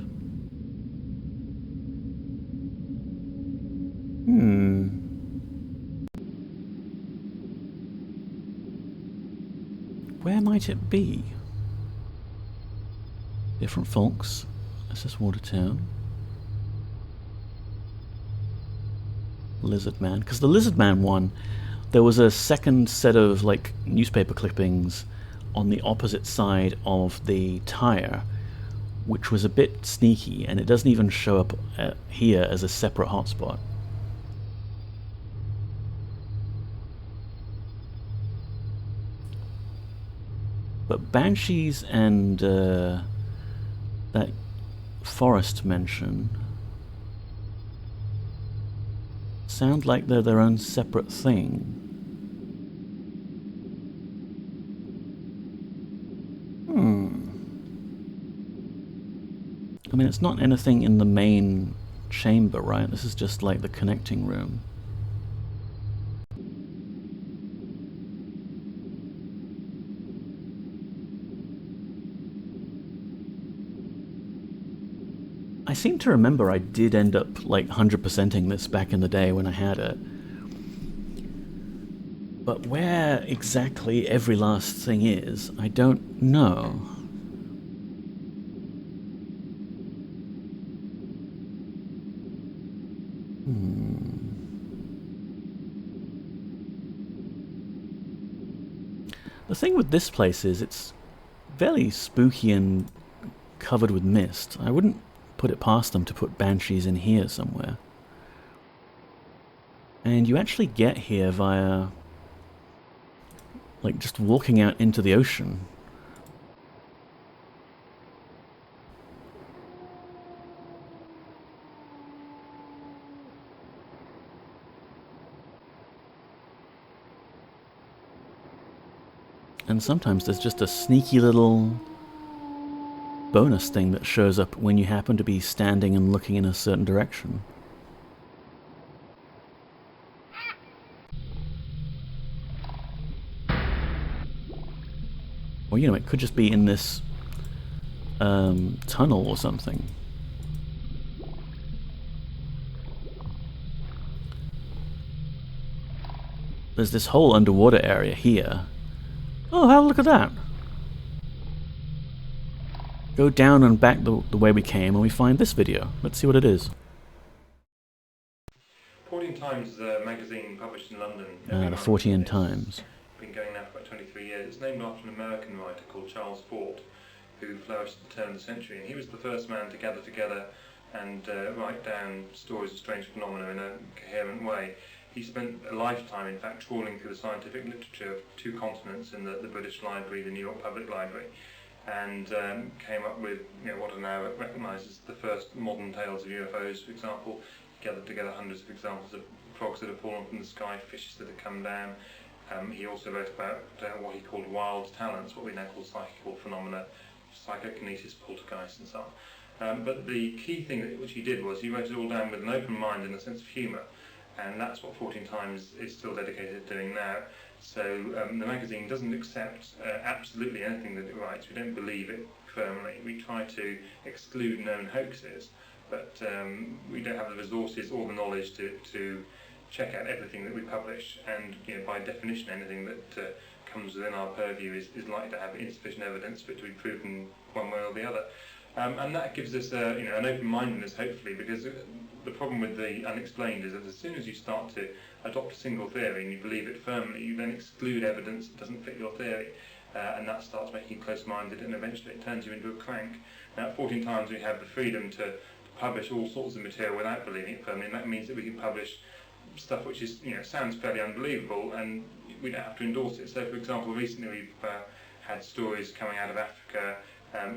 Where might it be? Different folks. SS Watertown. Lizardman. Because the Lizardman one, there was a second set of like newspaper clippings on the opposite side of the tire, which was a bit sneaky, and it doesn't even show up here as a separate hotspot. But Banshees and that forest mention sound like they're their own separate thing. I mean, it's not anything in the main chamber, right? This is just like the connecting room. I seem to remember I did end up like 100%ing this back in the day when I had it. But where exactly every last thing is, I don't know. The thing with this place is it's very spooky and covered with mist. I wouldn't put it past them to put Banshees in here somewhere. And you actually get here via like just walking out into the ocean. And sometimes there's just a sneaky little bonus thing that shows up when you happen to be standing and looking in a certain direction. Or, you know, it could just be in this tunnel or something. There's this whole underwater area here. Oh, hell, look at that. Go down and back the way we came and we find this video. Let's see what it is. 14 Times is a magazine published in London. The 14 Times. Been going now for about 23 years. It's named after an American writer called Charles Fort, who flourished at the turn of the century. And he was the first man to gather together and write down stories of strange phenomena in a coherent way. He spent a lifetime, in fact, trawling through the scientific literature of 2 continents in the British Library, the New York Public Library, and came up with what are now recognised as the first modern tales of UFOs, for example. He gathered together hundreds of examples of frogs that have fallen from the sky, fishes that have come down. He also wrote about what he called wild talents, what we now call psychical phenomena, psychokinesis, poltergeist and so on. But the key thing which he did was he wrote it all down with an open mind and a sense of humour, and that's what 14 Times is still dedicated to doing now. So the magazine doesn't accept absolutely anything that it writes. We don't believe it firmly. We try to exclude known hoaxes, but we don't have the resources or the knowledge to check out everything that we publish, and by definition anything that comes within our purview is likely to have insufficient evidence for it to be proven one way or the other. And that gives us an open-mindedness, hopefully, because the problem with the unexplained is that as soon as you start to adopt a single theory and you believe it firmly, you then exclude evidence that doesn't fit your theory, and that starts making you close-minded, and eventually it turns you into a crank. Now at 14 Times we have the freedom to publish all sorts of material without believing it firmly, and that means that we can publish stuff which is sounds fairly unbelievable, and we don't have to endorse it. So for example, recently we've had stories coming out of Africa.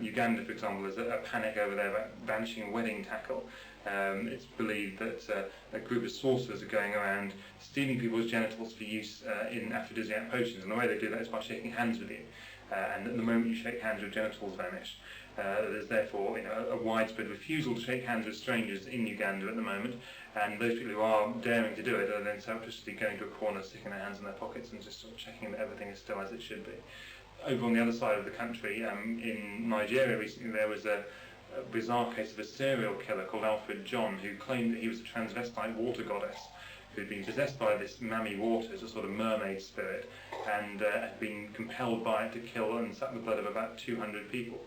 Uganda, for example, there's a panic over there about vanishing wedding tackle. It's believed that a group of sorcerers are going around stealing people's genitals for use in aphrodisiac potions, and the way they do that is by shaking hands with you. And at the moment you shake hands, your genitals vanish. There's therefore a widespread refusal to shake hands with strangers in Uganda at the moment, and those people who are daring to do it are then surreptitiously going to a corner, sticking their hands in their pockets and just sort of checking that everything is still as it should be. Over on the other side of the country, in Nigeria recently, there was a bizarre case of a serial killer called Alfred John, who claimed that he was a transvestite water goddess who'd been possessed by this Mami water, as a sort of mermaid spirit, and had been compelled by it to kill and suck the blood of about 200 people.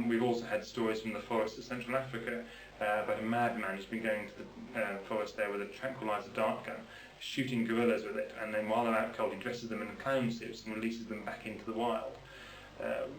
We've also had stories from the forests of Central Africa about a madman who's been going to the forest there with a tranquilizer dart gun, shooting gorillas with it, and then while they're out cold he dresses them in clown suits and releases them back into the wild.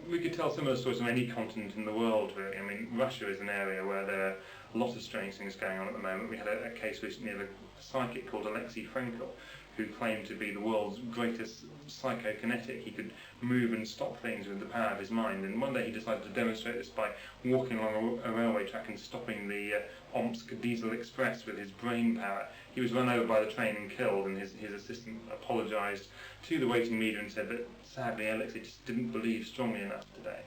We could tell similar stories from any continent in the world, really. I mean, Russia is an area where there are a lot of strange things going on at the moment. We had a case recently of a psychic called Alexei Frenkel, who claimed to be the world's greatest psychokinetic. He could move and stop things with the power of his mind, and one day he decided to demonstrate this by walking along a railway track and stopping the Omsk Diesel Express with his brain power. He was run over by the train and killed, and his assistant apologised to the waiting media and said that sadly Alexei just didn't believe strongly enough today.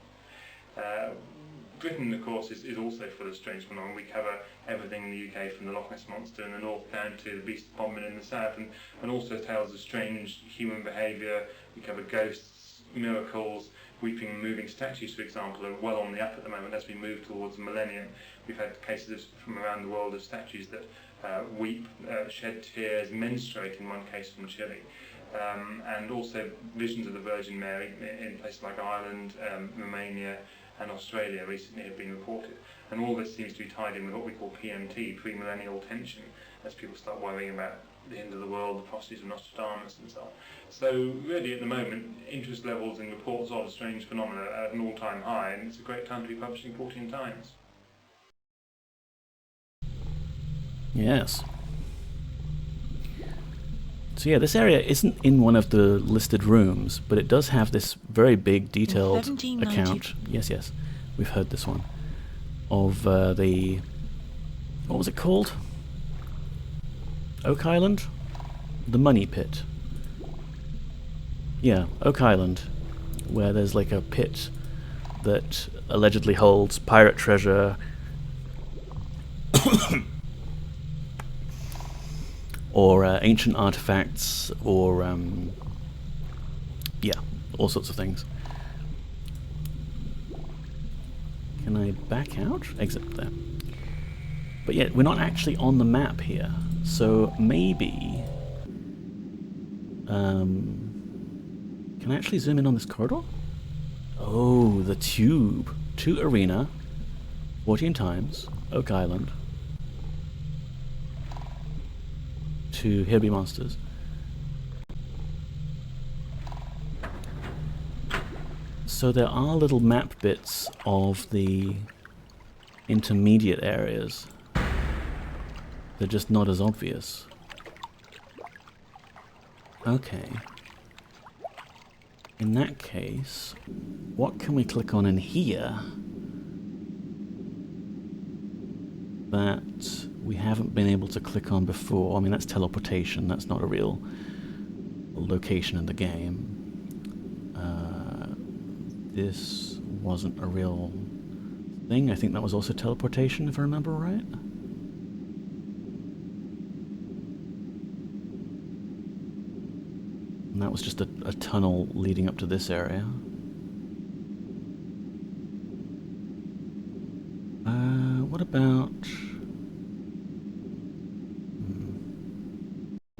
Britain, of course, is also full of strange phenomena. We cover everything in the UK, from the Loch Ness Monster in the north down to the Beast Bombing in the south, and also tales of strange human behaviour. We cover ghosts, miracles, weeping and moving statues, for example, are well on the up at the moment as we move towards the millennium. We've had cases from around the world of statues that weep, shed tears, menstruate in one case from Chile. And also visions of the Virgin Mary in places like Ireland, Romania and Australia recently have been reported. And all this seems to be tied in with what we call PMT, pre-millennial tension, as people start worrying about the end of the world, the prophecies of Nostradamus and so on. So really at the moment, interest levels in reports of strange phenomena are at an all-time high, and it's a great time to be publishing 14 Times. Yes. So yeah, this area isn't in one of the listed rooms, but it does have this very big, detailed account. Yes, we've heard this one. Of the... what was it called? Oak Island? The Money Pit. Yeah, Oak Island, where there's like a pit that allegedly holds pirate treasure, or ancient artifacts, or yeah, all sorts of things. Can I back out? Exit there. But yet, we're not actually on the map here, so maybe... can I actually zoom in on this corridor? Oh, the tube. To Arena, 14 Times, Oak Island, to Here Be Monsters. So there are little map bits of the intermediate areas. They're just not as obvious. Okay. In that case, what can we click on in here that we haven't been able to click on before? I mean, that's teleportation. That's not a real location in the game. This wasn't a real thing. I think that was also teleportation, if I remember right. And that was just a tunnel leading up to this area. What about...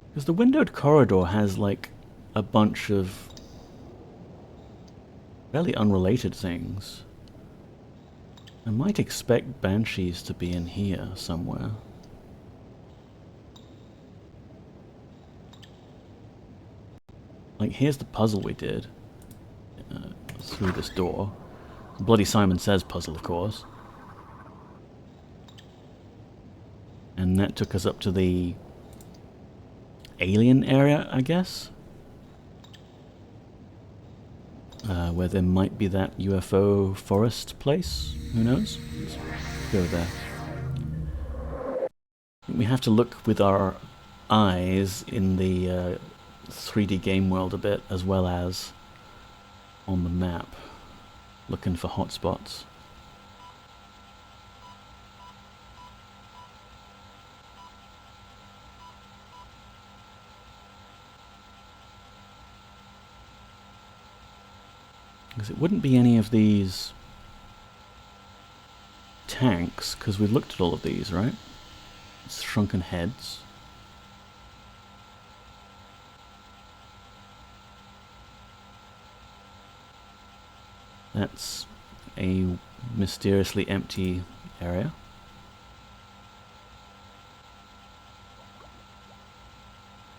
Because the windowed corridor has, like, a bunch of fairly unrelated things. I might expect Banshees to be in here somewhere. Like, here's the puzzle we did. Through this door. Bloody Simon Says puzzle, of course. And that took us up to the alien area, I guess? Where there might be that UFO forest place. Who knows? Let's go there. We have to look with our eyes in the 3D game world a bit, as well as on the map, looking for hotspots. Because it wouldn't be any of these tanks, because we've looked at all of these, right? It's shrunken heads. That's a mysteriously empty area.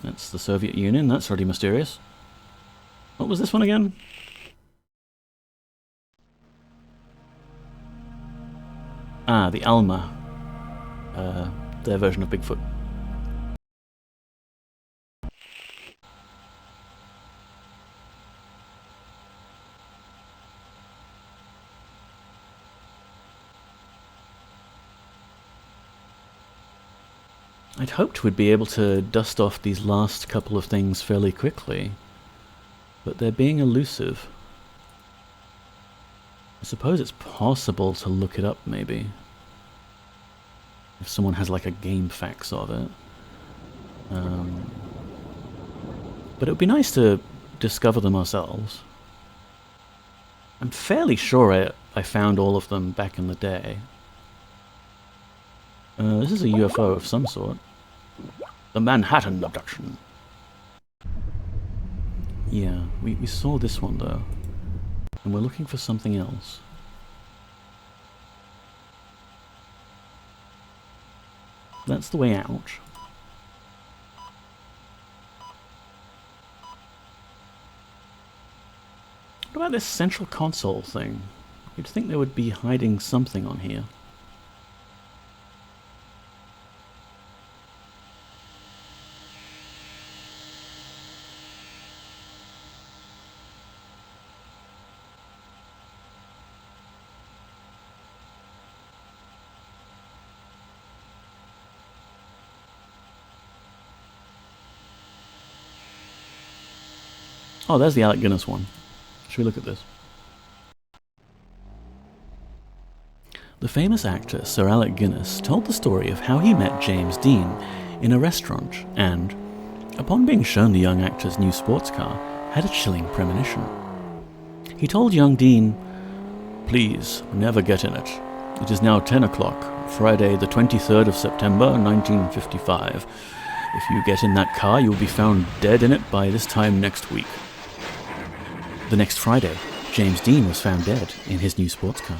That's the Soviet Union. That's already mysterious. What was this one again? Ah, the Alma. Their version of Bigfoot. I'd hoped we'd be able to dust off these last couple of things fairly quickly, but they're being elusive. I suppose it's possible to look it up, maybe. If someone has like a game fax of it. But it would be nice to discover them ourselves. I'm fairly sure I found all of them back in the day. This is a UFO of some sort. The Manhattan abduction. Yeah, we saw this one though. And we're looking for something else. That's the way out. What about this central console thing? You'd think they would be hiding something on here. Oh, there's the Alec Guinness one. Should we look at this? The famous actor Sir Alec Guinness told the story of how he met James Dean in a restaurant and, upon being shown the young actor's new sports car, had a chilling premonition. He told young Dean, "Please, never get in it. It is now 10 o'clock, Friday the 23rd of September, 1955. If you get in that car, you will be found dead in it by this time next week." The next Friday, James Dean was found dead in his new sports car.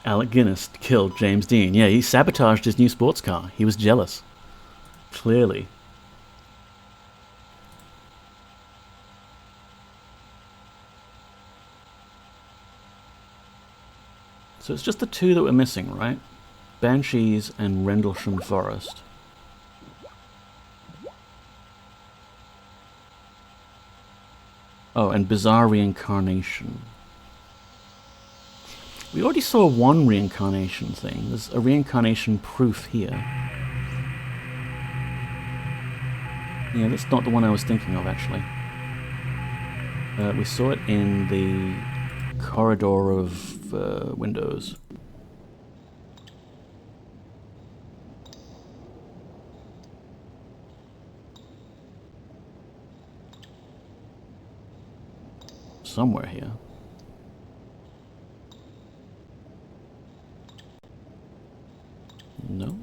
Alec Guinness killed James Dean. Yeah, he sabotaged his new sports car. He was jealous. Clearly. So it's just the two that we're missing, right? Banshees and Rendlesham Forest. Oh, and Bizarre Reincarnation. We already saw one reincarnation thing. There's a reincarnation proof here. Yeah, that's not the one I was thinking of, actually. We saw it in the corridor of windows. Somewhere here. No.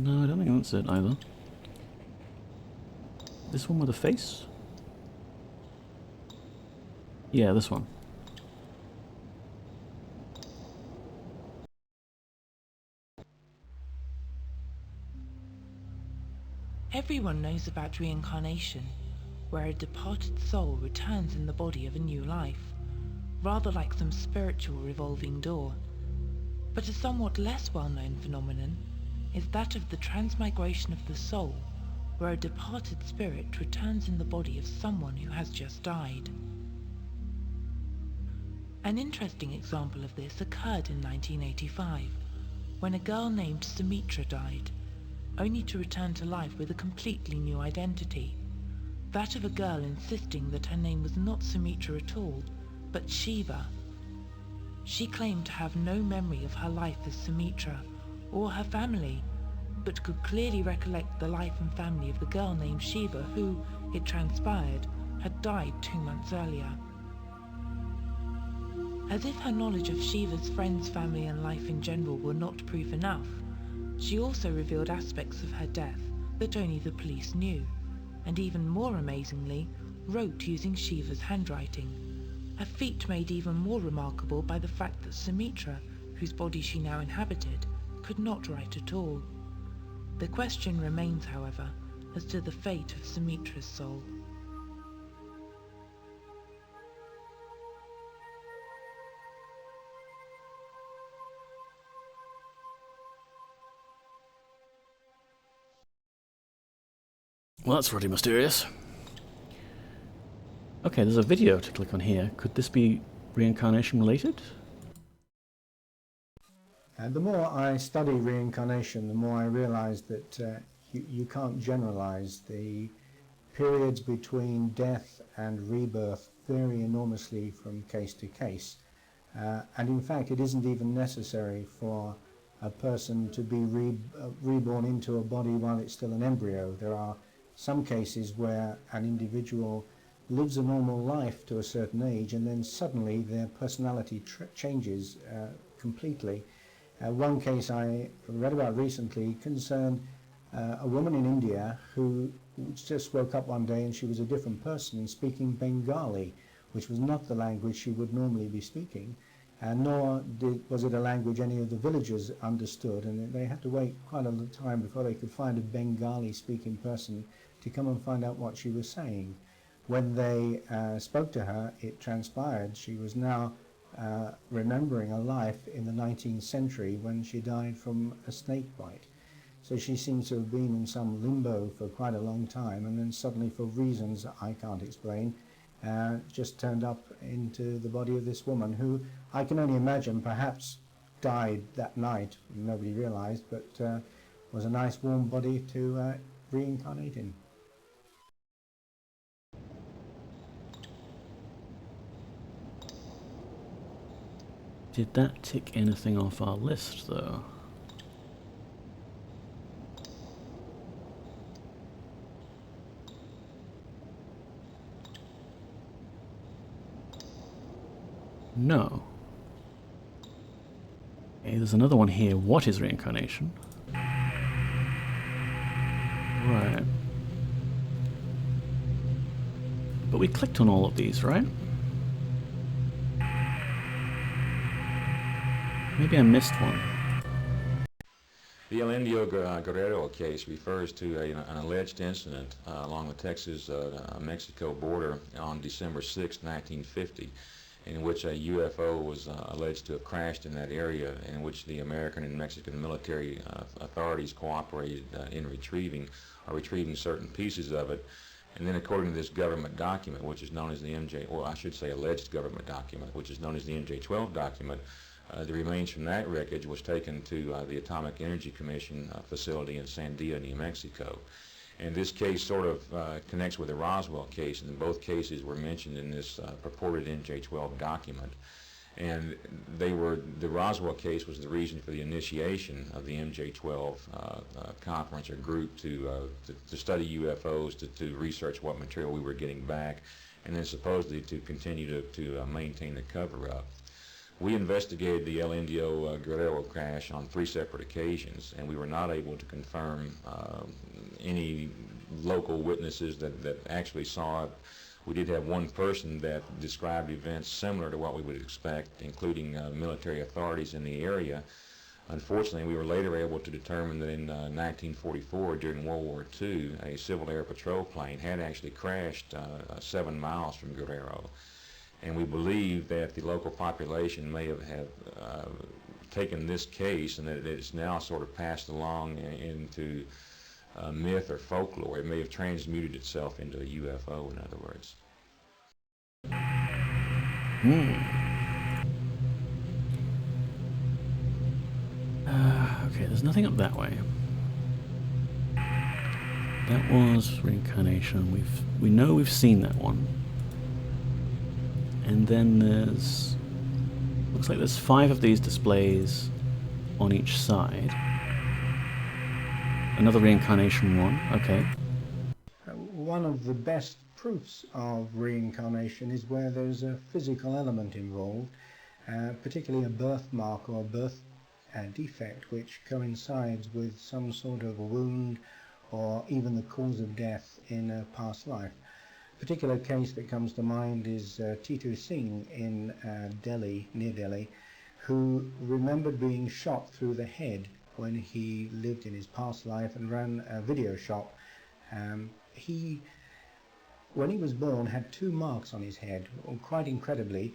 No, I don't think that's it either. This one with a face? Yeah, this one. Everyone knows about reincarnation, where a departed soul returns in the body of a new life, rather like some spiritual revolving door. But a somewhat less well-known phenomenon is that of the transmigration of the soul, where a departed spirit returns in the body of someone who has just died. An interesting example of this occurred in 1985, when a girl named Sumitra died, only to return to life with a completely new identity, that of a girl insisting that her name was not Sumitra at all, but Shiva. She claimed to have no memory of her life as Sumitra or her family, but could clearly recollect the life and family of the girl named Shiva who, it transpired, had died 2 months earlier. As if her knowledge of Shiva's friends, family and life in general were not proof enough, she also revealed aspects of her death that only the police knew, and even more amazingly, wrote using Shiva's handwriting, a feat made even more remarkable by the fact that Sumitra, whose body she now inhabited, could not write at all. The question remains, however, as to the fate of Sumitra's soul. Well, that's pretty mysterious. Okay, there's a video to click on here. Could this be reincarnation related? The more I study reincarnation, the more I realize that you can't generalize. The periods between death and rebirth vary enormously from case to case. And in fact, it isn't even necessary for a person to be reborn into a body while it's still an embryo. There are some cases where an individual lives a normal life to a certain age and then suddenly their personality changes completely. One case I read about recently concerned a woman in India who just woke up one day and she was a different person and speaking Bengali, which was not the language she would normally be speaking, and nor was it a language any of the villagers understood, and they had to wait quite a long time before they could find a Bengali speaking person to come and find out what she was saying. When they spoke to her, it transpired she was now remembering a life in the 19th century when she died from a snake bite. So she seems to have been in some limbo for quite a long time, and then suddenly, for reasons I can't explain, just turned up into the body of this woman who I can only imagine perhaps died that night, nobody realized, but was a nice warm body to reincarnate in. Did that tick anything off our list, though? No. Okay, there's another one here. What is reincarnation? Right. But we clicked on all of these, right? Maybe I missed one. The El Indio Guerrero case refers to an alleged incident along the Texas-Mexico border on December 6, 1950, in which a UFO was alleged to have crashed in that area, in which the American and Mexican military authorities cooperated in retrieving certain pieces of it. And then, according to this government document, which is known as the or I should say alleged government document, which is known as the MJ-12 document, the remains from that wreckage was taken to the Atomic Energy Commission facility in Sandia, New Mexico. And this case sort of connects with the Roswell case, and both cases were mentioned in this purported MJ-12 document. And the Roswell case was the reason for the initiation of the MJ-12 conference or group to study UFOs, to research what material we were getting back, and then supposedly to continue to maintain the cover-up. We investigated the El Indio Guerrero crash on 3 separate occasions, and we were not able to confirm any local witnesses that actually saw it. We did have one person that described events similar to what we would expect, including military authorities in the area. Unfortunately, we were later able to determine that in 1944, during World War II, a Civil Air Patrol plane had actually crashed 7 miles from Guerrero. And we believe that the local population may have taken this case, and that it's now sort of passed along into myth or folklore. It may have transmuted itself into a UFO, in other words. Okay, there's nothing up that way. That was Reincarnation. We know we've seen that one. And then looks like there's 5 of these displays on each side. Another Reincarnation one, okay. One of the best proofs of reincarnation is where there's a physical element involved, particularly a birthmark or a birth defect which coincides with some sort of wound or even the cause of death in a past life. A particular case that comes to mind is Titu Singh in Delhi, near Delhi, who remembered being shot through the head when he lived in his past life and ran a video shop. He, when he was born, had 2 marks on his head, quite incredibly.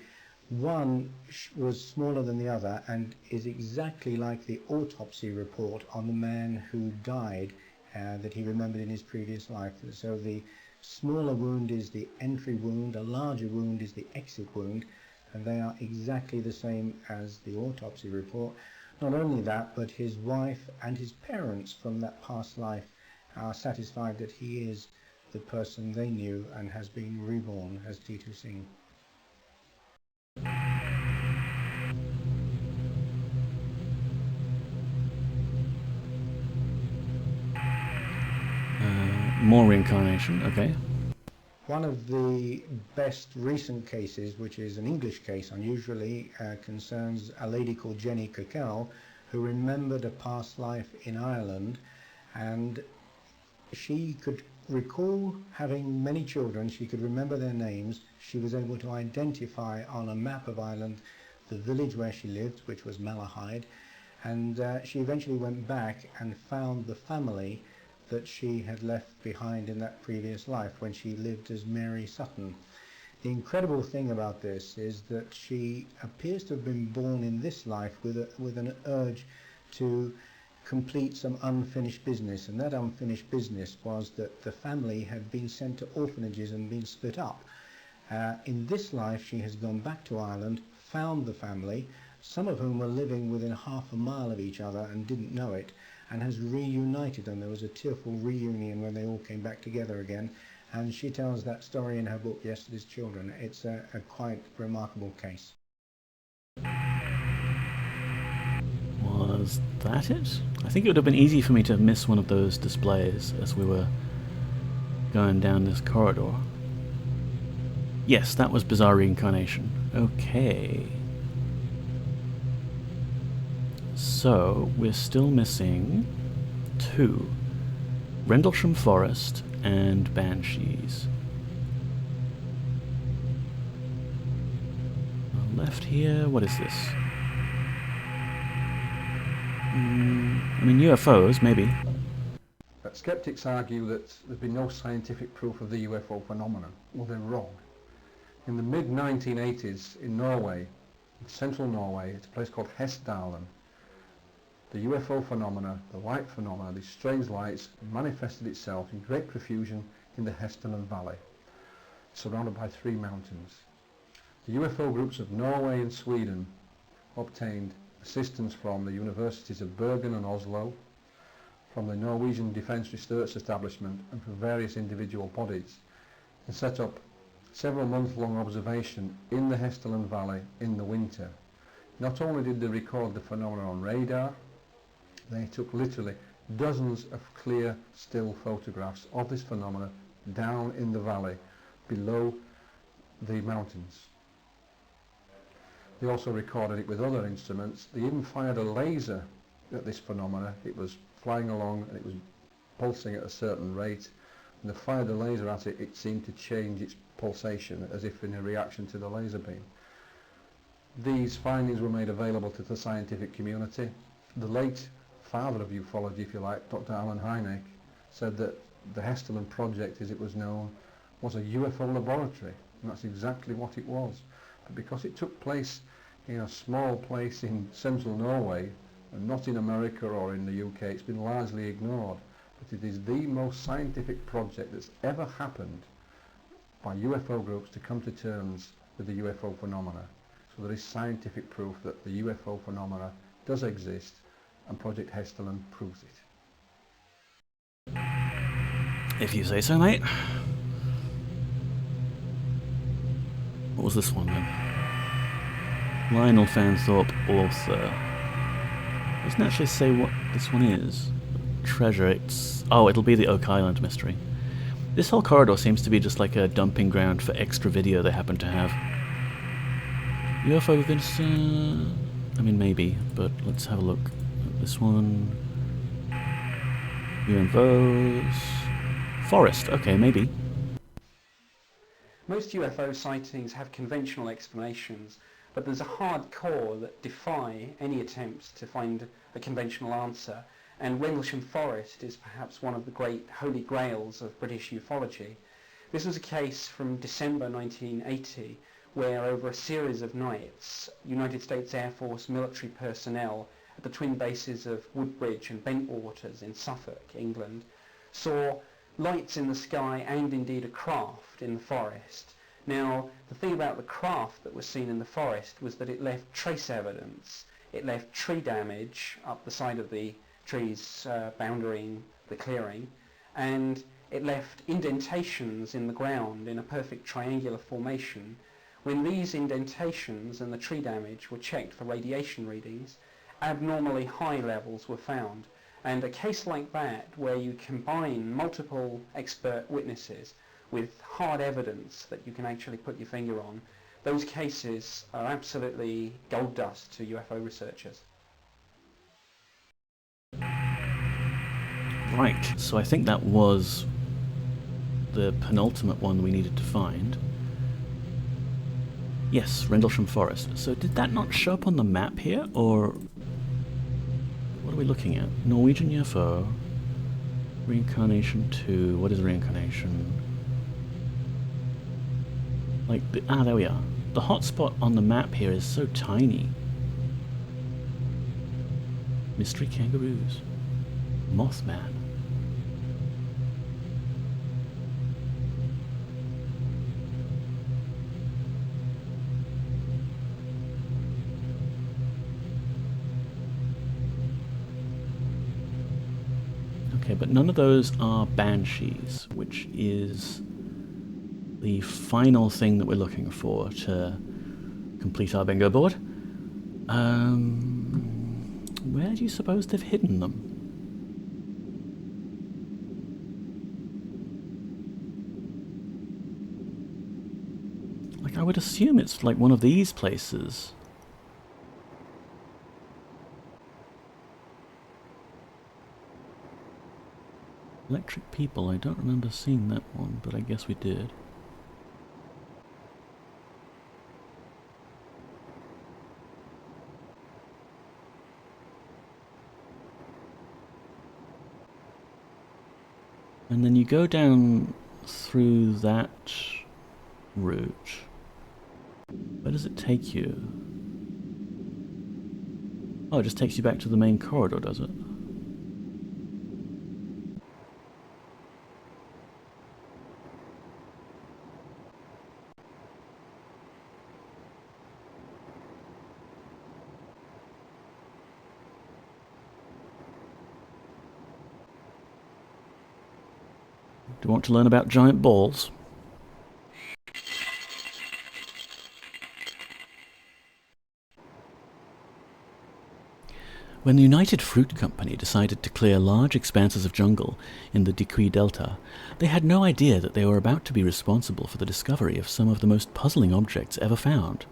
One was smaller than the other and is exactly like the autopsy report on the man who died that he remembered in his previous life. So the smaller wound is the entry wound, a larger wound is the exit wound, and they are exactly the same as the autopsy report. Not only that, but his wife and his parents from that past life are satisfied that he is the person they knew and has been reborn as Titu Singh. More Reincarnation, okay. One of the best recent cases, which is an English case unusually, concerns a lady called Jenny Kirkell, who remembered a past life in Ireland, and she could recall having many children. She could remember their names. She was able to identify on a map of Ireland the village where she lived, which was Malahide, and she eventually went back and found the family that she had left behind in that previous life when she lived as Mary Sutton. The incredible thing about this is that she appears to have been born in this life with an urge to complete some unfinished business, and that unfinished business was that the family had been sent to orphanages and been split up. In this life she has gone back to Ireland, found the family, some of whom were living within half a mile of each other and didn't know it, and has reunited them. There was a tearful reunion when they all came back together again, and she tells that story in her book Yesterday's Children. It's a quite remarkable case. Was that it? I think it would have been easy for me to miss one of those displays as we were going down this corridor. Yes, that was Bizarre Reincarnation. Okay. So, we're still missing 2. Rendlesham Forest and Banshees. Left here, what is this? I mean, UFOs, maybe. Skeptics argue that there's been no scientific proof of the UFO phenomenon. Well, they're wrong. In the mid-1980s in Norway, in central Norway, it's a place called Hessdalen, the UFO phenomena, the light phenomena, these strange lights, manifested itself in great profusion in the Hessdalen Valley, surrounded by 3 mountains. The UFO groups of Norway and Sweden obtained assistance from the universities of Bergen and Oslo, from the Norwegian Defence Research Establishment, and from various individual bodies, and set up several month-long observation in the Hessdalen Valley in the winter. Not only did they record the phenomena on radar, they took literally dozens of clear, still photographs of this phenomena down in the valley below the mountains. They also recorded it with other instruments. They even fired a laser at this phenomena. It was flying along and it was pulsing at a certain rate. When they fired the laser at it, it seemed to change its pulsation as if in a reaction to the laser beam. These findings were made available to the scientific community. The late father of ufology, if you like, Dr. Alan Hynek, said that the Hessdalen project, as it was known, was a UFO laboratory, and that's exactly what it was. But because it took place in a small place in central Norway, and not in America or in the UK, it's been largely ignored. But it is the most scientific project that's ever happened by UFO groups to come to terms with the UFO phenomena. So there is scientific proof that the UFO phenomena does exist, and Project Hessdalen proves it. If you say so, mate. What was this one then? Lionel Fanthorpe, author. Doesn't actually say what this one is. Treasure, it'll be the Oak Island mystery. This whole corridor seems to be just like a dumping ground for extra video they happen to have. UFO Vincent... I mean, maybe, but let's have a look at this one. UFOs... Forest, okay, maybe. Most UFO sightings have conventional explanations, but there's a hard core that defy any attempts to find a conventional answer, and Rendlesham Forest is perhaps one of the great holy grails of British ufology. This was a case from December 1980, where over a series of nights, United States Air Force military personnel at the twin bases of Woodbridge and Bentwaters in Suffolk, England, saw lights in the sky and indeed a craft in the forest. Now, the thing about the craft that was seen in the forest was that it left trace evidence. It left tree damage up the side of the trees boundarying the clearing, and it left indentations in the ground in a perfect triangular formation. When these indentations and the tree damage were checked for radiation readings, abnormally high levels were found. And a case like that, where you combine multiple expert witnesses with hard evidence that you can actually put your finger on, those cases are absolutely gold dust to UFO researchers. Right, so I think that was the penultimate one we needed to find. Yes, Rendlesham Forest. So did that not show up on the map here, or... What are we looking at? Norwegian UFO. Reincarnation 2. What is Reincarnation? Like, there we are. The hotspot on the map here is so tiny. Mystery kangaroos. Mothman. Okay, but none of those are Banshees, which is the final thing that we're looking for to complete our bingo board. Where do you suppose they've hidden them? Like, I would assume it's like one of these places. Electric People, I don't remember seeing that one, but I guess we did. And then you go down through that route. Where does it take you? Oh, it just takes you back to the main corridor, does it? Do you want to learn about giant balls? When the United Fruit Company decided to clear large expanses of jungle in the Diqui Delta, they had no idea that they were about to be responsible for the discovery of some of the most puzzling objects ever found.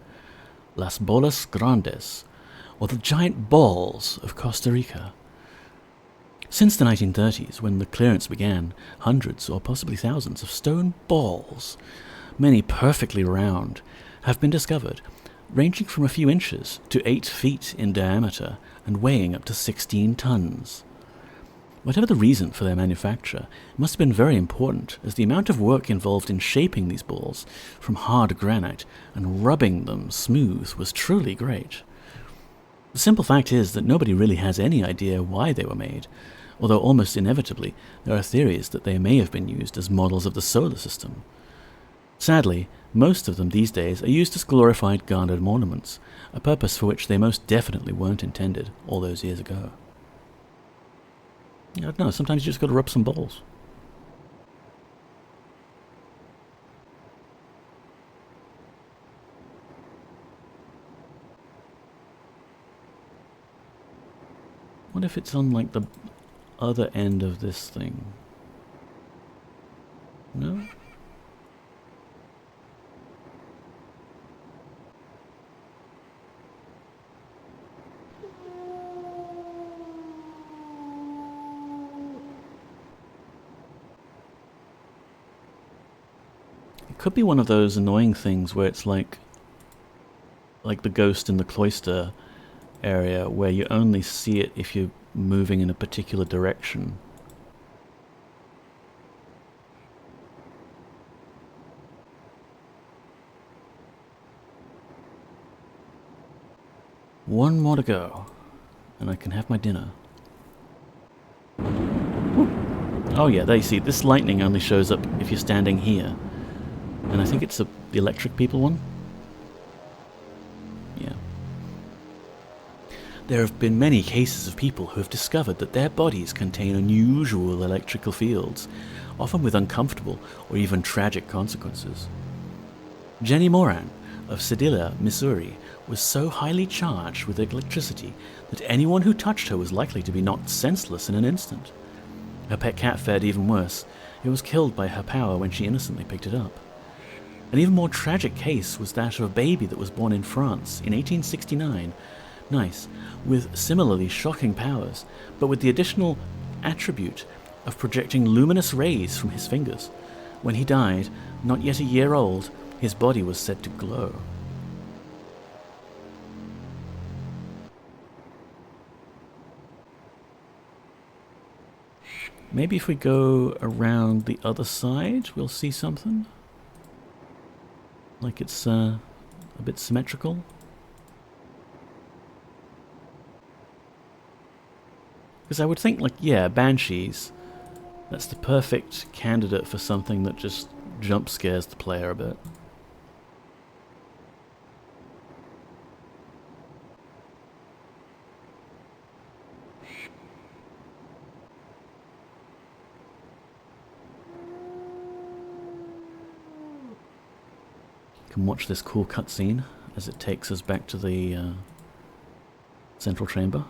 Las Bolas Grandes, or the giant balls of Costa Rica. Since the 1930s, when the clearance began, hundreds or possibly thousands of stone balls, many perfectly round, have been discovered, ranging from a few inches to 8 feet in diameter and weighing up to 16 tons. Whatever the reason for their manufacture, it must have been very important, as the amount of work involved in shaping these balls from hard granite and rubbing them smooth was truly great. The simple fact is that nobody really has any idea why they were made, although almost inevitably there are theories that they may have been used as models of the solar system. Sadly, most of them these days are used as glorified garnered ornaments, a purpose for which they most definitely weren't intended all those years ago. I don't know, sometimes you just got to rub some balls. What if it's on like the other end of this thing? No? It could be one of those annoying things where it's like the ghost in the Cloister area, where you only see it if you're moving in a particular direction. One more to go, and I can have my dinner. Oh yeah, there you see, this lightning only shows up if you're standing here. And I think it's the electric people one. Yeah. There have been many cases of people who have discovered that their bodies contain unusual electrical fields, often with uncomfortable or even tragic consequences. Jenny Moran of Sedalia, Missouri, was so highly charged with electricity that anyone who touched her was likely to be knocked senseless in an instant. Her pet cat fared even worse. It was killed by her power when she innocently picked it up. An even more tragic case was that of a baby that was born in France in 1869, with similarly shocking powers, but with the additional attribute of projecting luminous rays from his fingers. When he died, not yet a year old, his body was said to glow. Maybe if we go around the other side, we'll see something. Like it's a bit symmetrical. Because I would think, like, yeah, Banshees, that's the perfect candidate for something that just jump scares the player a bit. Can watch this cool cutscene as it takes us back to the central chamber.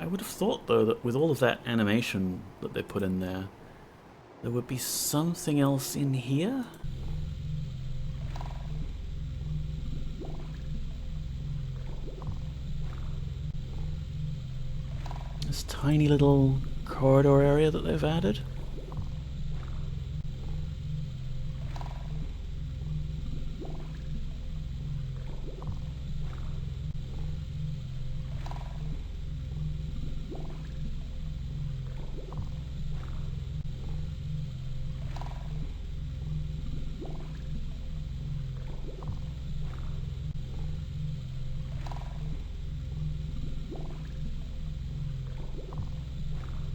I would have thought, though, that with all of that animation that they put in there, there would be something else in here? this tiny little corridor area that they've added.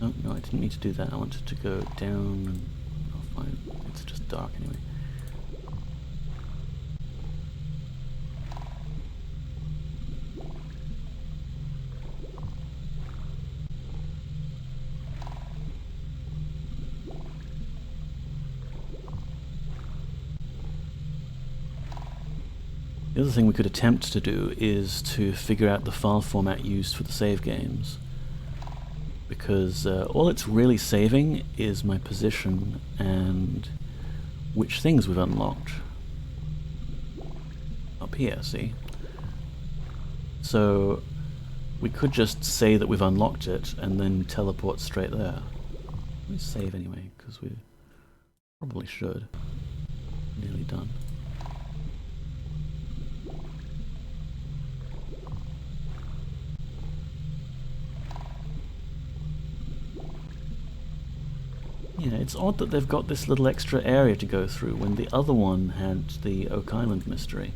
Oh, no, I didn't need to do that. I wanted to go down and I'll find it's just dark anyway. The other thing we could attempt to do is to figure out the file format used for the save games. Because all it's really saving is my position and which things we've unlocked. Up here, see? So we could just say that we've unlocked it and then teleport straight there. Let me save anyway, because we probably should. Nearly done. Yeah, it's odd that they've got this little extra area to go through when the other one had the Oak Island mystery.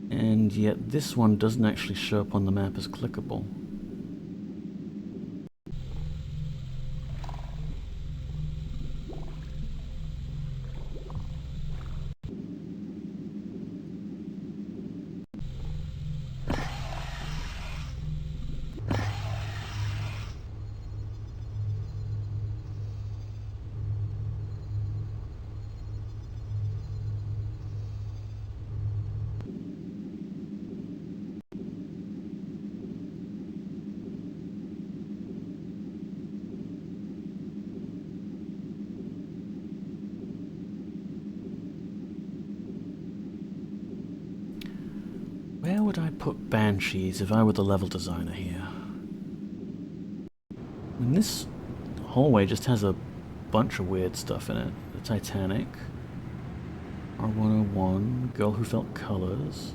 And yet this one doesn't actually show up on the map as clickable. Where would I put Banshees if I were the level designer here? And this hallway just has a bunch of weird stuff in it. The Titanic, R101, Girl Who Felt Colors.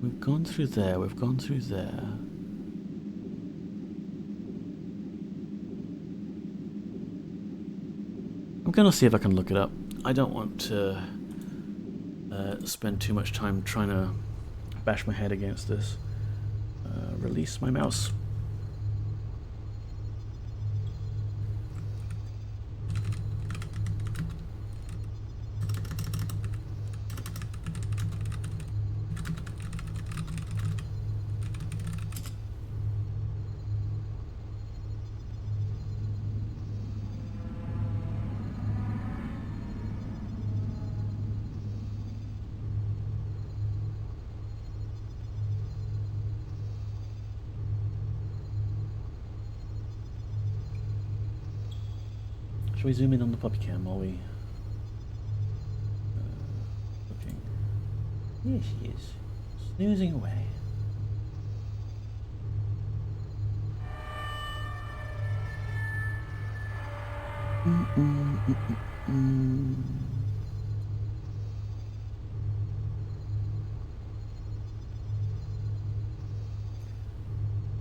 We've gone through there, we've gone through there. I'm gonna see if I can look it up. I don't want to spend too much time trying to bash my head against this. Release my mouse. Shall we zoom in on the puppy cam while we looking? Here she is, snoozing away.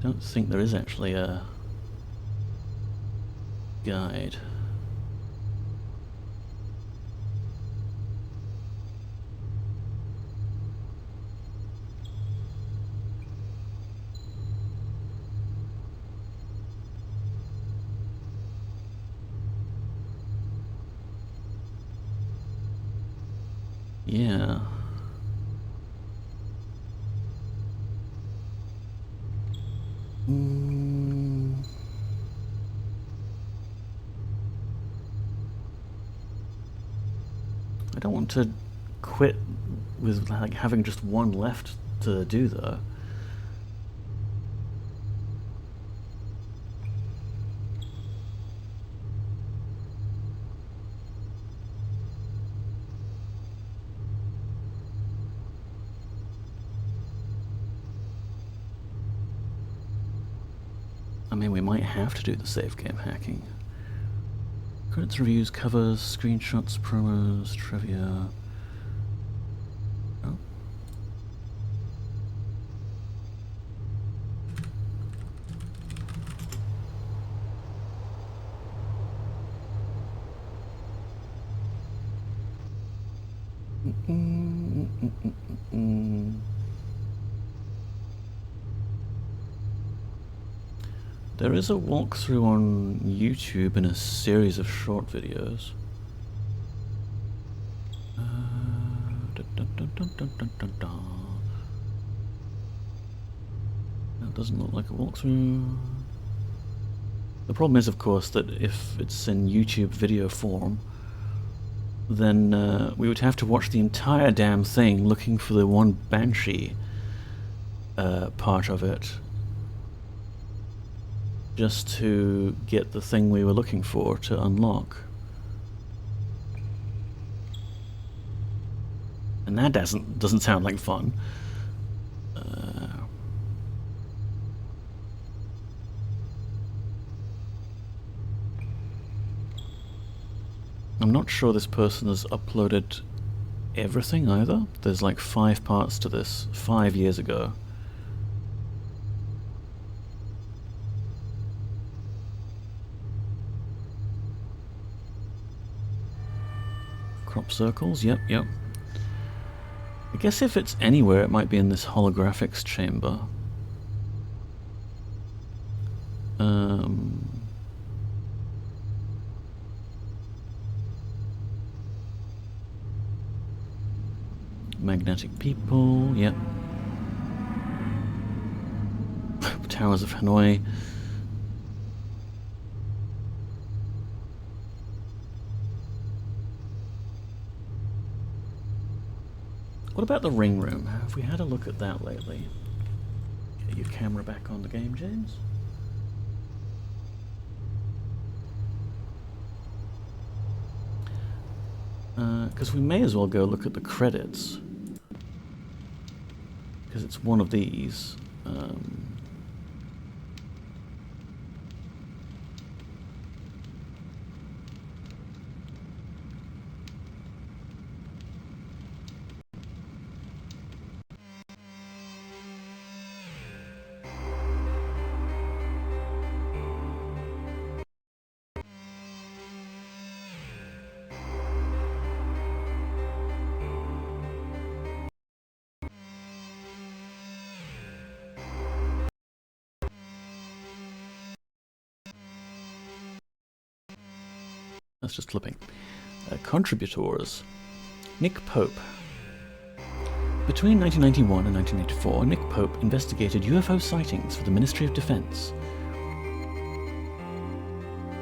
Don't think there is actually a guide. Yeah. I don't want to quit with like having just one left to do though. mean, we might have to do the save game hacking. Credits, reviews, covers, screenshots, promos, trivia. Oh. There is a walkthrough on YouTube in a series of short videos. That doesn't look like a walkthrough. The problem is, of course, that if it's in YouTube video form, then we would have to watch the entire damn thing looking for the one Banshee part of it, just to get the thing we were looking for to unlock. And that doesn't sound like fun. I'm not sure this person has uploaded everything either. There's like 5 parts to this, 5 years ago. Crop circles, yep. I guess if it's anywhere, it might be in this holographics chamber. Magnetic people, yep. Towers of Hanoi. What about the ring room? Have we had a look at that lately? Get your camera back on the game, James. Because we may as well go look at the credits. Because it's one of these. That's just flipping. Contributors. Nick Pope. Between 1991 and 1984, Nick Pope investigated UFO sightings for the Ministry of Defense.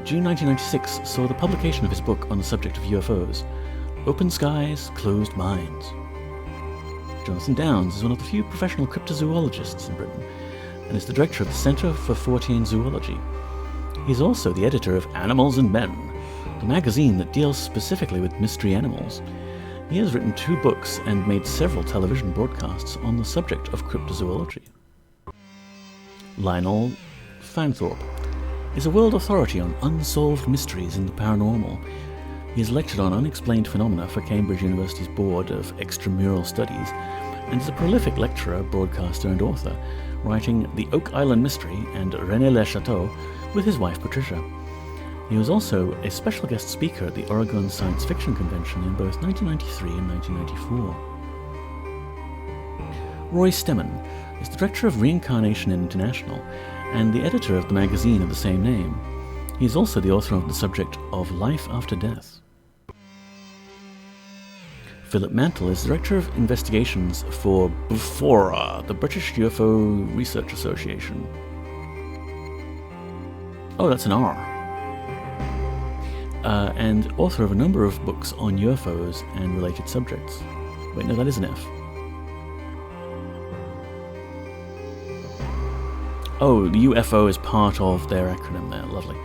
June 1996 saw the publication of his book on the subject of UFOs, Open Skies, Closed Minds. Jonathan Downs is one of the few professional cryptozoologists in Britain, and is the director of the Centre for Fortean Zoology. He is also the editor of Animals and Men, the magazine that deals specifically with mystery animals. He has written 2 books and made several television broadcasts on the subject of cryptozoology. Lionel Fanthorpe is a world authority on unsolved mysteries in the paranormal. He has lectured on unexplained phenomena for Cambridge University's Board of Extramural Studies, and is a prolific lecturer, broadcaster and author, writing The Oak Island Mystery and René Le Chateau with his wife Patricia. He was also a special guest speaker at the Oregon Science Fiction Convention in both 1993 and 1994. Roy Stemmen is the director of Reincarnation International and the editor of the magazine of the same name. He is also the author of the subject of Life After Death. Philip Mantle is Director of Investigations for BUFORA, the British UFO Research Association. Oh, that's an R. And author of a number of books on UFOs and related subjects. Wait, no, that is an F. Oh, the UFO is part of their acronym there, lovely.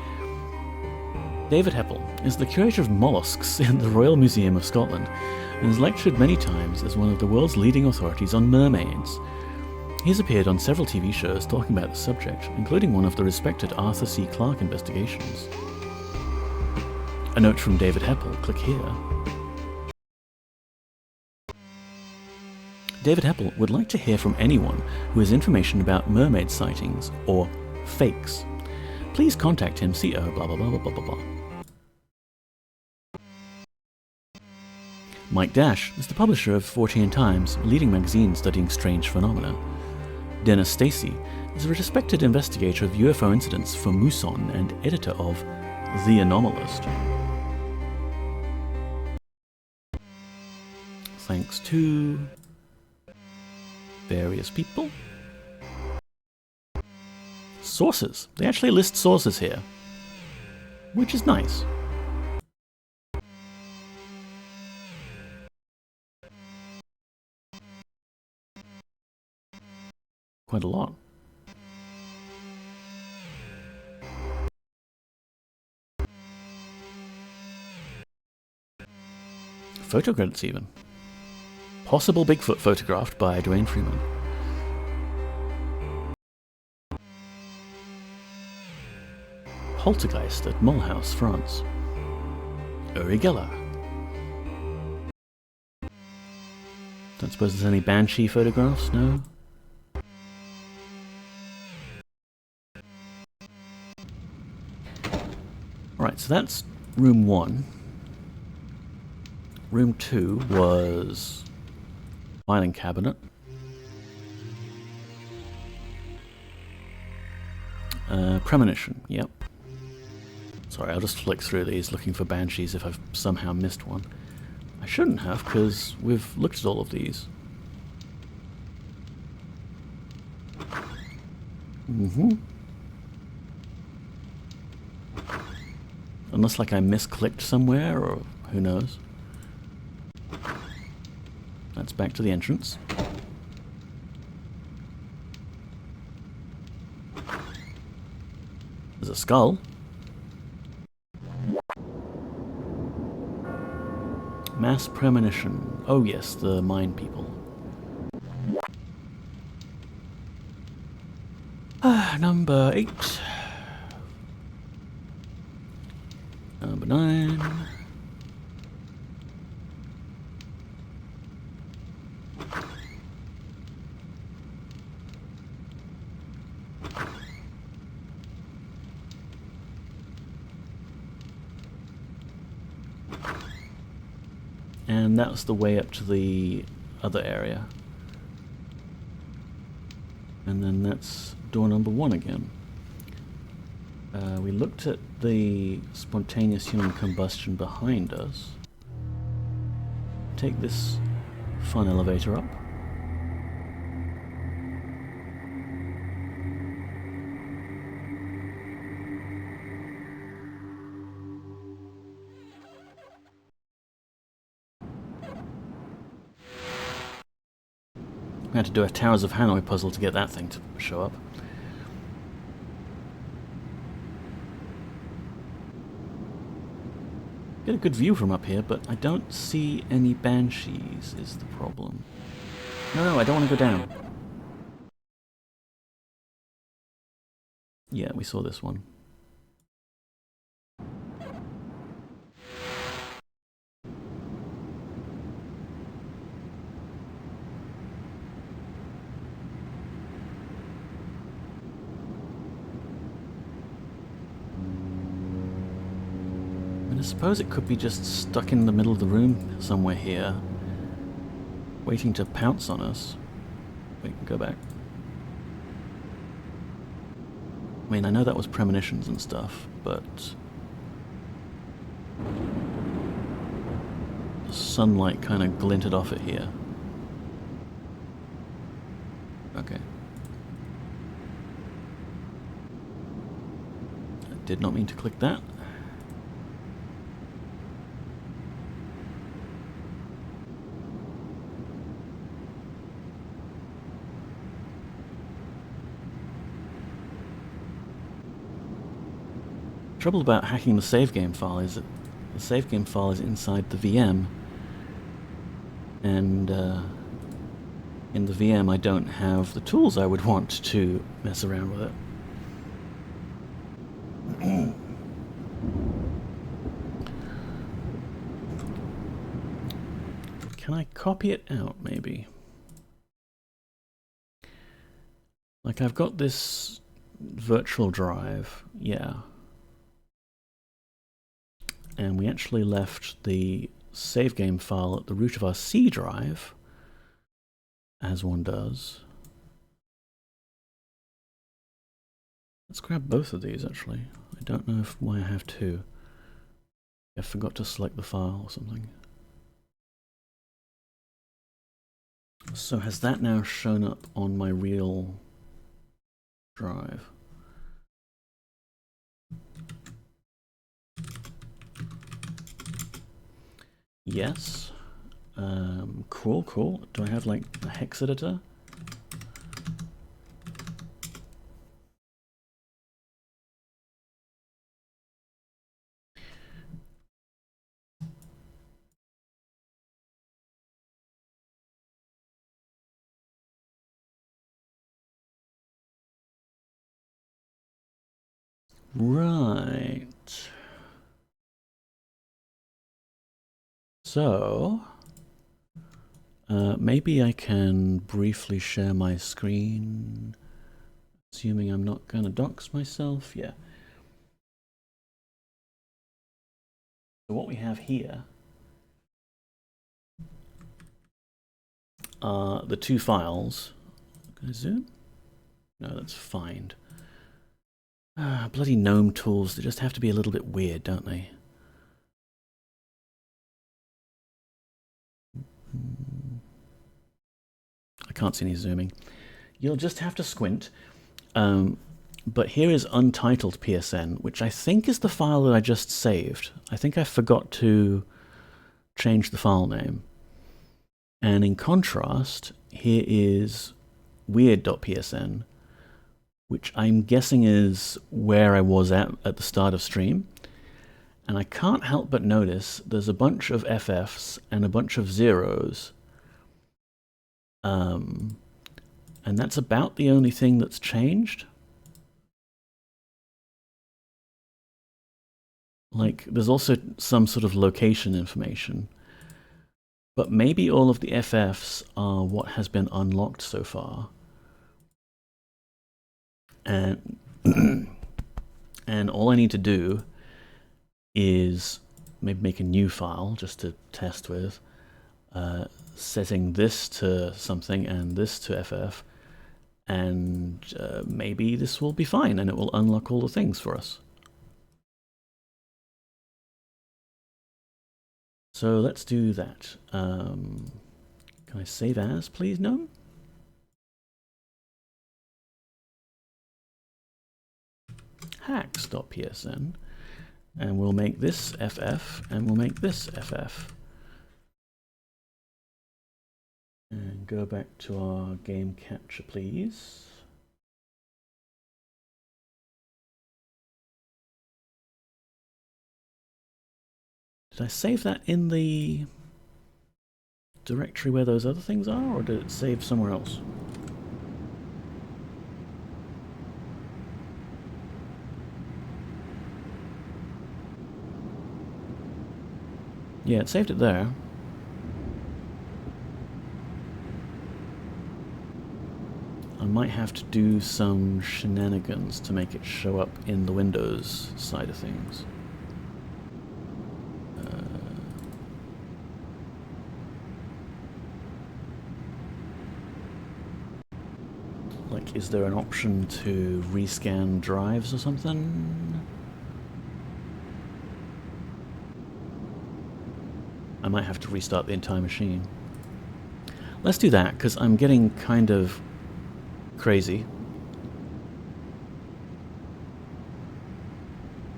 David Heppel is the curator of mollusks in the Royal Museum of Scotland and has lectured many times as one of the world's leading authorities on mermaids. He's appeared on several TV shows talking about the subject, including one of the respected Arthur C. Clarke investigations. A note from David Heppel, click here. David Heppel would like to hear from anyone who has information about mermaid sightings or fakes. Please contact him, CO blah blah blah blah blah blah blah. Mike Dash is the publisher of 14 Times, a leading magazine studying strange phenomena. Dennis Stacy is a respected investigator of UFO incidents for Muson and editor of The Anomalist. Thanks to various people. Sources. They actually list sources here, which is nice. Quite a lot. Photo credits even. Possible Bigfoot photographed by Dwayne Freeman. Poltergeist at Mulhouse, France. Uri Geller. Don't suppose there's any Banshee photographs, no? Alright, so that's room 1. Room 2 was filing cabinet. Premonition, yep. Sorry, I'll just flick through these looking for Banshees if I've somehow missed one. I shouldn't have, because we've looked at all of these. Unless like I misclicked somewhere, or who knows. That's back to the entrance. There's a skull. Mass premonition. Oh yes, the mine people. Number 8. Number 9. And that's the way up to the other area. And then that's door number 1 again. We looked at the spontaneous human combustion behind us. Take this fun elevator up. I had to do a Towers of Hanoi puzzle to get that thing to show up. Get a good view from up here, but I don't see any Banshees is the problem. No, I don't want to go down. Yeah, we saw this one. I suppose it could be just stuck in the middle of the room somewhere here, waiting to pounce on us. We can go back. I mean, I know that was premonitions and stuff, but the sunlight kind of glinted off it here. Okay. I did not mean to click that. Trouble about hacking the save game file is that the save game file is inside the VM, and in the VM I don't have the tools I would want to mess around with it. Can I copy it out, maybe? Like, I've got this virtual drive, yeah. And we actually left the save game file at the root of our C drive, as one does. Let's grab both of these, actually. I don't know why I have two. I forgot to select the file or something. So has that now shown up on my real drive? Yes. Cool. Do I have like a hex editor? Right. So, maybe I can briefly share my screen, assuming I'm not going to dox myself. Yeah. So what we have here are the two files. Can I zoom? No, that's find. Bloody GNOME tools, they just have to be a little bit weird, don't they? I can't see any zooming. You'll just have to squint. But here is untitled PSN, which I think is the file that I just saved. I think I forgot to change the file name. And in contrast, here is weird.psn, which I'm guessing is where I was at the start of stream. And I can't help but notice there's a bunch of FFs and a bunch of zeros. And that's about the only thing that's changed. Like, there's also some sort of location information. But maybe all of the FFs are what has been unlocked so far. And, and all I need to do is maybe make a new file just to test with, setting this to something and this to FF, and maybe this will be fine and it will unlock all the things for us. So let's do that. Can I save as, please? No? Hacks.psn, and we'll make this FF, and we'll make this FF. And go back to our game capture, please. Did I save that in the directory where those other things are, or did it save somewhere else? Yeah, it saved it there. I might have to do some shenanigans to make it show up in the Windows side of things. Like, is there an option to rescan drives or something? I might have to restart the entire machine. Let's do that, because I'm getting kind of crazy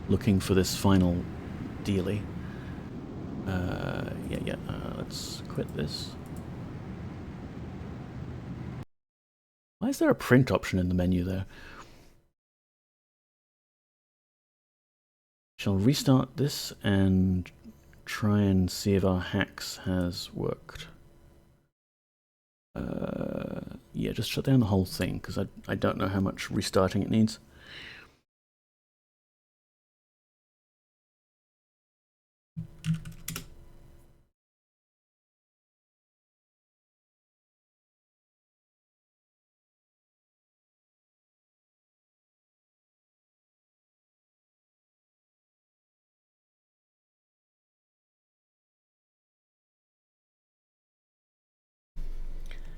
looking for this final dealie. Let's quit this. Why is there a print option in the menu there? Shall restart this and try and see if our hacks has worked. just shut down the whole thing, because I don't know how much restarting it needs.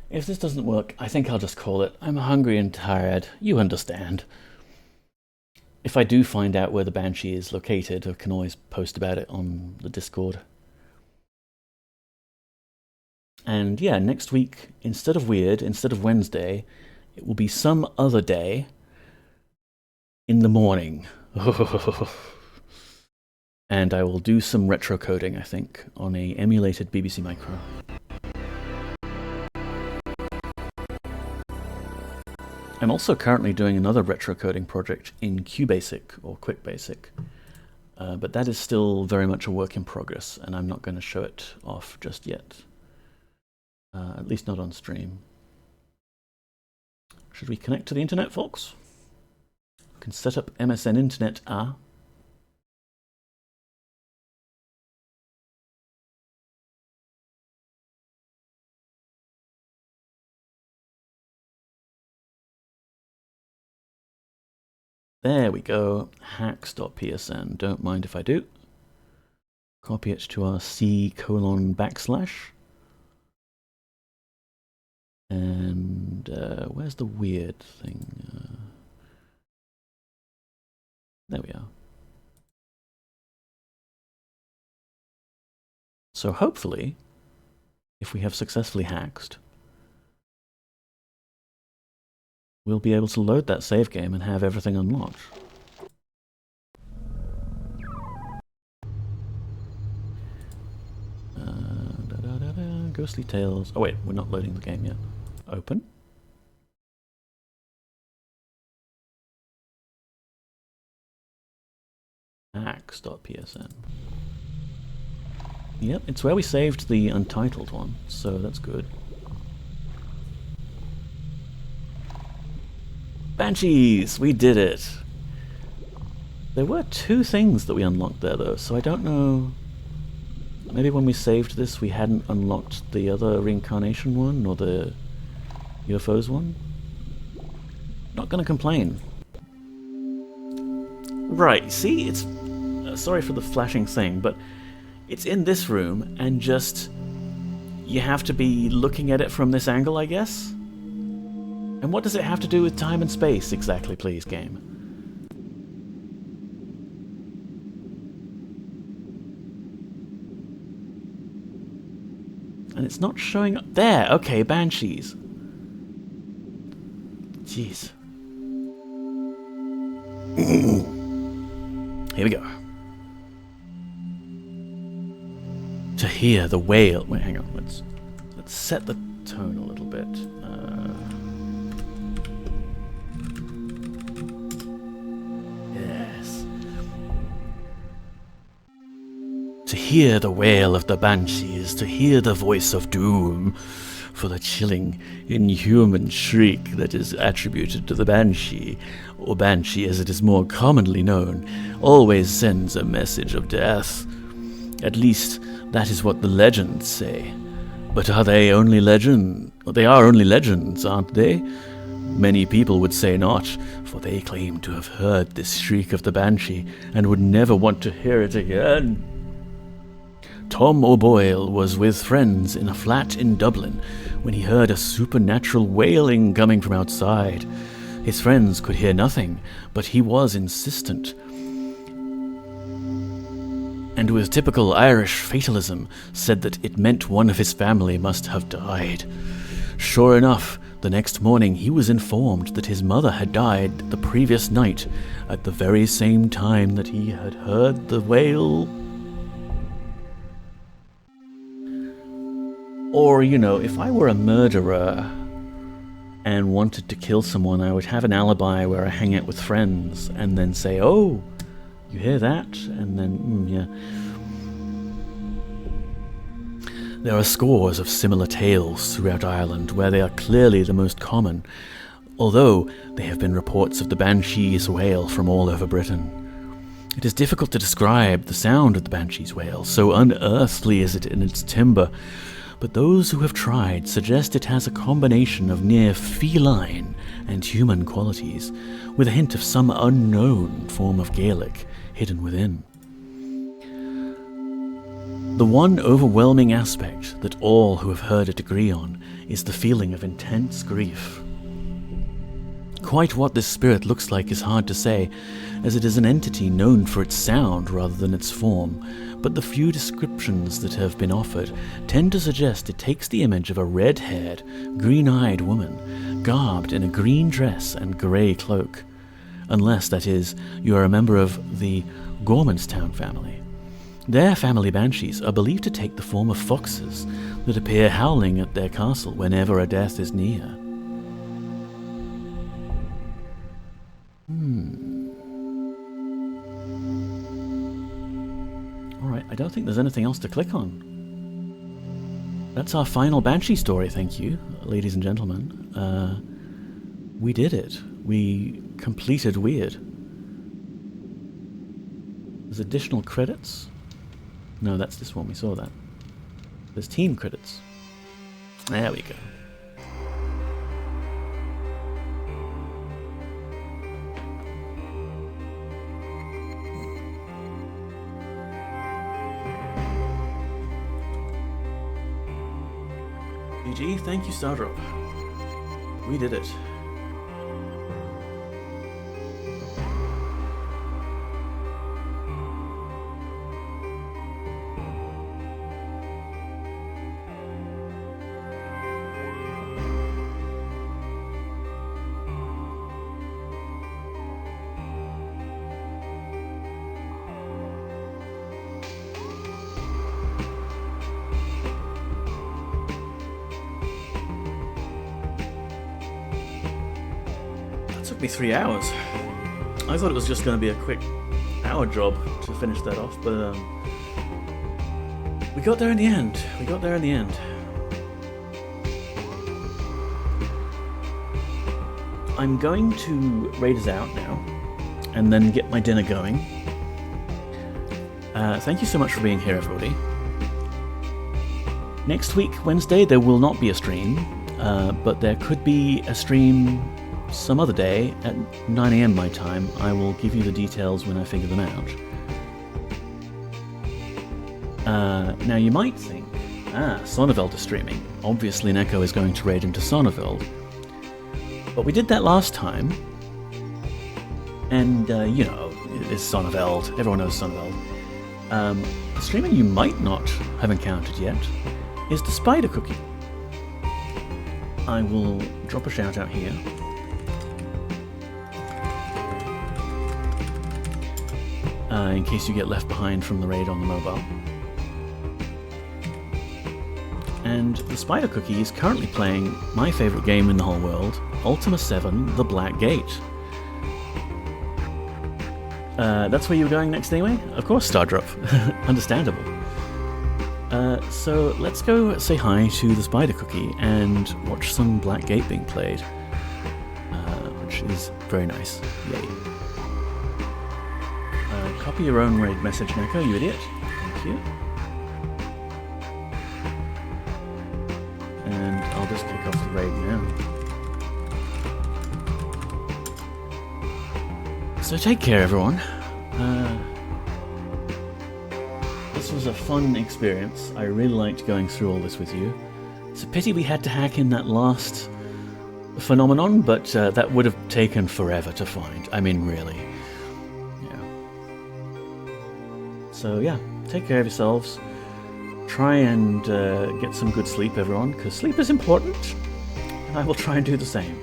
If this doesn't work, I think I'll just call it. I'm hungry and tired. You understand. If I do find out where the Banshee is located, I can always post about it on the Discord. And yeah, next week, instead of Wednesday, it will be some other day in the morning. And I will do some retro coding, I think, on a emulated BBC Micro. I'm also currently doing another retro coding project in QBasic or QuickBasic, but that is still very much a work in progress, and I'm not going to show it off just yet, at least not on stream. Should we connect to the internet, folks? We can set up MSN Internet. There we go, hacks.psn, don't mind if I do. Copy it to our C:\\. And where's the weird thing? There we are. So hopefully, if we have successfully hacked, we'll be able to load that save game and have everything unlocked. Ghostly Tales. Oh wait, we're not loading the game yet. Open. Hacks.psn. Yep, it's where we saved the untitled one, so that's good. Banshees! We did it! There were 2 things that we unlocked there though, so I don't know... Maybe when we saved this we hadn't unlocked the other Reincarnation one, or the UFOs one? Not gonna complain. Right, see, it's... sorry for the flashing thing, but it's in this room, and just... You have to be looking at it from this angle, I guess? And what does it have to do with time and space exactly, please, game? And it's not showing up. There! Okay, Banshees. Jeez. Here we go. To hear the wail... Wait, hang on. Let's set the tone a little bit. Yes. To hear the wail of the Banshees, to hear the voice of doom, for the chilling, inhuman shriek that is attributed to the Banshee, or Banshee as it is more commonly known, always sends a message of death. At least, that is what the legends say. But are they only legends? They are only legends, aren't they? Many people would say not, for they claim to have heard this shriek of the Banshee, and would never want to hear it again. Tom O'Boyle was with friends in a flat in Dublin when he heard a supernatural wailing coming from outside. His friends could hear nothing, but he was insistent. And with typical Irish fatalism, said that it meant one of his family must have died. Sure enough, the next morning he was informed that his mother had died the previous night at the very same time that he had heard the wail. Or, you know, if I were a murderer and wanted to kill someone, I would have an alibi where I hang out with friends and then say, oh, you hear that? And then, yeah. There are scores of similar tales throughout Ireland where they are clearly the most common, although there have been reports of the Banshees wail from all over Britain. It is difficult to describe the sound of the Banshees wail, so unearthly is it in its timbre, but those who have tried suggest it has a combination of near feline and human qualities, with a hint of some unknown form of Gaelic hidden within. The one overwhelming aspect that all who have heard it agree on is the feeling of intense grief. Quite what this spirit looks like is hard to say, as it is an entity known for its sound rather than its form, but the few descriptions that have been offered tend to suggest it takes the image of a red-haired, green-eyed woman, garbed in a green dress and grey cloak. Unless, that is, you are a member of the Gormanstown family. Their family banshees are believed to take the form of foxes that appear howling at their castle whenever a death is near. Alright, I don't think there's anything else to click on. That's our final Banshee story, thank you, ladies and gentlemen. We did it. We completed Weird. There's additional credits. No, that's this one, we saw that. There's team credits. There we go. GG, thank you, Stardrop. We did it. Took me 3 hours. I thought it was just going to be a quick hour job to finish that off, but we got there in the end. I'm going to raid us out now, and then get my dinner going. Thank you so much for being here, everybody. Next week, Wednesday, there will not be a stream, but there could be a stream some other day at 9 AM my time. I will give you the details when I figure them out. Now you might think, Sonneveld is streaming. Obviously Neko is going to raid him to Sonneveld. But we did that last time. And, you know, it is Sonneveld. Everyone knows Sonneveld. Streaming you might not have encountered yet is the Spider Cookie. I will drop a shout out here. In case you get left behind from the raid on the mobile. And the Spider Cookie is currently playing my favourite game in the whole world, Ultima 7, The Black Gate. That's where you were going next anyway? Of course, Stardrop. Understandable. So let's go say hi to the Spider Cookie and watch some Black Gate being played. Which is very nice. Yay. Copy your own raid message, Neko, you idiot. Thank you. And I'll just kick off the raid now. So take care, everyone. This was a fun experience. I really liked going through all this with you. It's a pity we had to hack in that last phenomenon, but that would have taken forever to find. I mean, really. So yeah, take care of yourselves. Try and get some good sleep, everyone, because sleep is important. And I will try and do the same.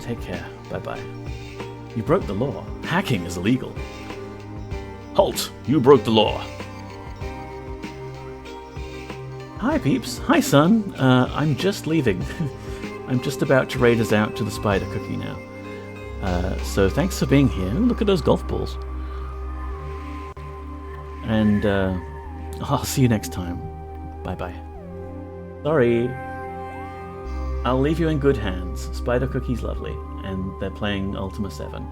Take care. Bye-bye. You broke the law. Hacking is illegal. Halt! You broke the law. Hi, peeps. Hi, son. I'm just leaving. I'm just about to raid us out to the Spider Cookie now. So thanks for being here. Look at those golf balls. And I'll see you next time. Bye-bye. Sorry. I'll leave you in good hands. Spider Cookie's lovely, and they're playing Ultima 7.